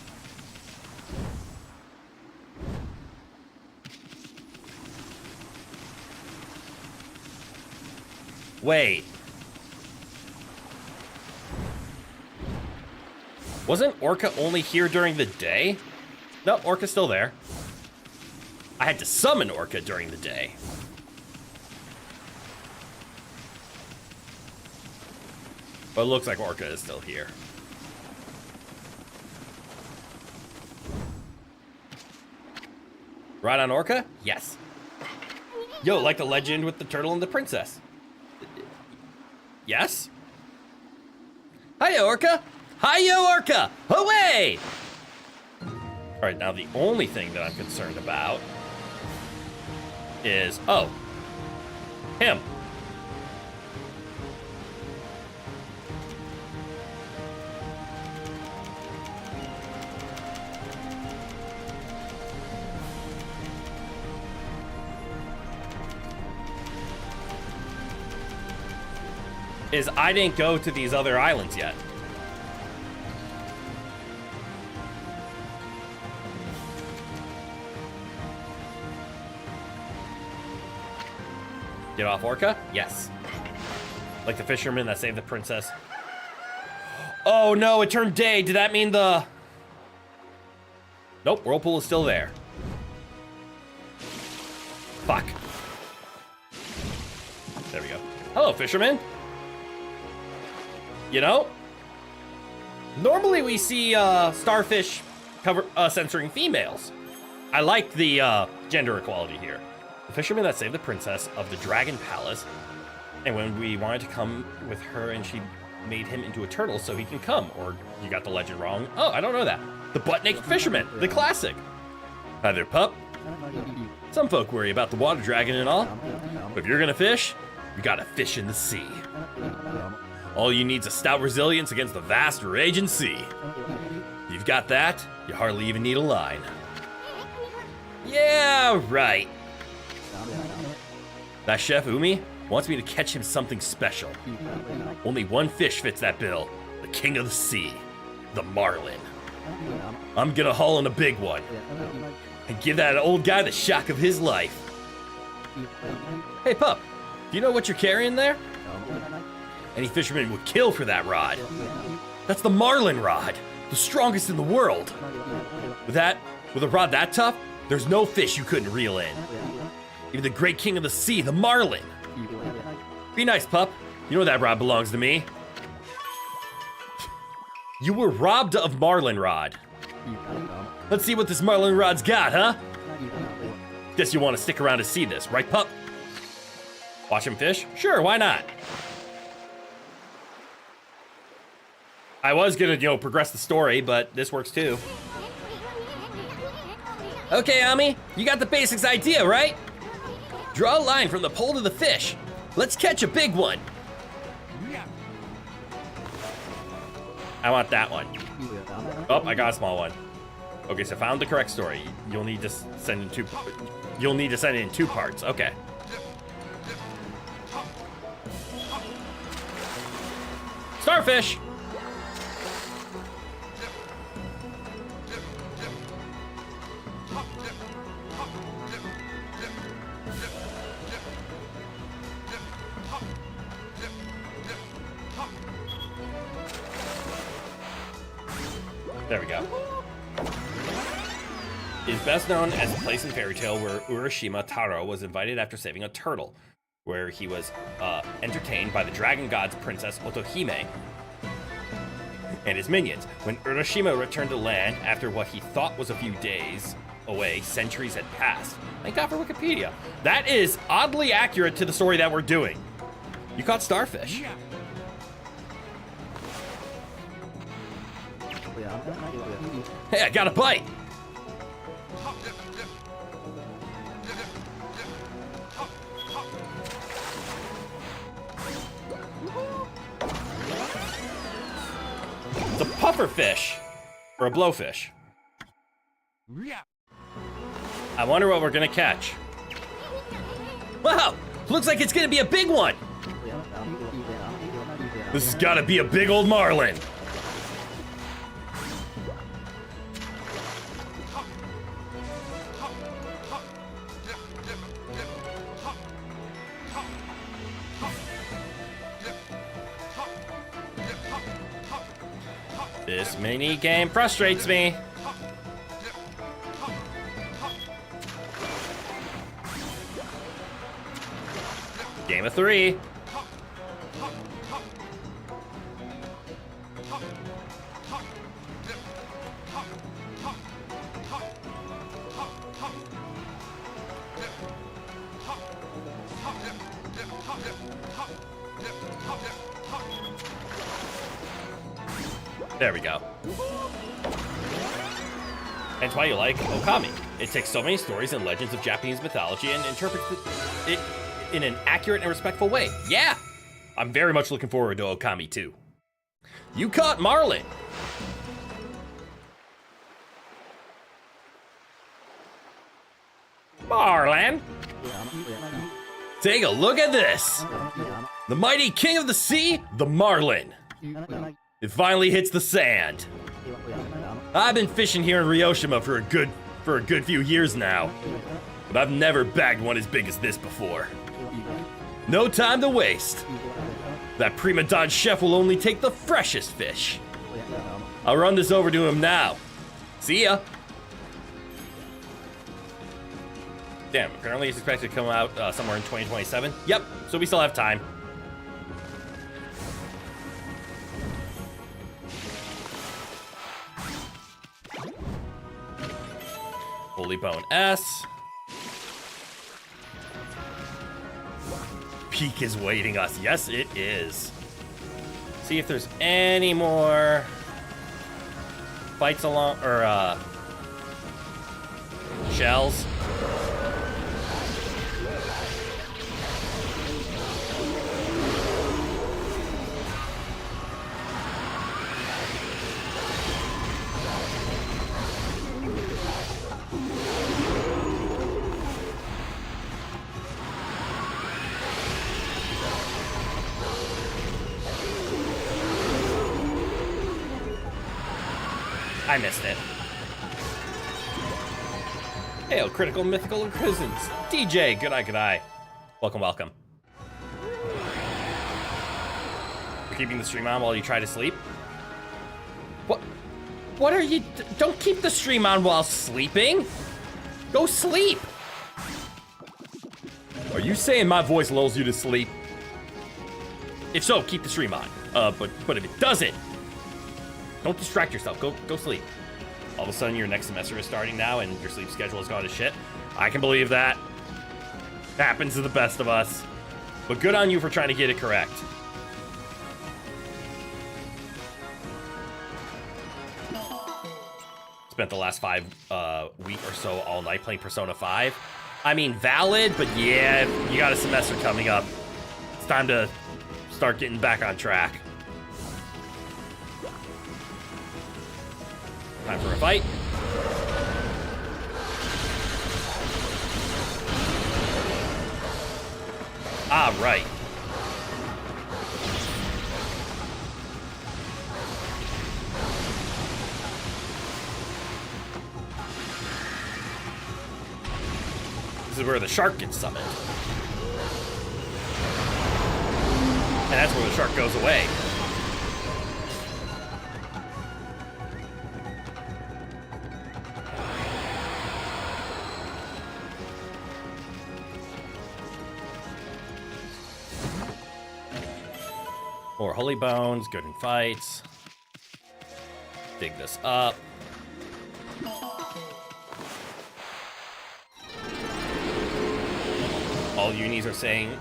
Wait. Wasn't Orca only here during the day? No, Orca's still there. I had to summon Orca during the day. But it looks like Orca is still here. Right on Orca? Yes. Yo, like the legend with the turtle and the princess. Yes? Hiya, Orca! Hiya, Orca! Away! Alright, now the only thing that I'm concerned about is... oh. Him. Is I didn't go to these other islands yet. Get off Orca? Yes. Like the fisherman that saved the princess. Oh no, it turned day. Did that mean the... Nope, Whirlpool is still there. Fuck. There we go. Hello, fisherman. You know, normally we see starfish censoring females. I like the gender equality here. The fisherman that saved the princess of the Dragon Palace, and when we wanted to come with her and she made him into a turtle so he can come. Or you got the legend wrong. Oh, I don't know that. The butt-naked fisherman, the classic. Hi there, pup. Some folk worry about the water dragon and all, but if you're gonna fish, you gotta fish in the sea. All you need's a stout resilience against the vast raging sea. If you've got that, you hardly even need a line. Yeah, right. That chef Umi wants me to catch him something special. Only one fish fits that bill, the king of the sea, the marlin. I'm gonna haul in a big one and give that old guy the shock of his life. Hey pup, do you know what you're carrying there? Any fisherman would kill for that rod. That's the marlin rod, the strongest in the world. With a rod that tough, there's no fish you couldn't reel in. Even the great king of the sea, the marlin. Be nice, pup. You know that rod belongs to me. You were robbed of marlin rod. Let's see what this marlin rod's got, huh? Guess you want to stick around to see this, right, pup? Watch him fish? Sure, why not? I was gonna, progress the story, but this works too. Okay, Ami, you got the basics idea, right? Draw a line from the pole to the fish. Let's catch a big one. I want that one. Oh, I got a small one. Okay, so found the correct story. You'll need to send it in two parts. Okay. Starfish. There we go. It is best known as a place in fairy tale where Urashima Taro was invited after saving a turtle, where he was entertained by the dragon god's princess Otohime and his minions. When Urashima returned to land after what he thought was a few days away, centuries had passed. Thank God for Wikipedia. That is oddly accurate to the story that we're doing. You caught starfish. Hey, I got a bite. It's a puffer fish, or a blowfish. I wonder what we're gonna catch. Wow, looks like it's gonna be a big one. This has gotta be a big old marlin. This mini game frustrates me. Game of 3. There we go. And why you like Okami. It takes so many stories and legends of Japanese mythology and interprets it in an accurate and respectful way. Yeah! I'm very much looking forward to Okami too. You caught marlin! Marlin! Take a look at this! The mighty king of the sea, the marlin. It finally hits the sand. I've been fishing here in Ryoshima for a good few years now, but I've never bagged one as big as this before. No time to waste. That prima donna chef will only take the freshest fish. I'll run this over to him now. See ya. Damn, apparently it's expected to come out somewhere in 2027. Yep, so we still have time. Holy Bone S. Peak is waiting us. Yes, it is. See if there's any more fights along, or shells. I missed it. Hail, critical mythical prisons. DJ, good eye. Welcome, welcome. You're keeping the stream on while you try to sleep? What are you? Don't keep the stream on while sleeping. Go sleep. Are you saying my voice lulls you to sleep? If so, keep the stream on. But if it doesn't, don't distract yourself. Go sleep. All of a sudden, your next semester is starting now, and your sleep schedule has gone to shit. I can believe that. Happens to the best of us. But good on you for trying to get it correct. Spent the last week or so all night playing Persona 5. I mean, valid, but yeah, you got a semester coming up. It's time to start getting back on track. Time for a fight. Ah, right. This is where the shark gets summoned. And that's where the shark goes away. More holy bones, good in fights. Dig this up. All unis are saying,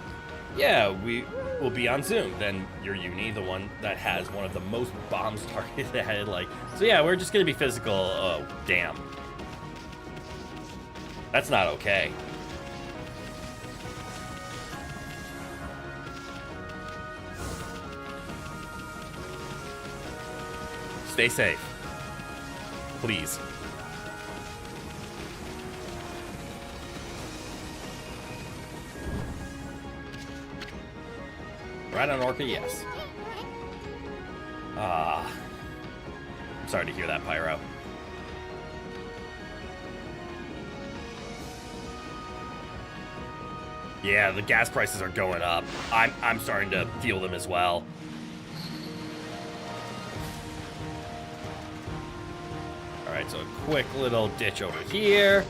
yeah, we will be on Zoom. Then your uni, the one that has one of the most bombs targeted at, like, so yeah, we're just gonna be physical. Oh, damn. That's not okay. Stay safe. Please. Right on Orca, yes. I'm sorry to hear that, Pyro. Yeah, the gas prices are going up. I'm starting to feel them as well. Alright, so a quick little ditch over here.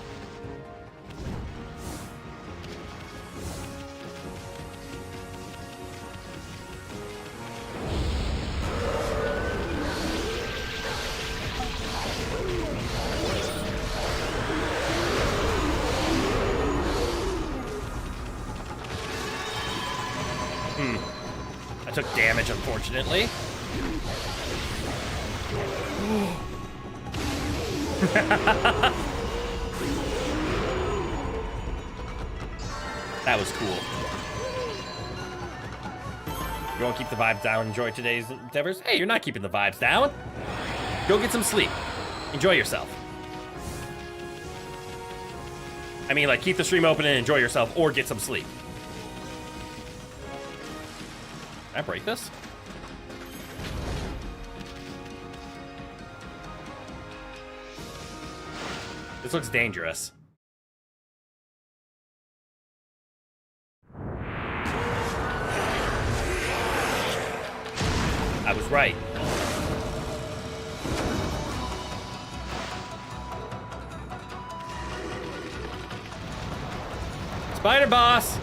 I took damage, unfortunately. That was cool. You want to keep the vibes down, enjoy today's endeavors? Hey, you're not keeping the vibes down. Go get some sleep. Enjoy yourself. I mean, like, keep the stream open and enjoy yourself, or get some sleep. Can I break this? This looks dangerous. I was right. Spider boss!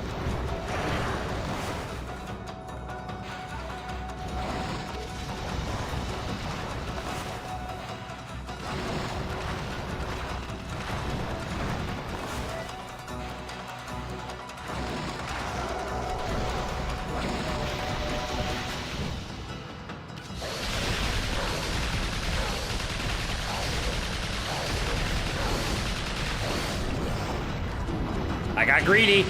I got greedy.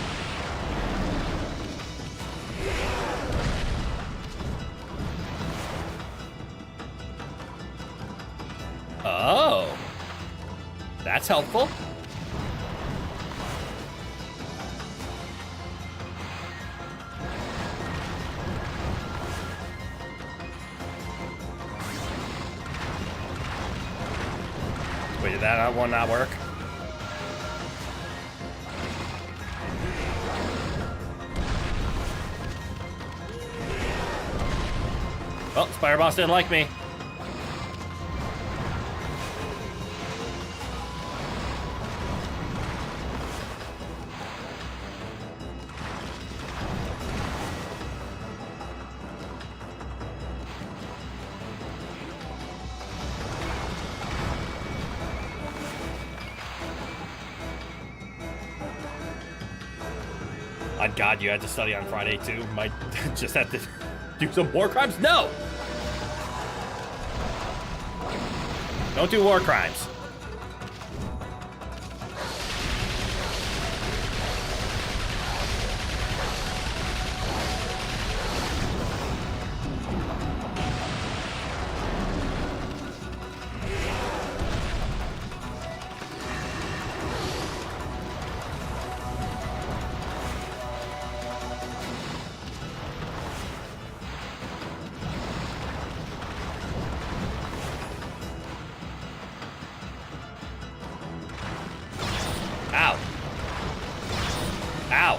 Oh. That's helpful. Wait, did that one not work? Well, Spire Boss didn't like me. On God, you had to study on Friday too. Might just have to do some war crimes? No! Don't do war crimes. Ow. Ow.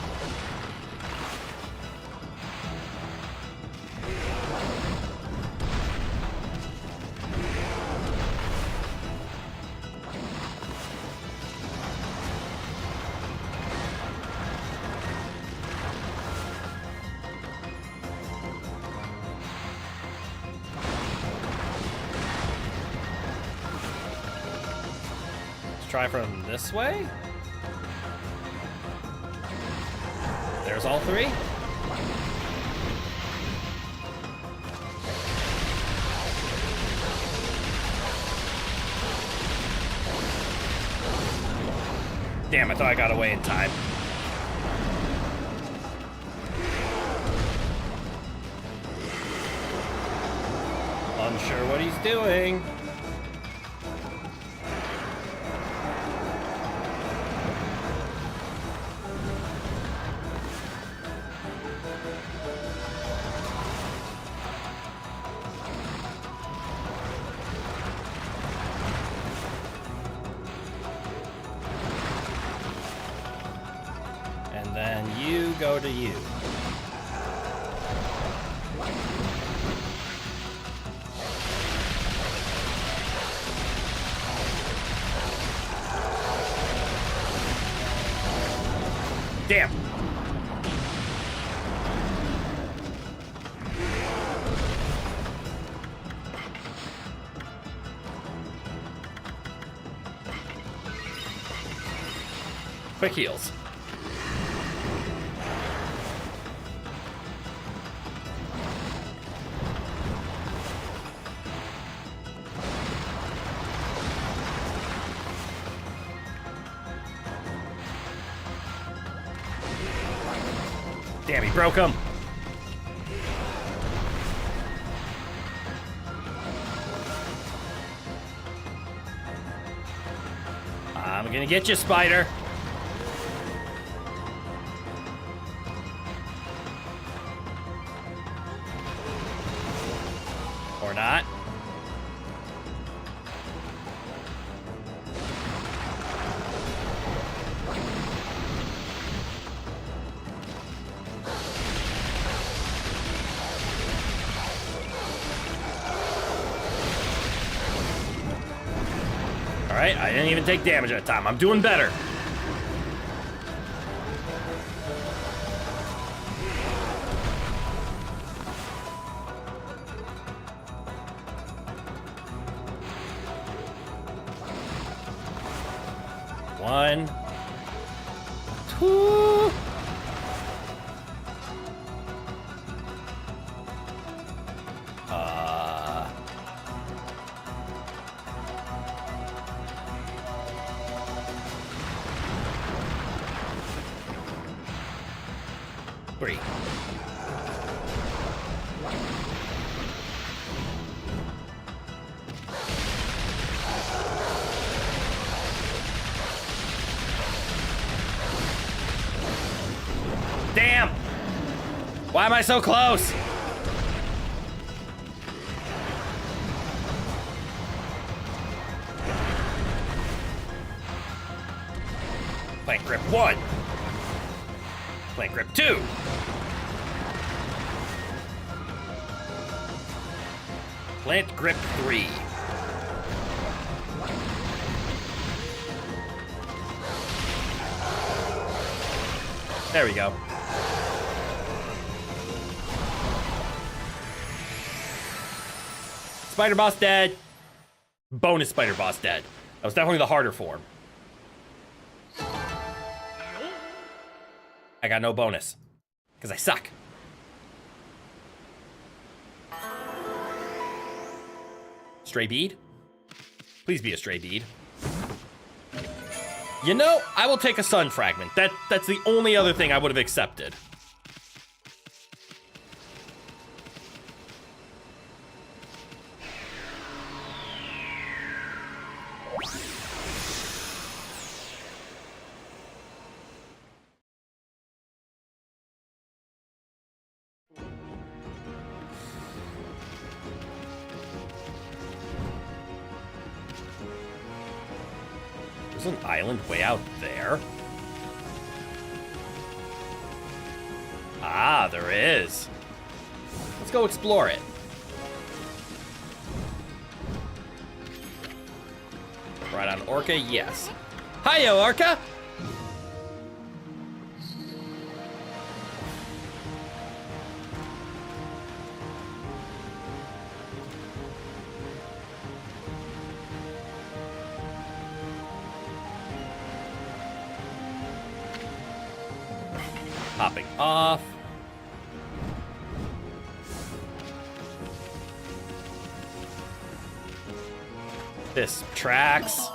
Let's try from this way. There's all three. Damn, I thought I got away in time. Unsure what he's doing. And then you go to you. Damn. Quick heals. Damn, he broke him. I'm gonna get you, Spider. Or not. Alright, I didn't even take damage that time. I'm doing better. One. Two. 3. Damn! Why am I so close? Plant grip 1. Plant grip 2. Plant grip 3. There we go. Spider boss dead. Bonus spider boss dead. That was definitely the harder form. I got no bonus. Because I suck. Stray bead? Please be a stray bead. You know, I will take a sun fragment. That's the only other thing I would have accepted. There's an island way out there. Ah, there is. Let's go explore it. Right on Orca, yes. Hiyo, Orca! Hopping off. This tracks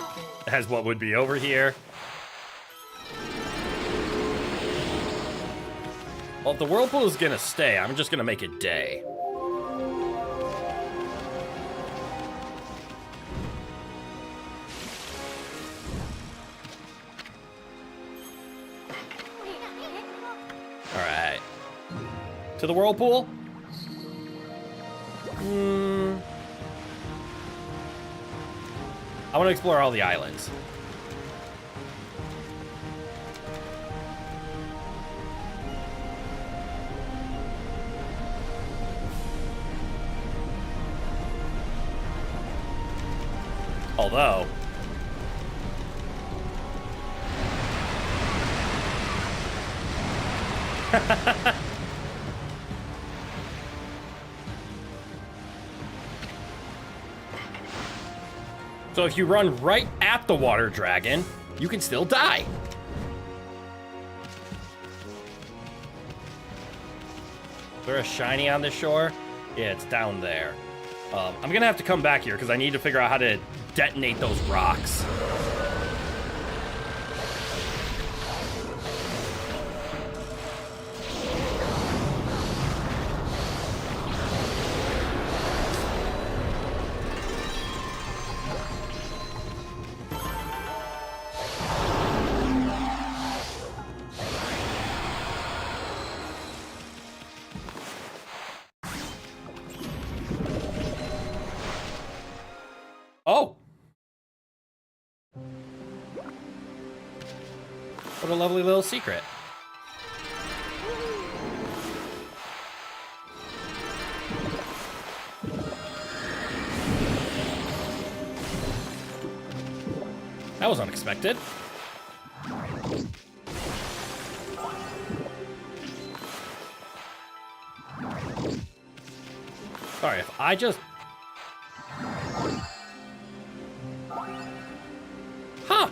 has what would be over here. Well, if the whirlpool is gonna stay, I'm just gonna make it day. Alright. To the whirlpool? I want to explore all the islands. Although... So if you run right at the water dragon, you can still die. Is there a shiny on the shore? Yeah, it's down there. I'm gonna have to come back here because I need to figure out how to detonate those rocks. Oh! What a lovely little secret. That was unexpected. Sorry, if I just... Huh.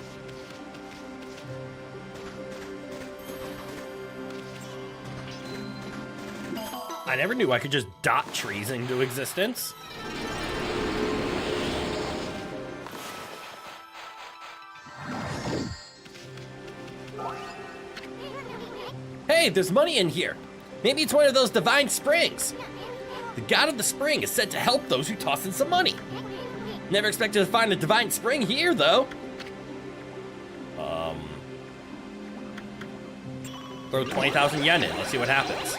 I never knew I could just dot trees into existence. Hey, there's money in here. Maybe it's one of those divine springs. The god of the spring is said to help those who toss in some money. Never expected to find a divine spring here, though. Throw 20,000 yen in. Let's see what happens.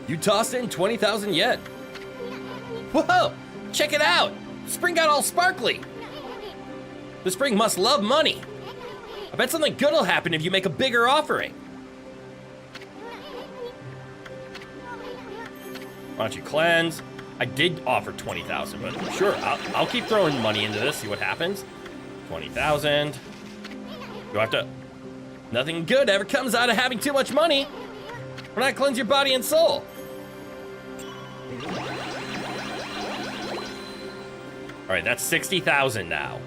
You tossed in 20,000 yen. Whoa! Check it out! The spring got all sparkly. The spring must love money. I bet something good will happen if you make a bigger offering. Why don't you cleanse? I did offer 20,000, but sure, I'll keep throwing money into this, see what happens. 20,000. You have to... Nothing good ever comes out of having too much money. Why not cleanse your body and soul? All right, that's 60,000 now.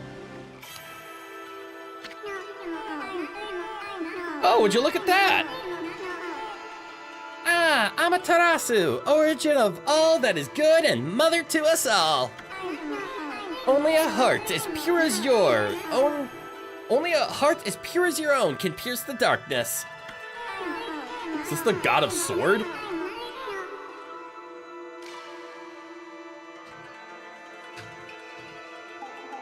Oh, would you look at that? Ah, Amaterasu, origin of all that is good and mother to us all. Only a heart as pure as your own. Only a heart as pure as your own can pierce the darkness. Is this the god of sword?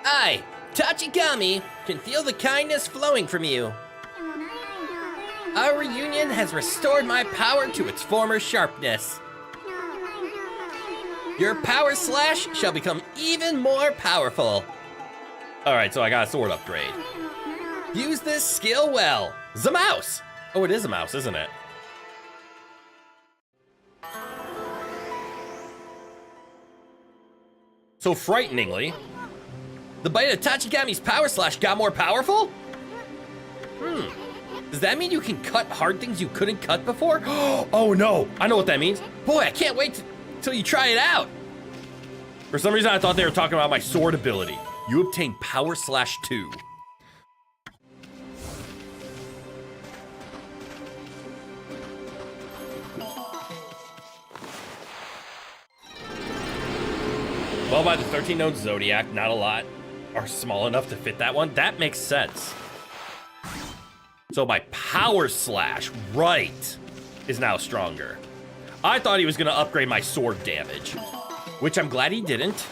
I, Tachikami, can feel the kindness flowing from you. Our reunion has restored my power to its former sharpness. Your power slash shall become even more powerful. All right, so I got a sword upgrade. Use this skill well. The mouse. Oh, it is a mouse, isn't it? So frighteningly, the bite of Tachikami's power slash got more powerful? Does that mean you can cut hard things you couldn't cut before? Oh no, I know what that means. Boy, I can't wait till you try it out. For some reason, I thought they were talking about my sword ability. You obtain power slash 2. Well, by the 13 known zodiac, not a lot are small enough to fit that one. That makes sense. So my power slash, right, is now stronger. I thought he was gonna upgrade my sword damage, which I'm glad he didn't,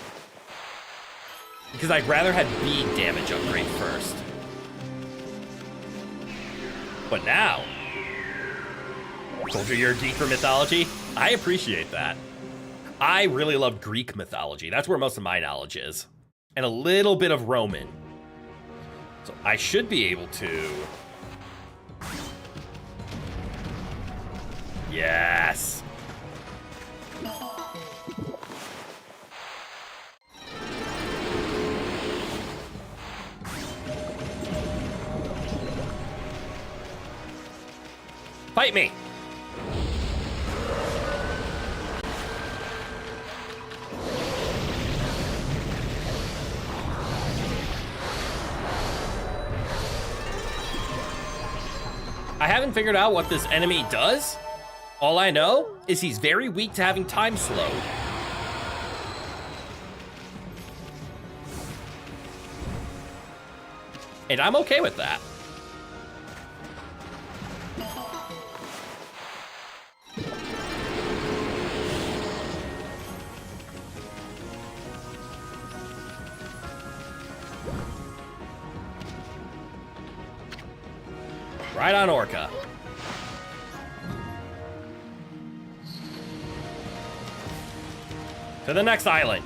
because I'd rather have bead damage upgrade first. But now, told you you're a geek for mythology. I appreciate that. I really love Greek mythology. That's where most of my knowledge is. And a little bit of Roman. So I should be able to... Yes. Fight me. I haven't figured out what this enemy does. All I know is he's very weak to having time slowed. And I'm okay with that. Right on Orca. To the next island.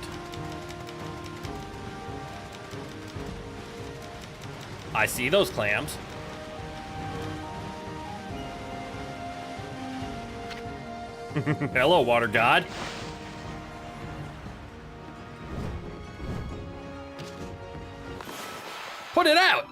I see those clams. Hello, water god. Put it out!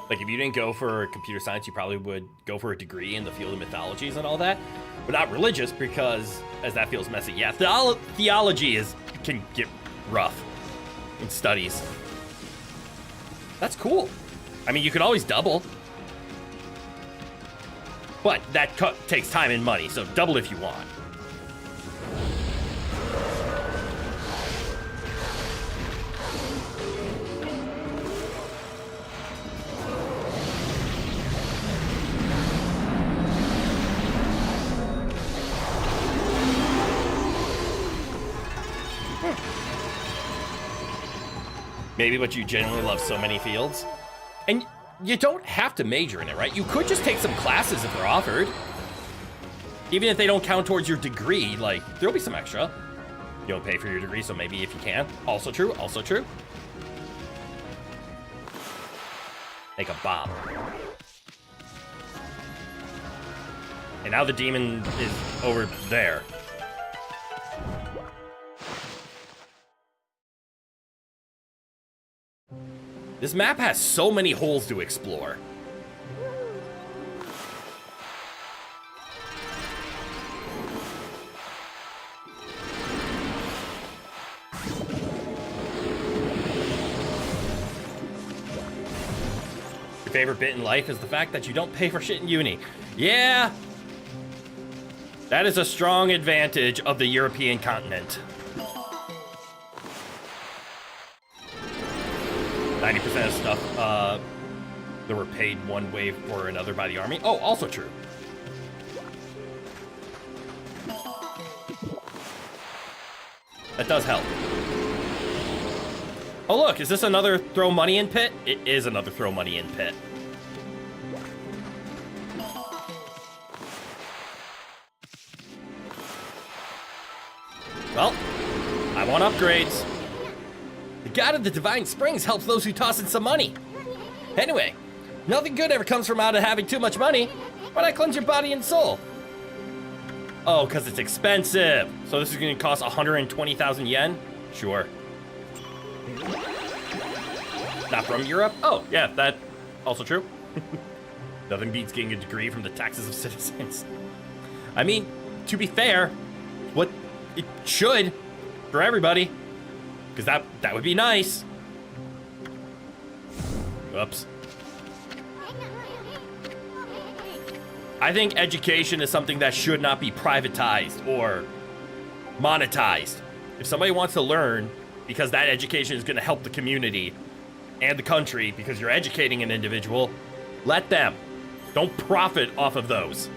Like, if you didn't go for computer science, you probably would go for a degree in the field of mythologies and all that. But not religious, because, as that feels messy. Yeah, theology can get rough in studies. That's cool. I mean, you could always double. But that takes time and money, so double if you want. maybe, but you genuinely love so many fields. And you don't have to major in it, right? You could just take some classes if they're offered. Even if they don't count towards your degree, like, there'll be some extra. You don't pay for your degree, so maybe if you can. Also true, also true. Make a bomb. And now the demon is over there. This map has so many holes to explore. Your favorite bit in life is the fact that you don't pay for shit in uni. Yeah. That is a strong advantage of the European continent. 90% of stuff that were paid one way or another by the army. Oh, also true. That does help. Oh look, is this another throw money in pit? It is another throw money in pit. Well, I want upgrades. The God of the Divine Springs helps those who toss in some money. Anyway, nothing good ever comes from out of having too much money. Why'd I cleanse your body and soul? Oh, because it's expensive. So this is going to cost 120,000 yen? Sure. Not from Europe? Oh, yeah, that also true. Nothing beats getting a degree from the taxes of citizens. I mean, to be fair, what it should for everybody. Because that would be nice. Whoops. I think education is something that should not be privatized or monetized. If somebody wants to learn because that education is going to help the community and the country because you're educating an individual, let them. Don't profit off of those.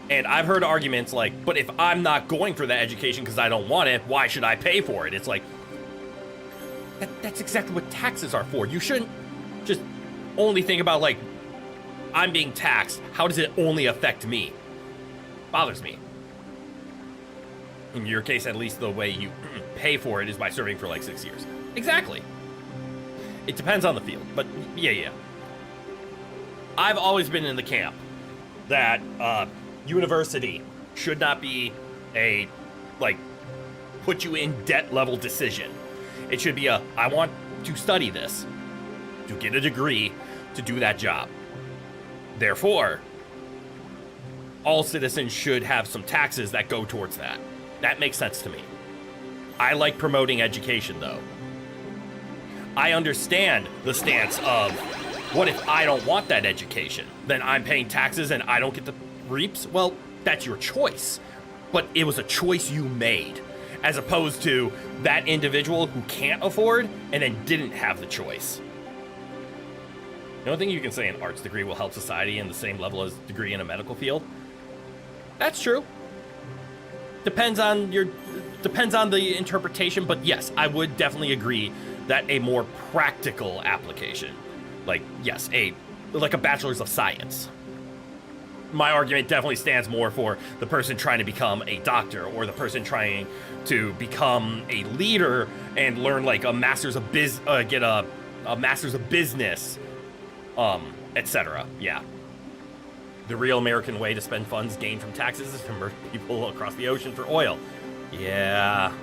And I've heard arguments like, but if I'm not going for that education because I don't want it, why should I pay for it? It's like, that's exactly what taxes are for. You shouldn't just only think about, like, I'm being taxed. How does it only affect me? Bothers me. In your case, at least the way you pay for it is by serving for like 6 years. Exactly. It depends on the field, but yeah. I've always been in the camp that, university should not be a, like, put you in debt level decision. It should be a, I want to study this, to get a degree, to do that job. Therefore, all citizens should have some taxes that go towards that. That makes sense to me. I like promoting education, though. I understand the stance of, what if I don't want that education? Then I'm paying taxes and I don't get the reaps? Well, that's your choice. But it was a choice you made, as opposed to that individual who can't afford and then didn't have the choice. The only thing you can say an arts degree will help society in the same level as a degree in a medical field. That's true. Depends on the interpretation, but yes, I would definitely agree that a more practical application, like, yes, like a bachelor's of science. My argument definitely stands more for the person trying to become a doctor or the person trying to become a leader and learn like a master's of get a master's of business, etc. Yeah. The real American way to spend funds gained from taxes is to murder people across the ocean for oil. Yeah.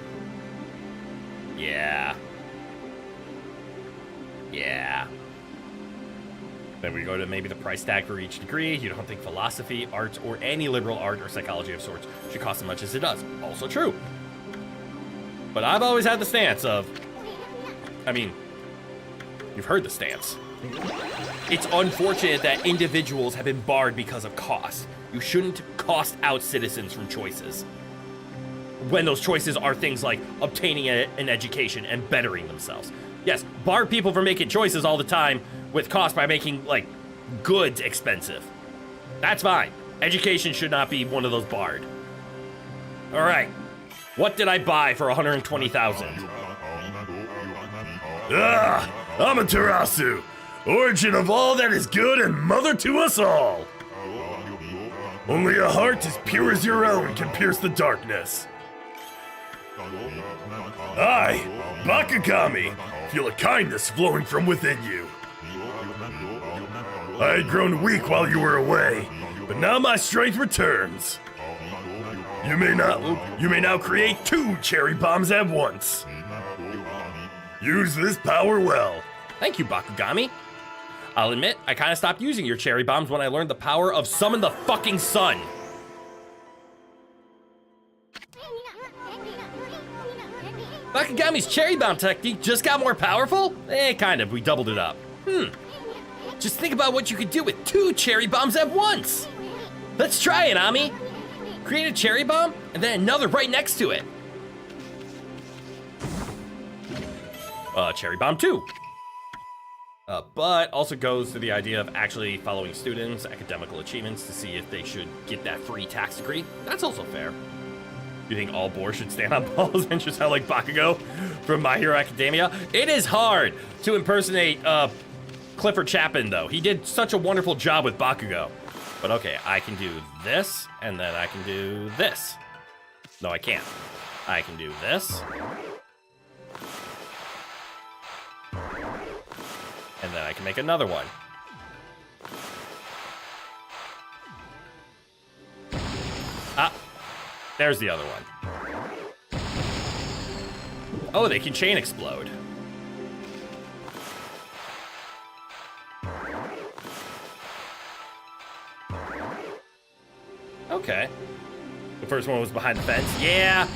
Then we go to maybe the price tag for each degree. You don't think philosophy, arts, or any liberal art or psychology of sorts should cost as much as it does. Also true. But I've always had the stance of, I mean, you've heard the stance. It's unfortunate that individuals have been barred because of cost. You shouldn't cost out citizens from choices, when those choices are things like obtaining an education and bettering themselves. Yes, bar people from making choices all the time with cost by making, like, goods expensive. That's fine. Education should not be one of those barred. All right. What did I buy for 120,000? Amaterasu, origin of all that is good and mother to us all. Only a heart as pure as your own can pierce the darkness. I, Bakugami, feel a kindness flowing from within you. I had grown weak while you were away, but now my strength returns. You may now create 2 cherry bombs at once. Use this power well. Thank you, Bakugami. I'll admit, I kind of stopped using your cherry bombs when I learned the power of summon the fucking sun. Bakugami's cherry bomb technique just got more powerful? Kind of. We doubled it up. Just think about what you could do with 2 cherry bombs at once. Let's try it, Ami. Create a cherry bomb, and then another right next to it. Cherry bomb 2. But also goes to the idea of actually following students' academical achievements to see if they should get that free tax degree. That's also fair. You think all boars should stand on balls and just sound like Bakugo from My Hero Academia? It is hard to impersonate Clifford Chapin, though. He did such a wonderful job with Bakugo. But okay, I can do this, and then I can do this. No, I can't. I can do this. And then I can make another one. Ah, there's the other one. Oh, they can chain explode. Okay. The first one was behind the fence. Yeah,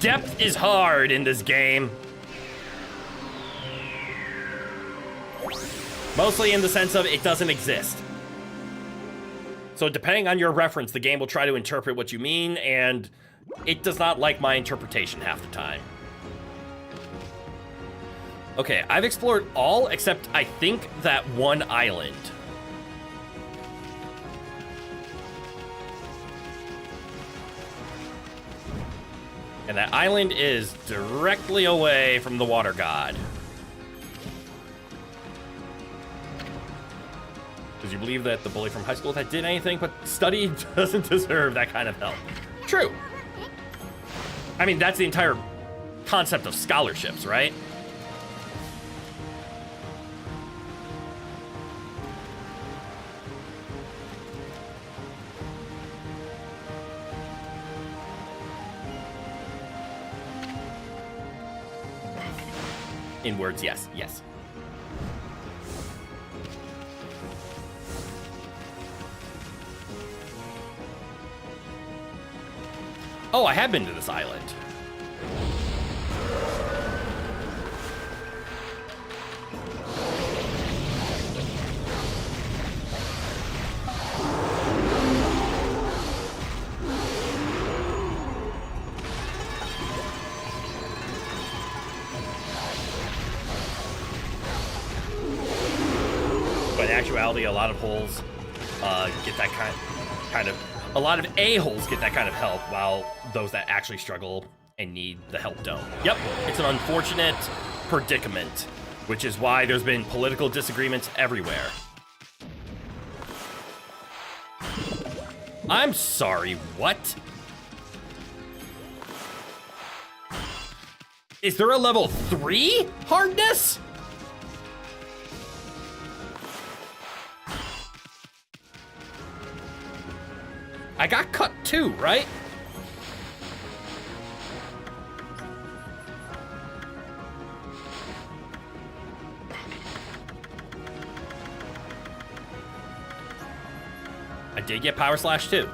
depth is hard in this game. Mostly in the sense of it doesn't exist. So depending on your reference, the game will try to interpret what you mean, and it does not like my interpretation half the time. Okay, I've explored all except I think that one island. And that island is directly away from the water god. Because you believe that the bully from high school that did anything but study doesn't deserve that kind of help. True. I mean, that's the entire concept of scholarships, right? In words, yes, yes. Oh, I have been to this island. But in actuality, a lot of holes get that kind of a lot of a-holes get that kind of help, while those that actually struggle and need the help don't. Yep, it's an unfortunate predicament, which is why there's been political disagreements everywhere. I'm sorry, what? Is there a level 3 hardness? I got cut too, right? I did get Power Slash too.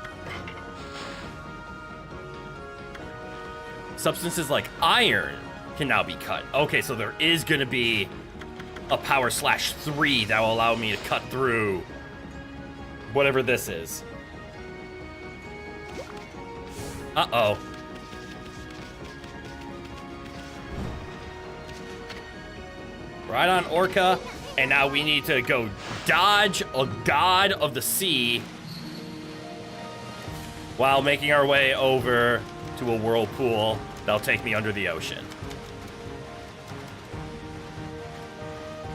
Substances like iron can now be cut. Okay, so there is gonna be a Power Slash 3 that will allow me to cut through whatever this is. Uh-oh. Right on Orca, and now we need to go dodge a god of the sea while making our way over to a whirlpool that'll take me under the ocean.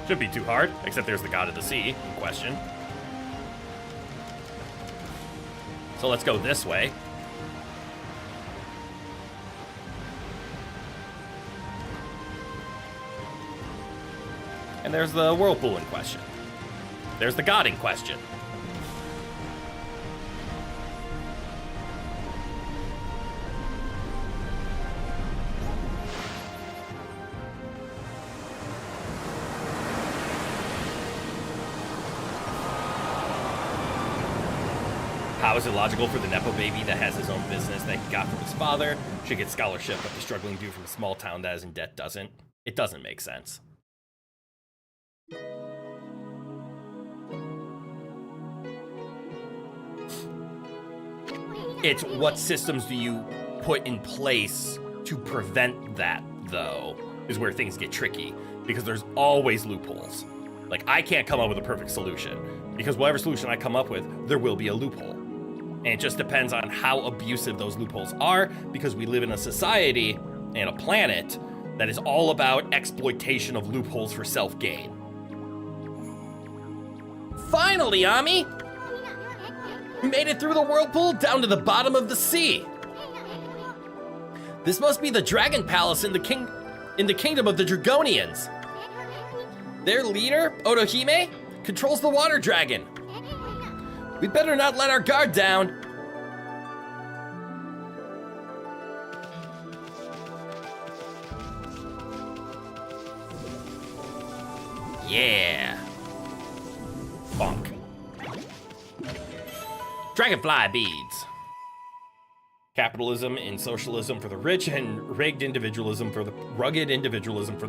Shouldn't be too hard, except there's the god of the sea in question. So let's go this way. And there's the whirlpool in question. There's the god in question. How is it logical for the Nepo baby that has his own business that he got from his father should get scholarship, but the struggling dude from a small town that is in debt doesn't? It doesn't make sense. It's what systems do you put in place to prevent that, though, is where things get tricky, because there's always loopholes. Like, I can't come up with a perfect solution, because whatever solution I come up with, there will be a loophole. And it just depends on how abusive those loopholes are, because we live in a society and a planet that is all about exploitation of loopholes for self-gain. Finally, Ami! We made it through the whirlpool down to the bottom of the sea. This must be the Dragon Palace in the kingdom of the Dragonians. Their leader, Otohime, controls the water dragon. We better not let our guard down. Yeah. Bonk. Dragonfly beads. Capitalism and socialism for the rich and rugged individualism for the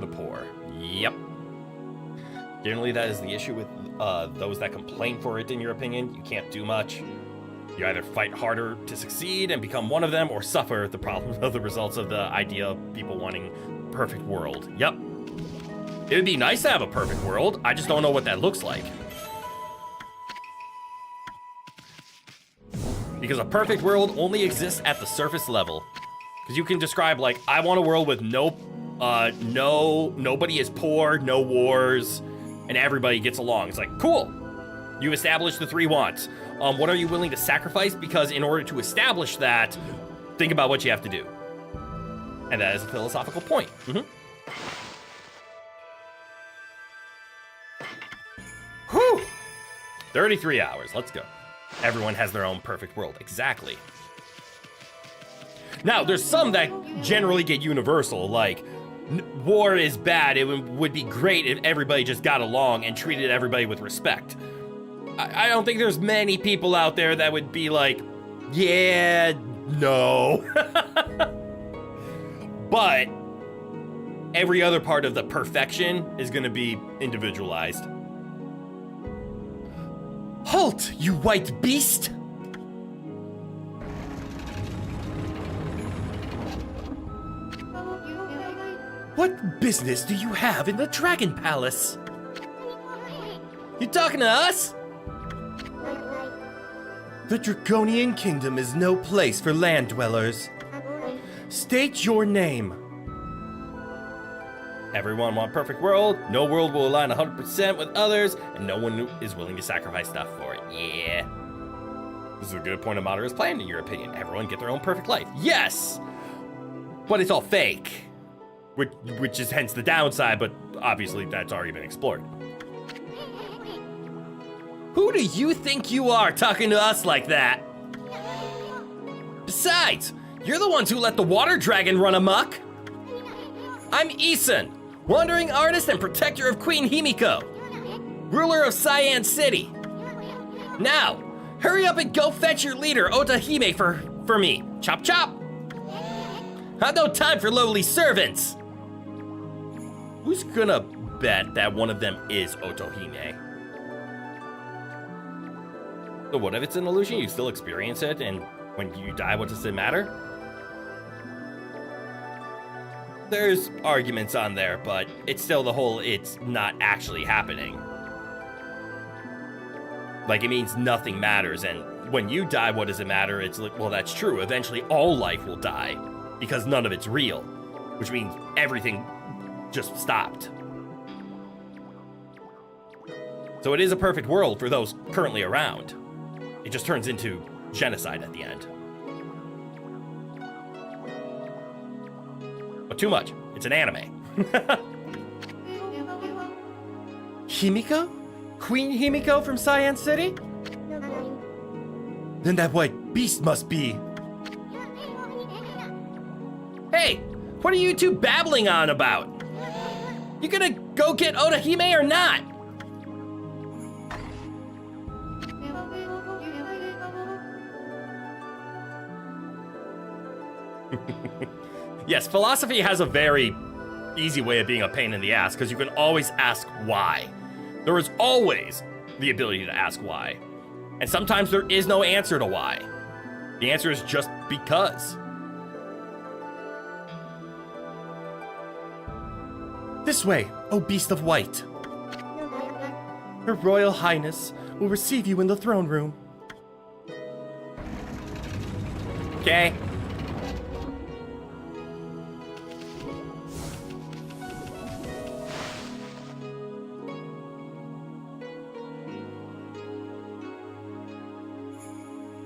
poor. Yep. Generally, that is the issue with those that complain for it, in your opinion. You can't do much. You either fight harder to succeed and become one of them, or suffer the problems of the results of the idea of people wanting a perfect world. Yep. It would be nice to have a perfect world. I just don't know what that looks like. Because a perfect world only exists at the surface level. Because you can describe, like, I want a world with nobody is poor, no wars, and everybody gets along. It's like, cool. You established the three wants. What are you willing to sacrifice? Because in order to establish that, think about what you have to do. And that is a philosophical point. Mm-hmm. Whew! 33 hours. Let's go. Everyone has their own perfect world. Exactly. Now, there's some that generally get universal, like, war is bad. It would be great if everybody just got along and treated everybody with respect. I don't think there's many people out there that would be like, yeah, no. But every other part of the perfection is going to be individualized. Halt, you white beast! What business do you have in the Dragon Palace? You talking to us? The Draconian Kingdom is no place for land dwellers. State your name. Everyone want perfect world. No world will align 100% with others, and no one is willing to sacrifice stuff for it. Yeah. This is a good point of Madara's plan, in your opinion. Everyone get their own perfect life. Yes! But it's all fake. Which is hence the downside, but obviously that's already been explored. Who do you think you are talking to us like that? Besides, you're the ones who let the water dragon run amok. I'm Isun, wandering artist and protector of Queen Himiko, ruler of Cyan City. Now, hurry up and go fetch your leader, Otohime, for me. Chop chop. I've no time for lowly servants. Who's gonna bet that one of them is Otohime? So what if it's an illusion? You still experience it, and when you die, what does it matter? There's arguments on there, but it's still the whole, it's not actually happening. Like, it means nothing matters, and when you die, what does it matter? It's like, well, that's true. Eventually, all life will die because none of it's real, which means everything just stopped. So it is a perfect world for those currently around. It just turns into genocide at the end. But too much. It's an anime. Himiko? Queen Himiko from Cyan City? Then that white beast must be. Hey, what are you two babbling on about? You gonna go get Otahime or not? Yes, philosophy has a very easy way of being a pain in the ass because you can always ask why. There is always the ability to ask why. And sometimes there is no answer to why. The answer is just because. This way, O beast of white. Her Royal Highness will receive you in the throne room. Okay.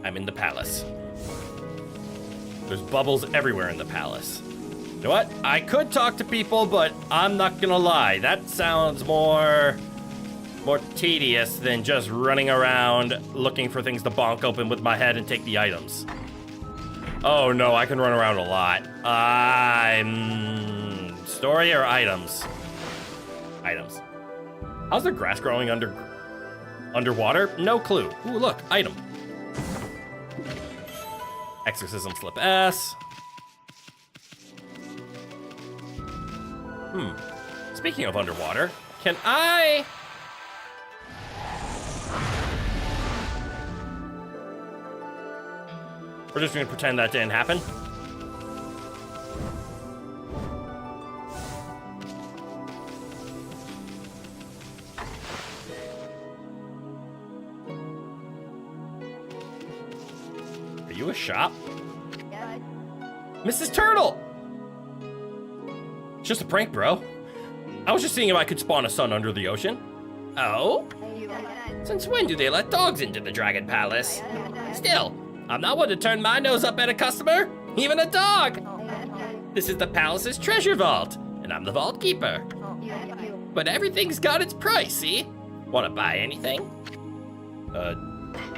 I'm in the palace. There's bubbles everywhere in the palace. You know what? I could talk to people, but I'm not gonna lie. That sounds more tedious than just running around looking for things to bonk open with my head and take the items. Oh no, I can run around a lot. Story or items? Items. How's there grass growing underwater? No clue. Ooh, look, item. Exorcism slip S. Speaking of underwater, can I... We're just gonna pretend that didn't happen. Are you a shop? Mrs. Turtle! It's just a prank, bro. I was just seeing if I could spawn a son under the ocean. Oh? Since when do they let dogs into the Dragon Palace? Still, I'm not one to turn my nose up at a customer, even a dog. This is the palace's treasure vault, and I'm the vault keeper. But everything's got its price, see? Wanna buy anything?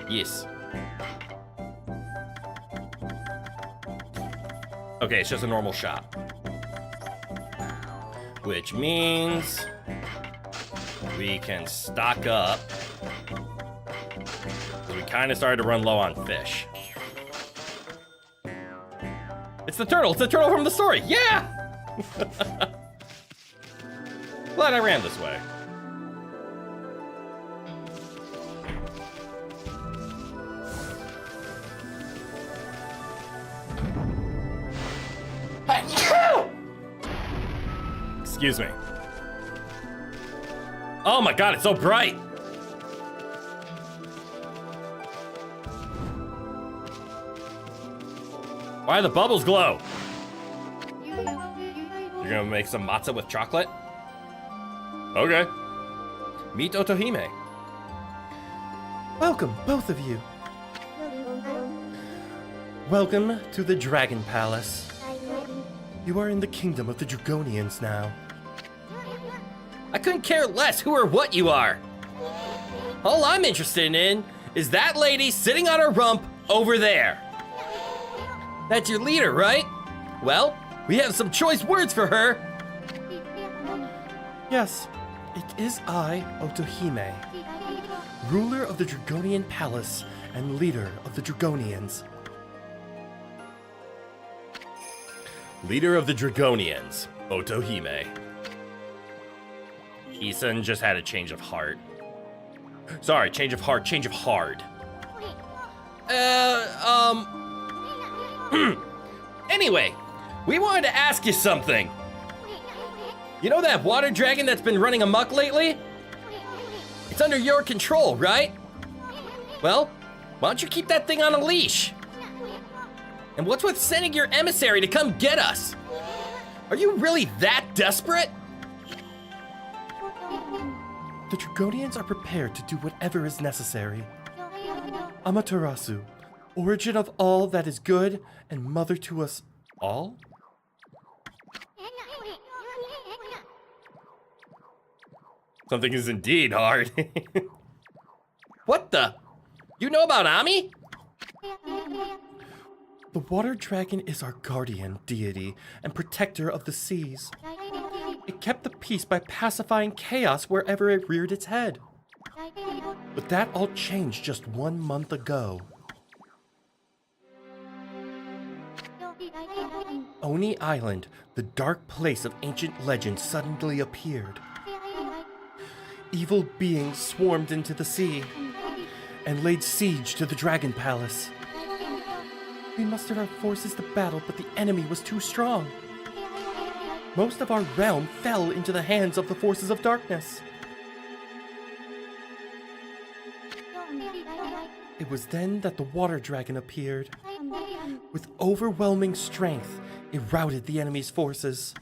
Yes. Okay, it's just a normal shop. Which means we can stock up. We kind of started to run low on fish. It's the turtle. It's the turtle from the story. Yeah! Glad I ran this way. Excuse me. Oh my god, it's so bright! Why do the bubbles glow? You're gonna make some matzo with chocolate? Okay. Meet Otohime. Welcome, both of you. Welcome to the Dragon Palace. You are in the kingdom of the Dragonians now. I couldn't care less who or what you are. All I'm interested in is that lady sitting on her rump over there. That's your leader, right? Well, we have some choice words for her. Yes, it is I, Otohime, ruler of the Dragonian Palace and leader of the Dragonians. Leader of the Dragonians, Otohime. Isan just had a change of heart. Sorry, change of heart, change of hard. Anyway, we wanted to ask you something. You know that water dragon that's been running amok lately? It's under your control, right? Well, Why don't you keep that thing on a leash? And what's with sending your emissary to come get us? Are you really that desperate? The Dragonians are prepared to do whatever is necessary. Amaterasu, origin of all that is good and mother to us all? Something is indeed hard. What the? You know about Ami? The water dragon is our guardian deity and protector of the seas. It kept the peace by pacifying chaos wherever it reared its head. But that all changed just 1 month ago. Oni Island, the dark place of ancient legend, suddenly appeared. Evil beings swarmed into the sea and laid siege to the Dragon Palace. We mustered our forces to battle, but the enemy was too strong. Most of our realm fell into the hands of the forces of darkness. It was then that the water dragon appeared. With overwhelming strength, it routed the enemy's forces.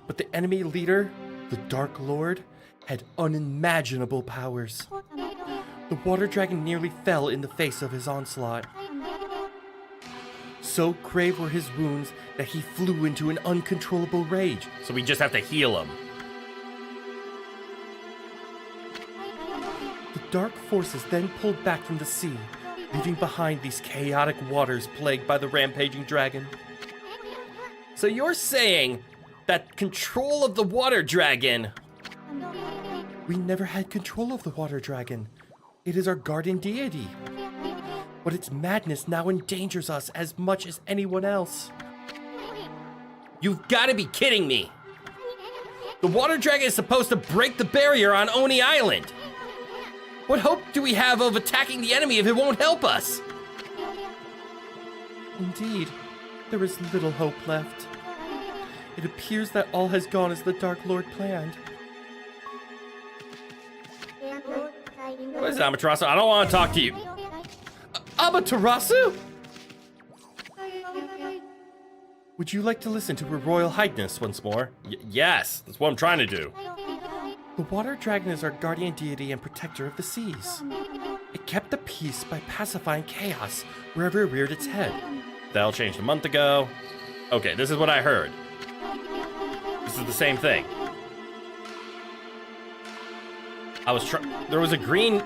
But the enemy leader, the Dark Lord, had unimaginable powers. The water dragon nearly fell in the face of his onslaught. So grave were his wounds that he flew into an uncontrollable rage. So we just have to heal him. The dark forces then pulled back from the sea, leaving behind these chaotic waters plagued by the rampaging dragon. So you're saying that control of the water dragon... We never had control of the water dragon. It is our guardian deity. But its madness now endangers us as much as anyone else. You've got to be kidding me. The water dragon is supposed to break the barrier on Oni Island. What hope do we have of attacking the enemy if it won't help us? Indeed, there is little hope left. It appears that all has gone as the Dark Lord planned. What is it, Amaterasu? I don't want to talk to you. Amaterasu? Would you like to listen to Her Royal Highness once more? Yes, that's what I'm trying to do. The water dragon is our guardian deity and protector of the seas. It kept the peace by pacifying chaos wherever it reared its head. That all changed a month ago. Okay, this is what I heard. This is the same thing. There was a green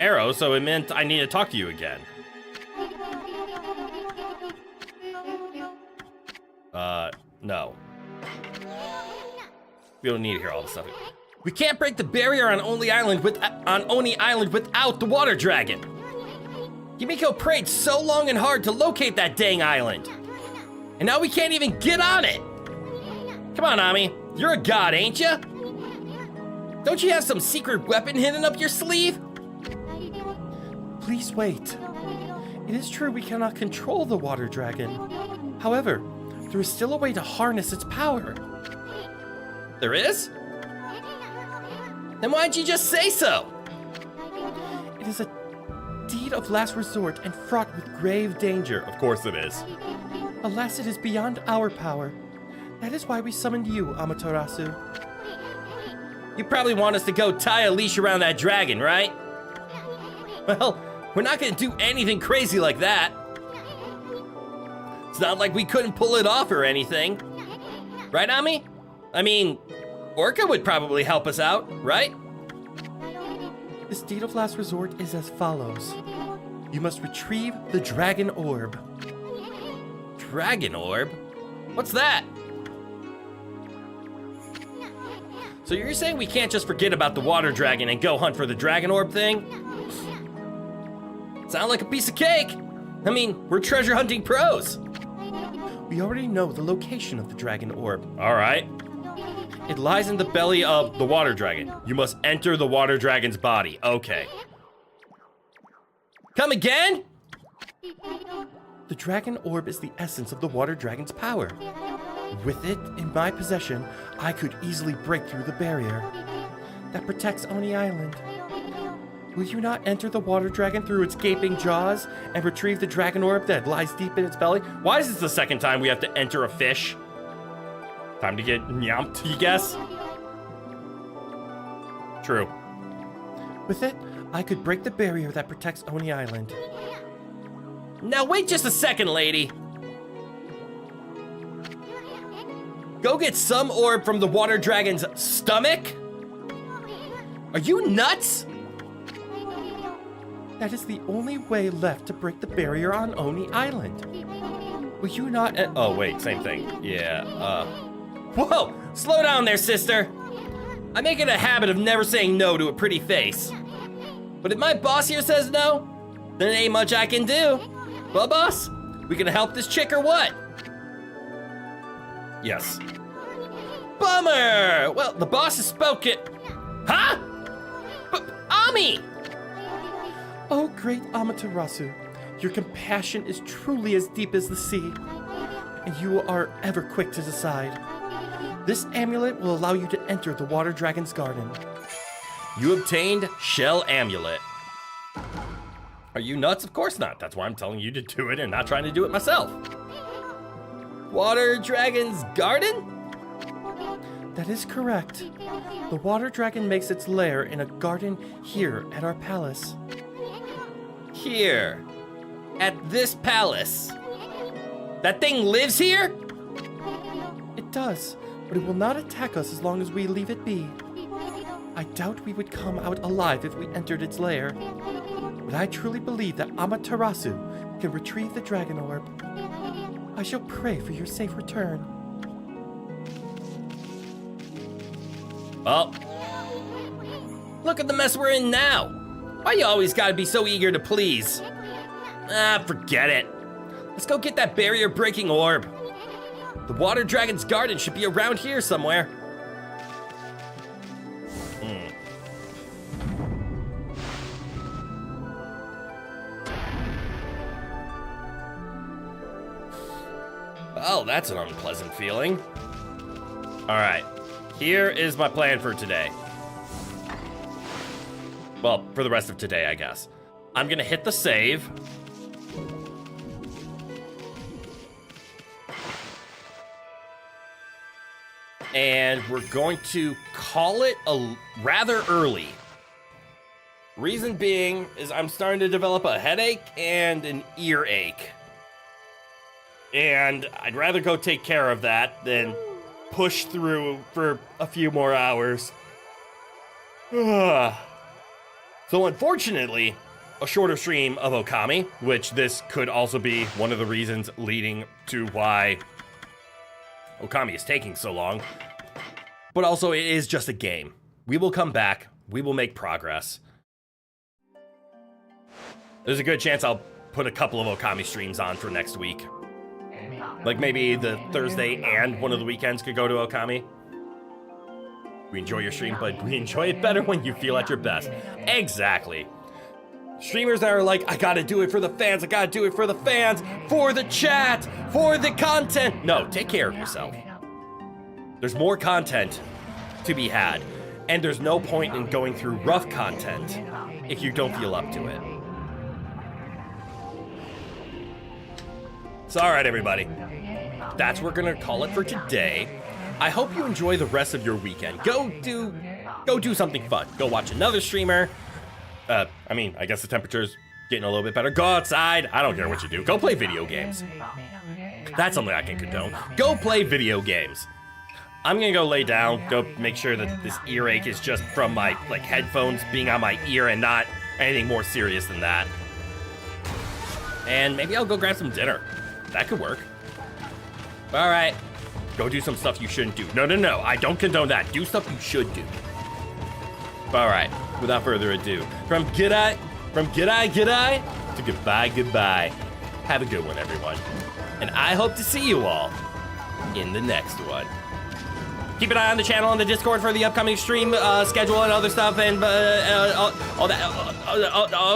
arrow, so it meant I need to talk to you again. No. We don't need to hear all this stuff. We can't break the barrier on Oni Island without the water dragon. Yumiko prayed so long and hard to locate that dang island. And now we can't even get on it. Come on, Ami. You're a god, ain't ya? Don't you have some secret weapon hidden up your sleeve? Please wait. It is true we cannot control the water dragon. However, there is still a way to harness its power. There is? Then why'd you just say so? It is a deed of last resort and fraught with grave danger. Of course it is. Alas, it is beyond our power. That is why we summoned you, Amaterasu. You probably want us to go tie a leash around that dragon, right? Well, we're not gonna do anything crazy like that. It's not like we couldn't pull it off or anything. Right, Ami? I mean, Orca would probably help us out, right? This deed of last resort is as follows. You must retrieve the dragon orb. Dragon orb? What's that? So you're saying we can't just forget about the water dragon and go hunt for the dragon orb thing? Sound like a piece of cake. I mean, we're treasure hunting pros. We already know the location of the dragon orb. All right. It lies in the belly of the water dragon. You must enter the water dragon's body. Okay. Come again? The dragon orb is the essence of the water dragon's power. With it in my possession, I could easily break through the barrier that protects Oni Island. Will you not enter the water dragon through its gaping jaws and retrieve the dragon orb that lies deep in its belly? Why is this the second time we have to enter a fish? Time to get nyamped, you guess? True. With it, I could break the barrier that protects Oni Island. Now wait just a second, lady. Go get some orb from the water dragon's stomach? Are you nuts? That is the only way left to break the barrier on Oni Island. Will you not Oh, wait, same thing. Yeah, Whoa! Slow down there, sister! I make it a habit of never saying no to a pretty face. But if my boss here says no, then ain't much I can do. Well, boss, we gonna help this chick or what? Yes. Bummer! Well, the boss has spoken. Huh? Ami! Oh, great Amaterasu, your compassion is truly as deep as the sea, and you are ever quick to decide. This amulet will allow you to enter the water dragon's garden. You obtained Shell Amulet. Are you nuts? Of course not. That's why I'm telling you to do it and not trying to do it myself. Water Dragon's Garden? That is correct. The water dragon makes its lair in a garden here at our palace. Here. At this palace. That thing lives here? It does, but it will not attack us as long as we leave it be. I doubt we would come out alive if we entered its lair. But I truly believe that Amaterasu can retrieve the dragon orb. I shall pray for your safe return. Well, look at the mess we're in now. Why you always gotta be so eager to please? Ah, forget it. Let's go get that barrier-breaking orb. The water dragon's garden should be around here somewhere. Oh, that's an unpleasant feeling. All right, here is my plan for today. Well, for the rest of today, I guess. I'm gonna hit the save. And we're going to call it a rather early. Reason being is I'm starting to develop a headache and an earache. And I'd rather go take care of that than push through for a few more hours. So unfortunately, a shorter stream of Okami, which this could also be one of the reasons leading to why Okami is taking so long. But also, it is just a game. We will come back. We will make progress. There's a good chance I'll put a couple of Okami streams on for next week. Like maybe the Thursday and one of the weekends could go to Okami. We enjoy your stream, but we enjoy it better when you feel at your best. Exactly. Streamers that are like, I gotta do it for the fans, I gotta do it for the fans, for the chat, for the content. No, take care of yourself. There's more content to be had, and there's no point in going through rough content if you don't feel up to it. So, all right, everybody. That's what we're gonna call it for today. I hope you enjoy the rest of your weekend. Go do something fun. Go watch another streamer. I guess the temperature's getting a little bit better. Go outside. I don't care what you do. Go play video games. That's something I can condone. Go play video games. I'm gonna go lay down, go make sure that this earache is just from my headphones being on my ear and not anything more serious than that. And maybe I'll go grab some dinner. That could work. All right, go do some stuff you shouldn't do. No, I don't condone that. Do stuff you should do. All right, without further ado, from g'day to goodbye. Have a good one, everyone. And I hope to see you all in the next one. Keep an eye on the channel and the Discord for the upcoming stream schedule and other stuff and all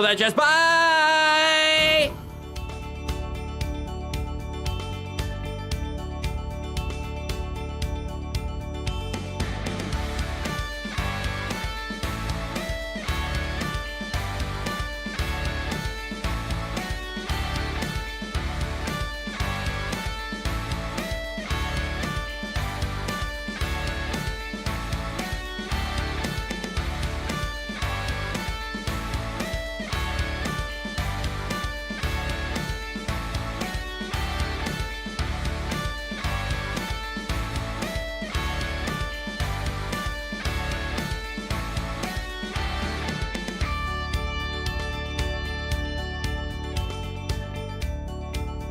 that jazz. Bye!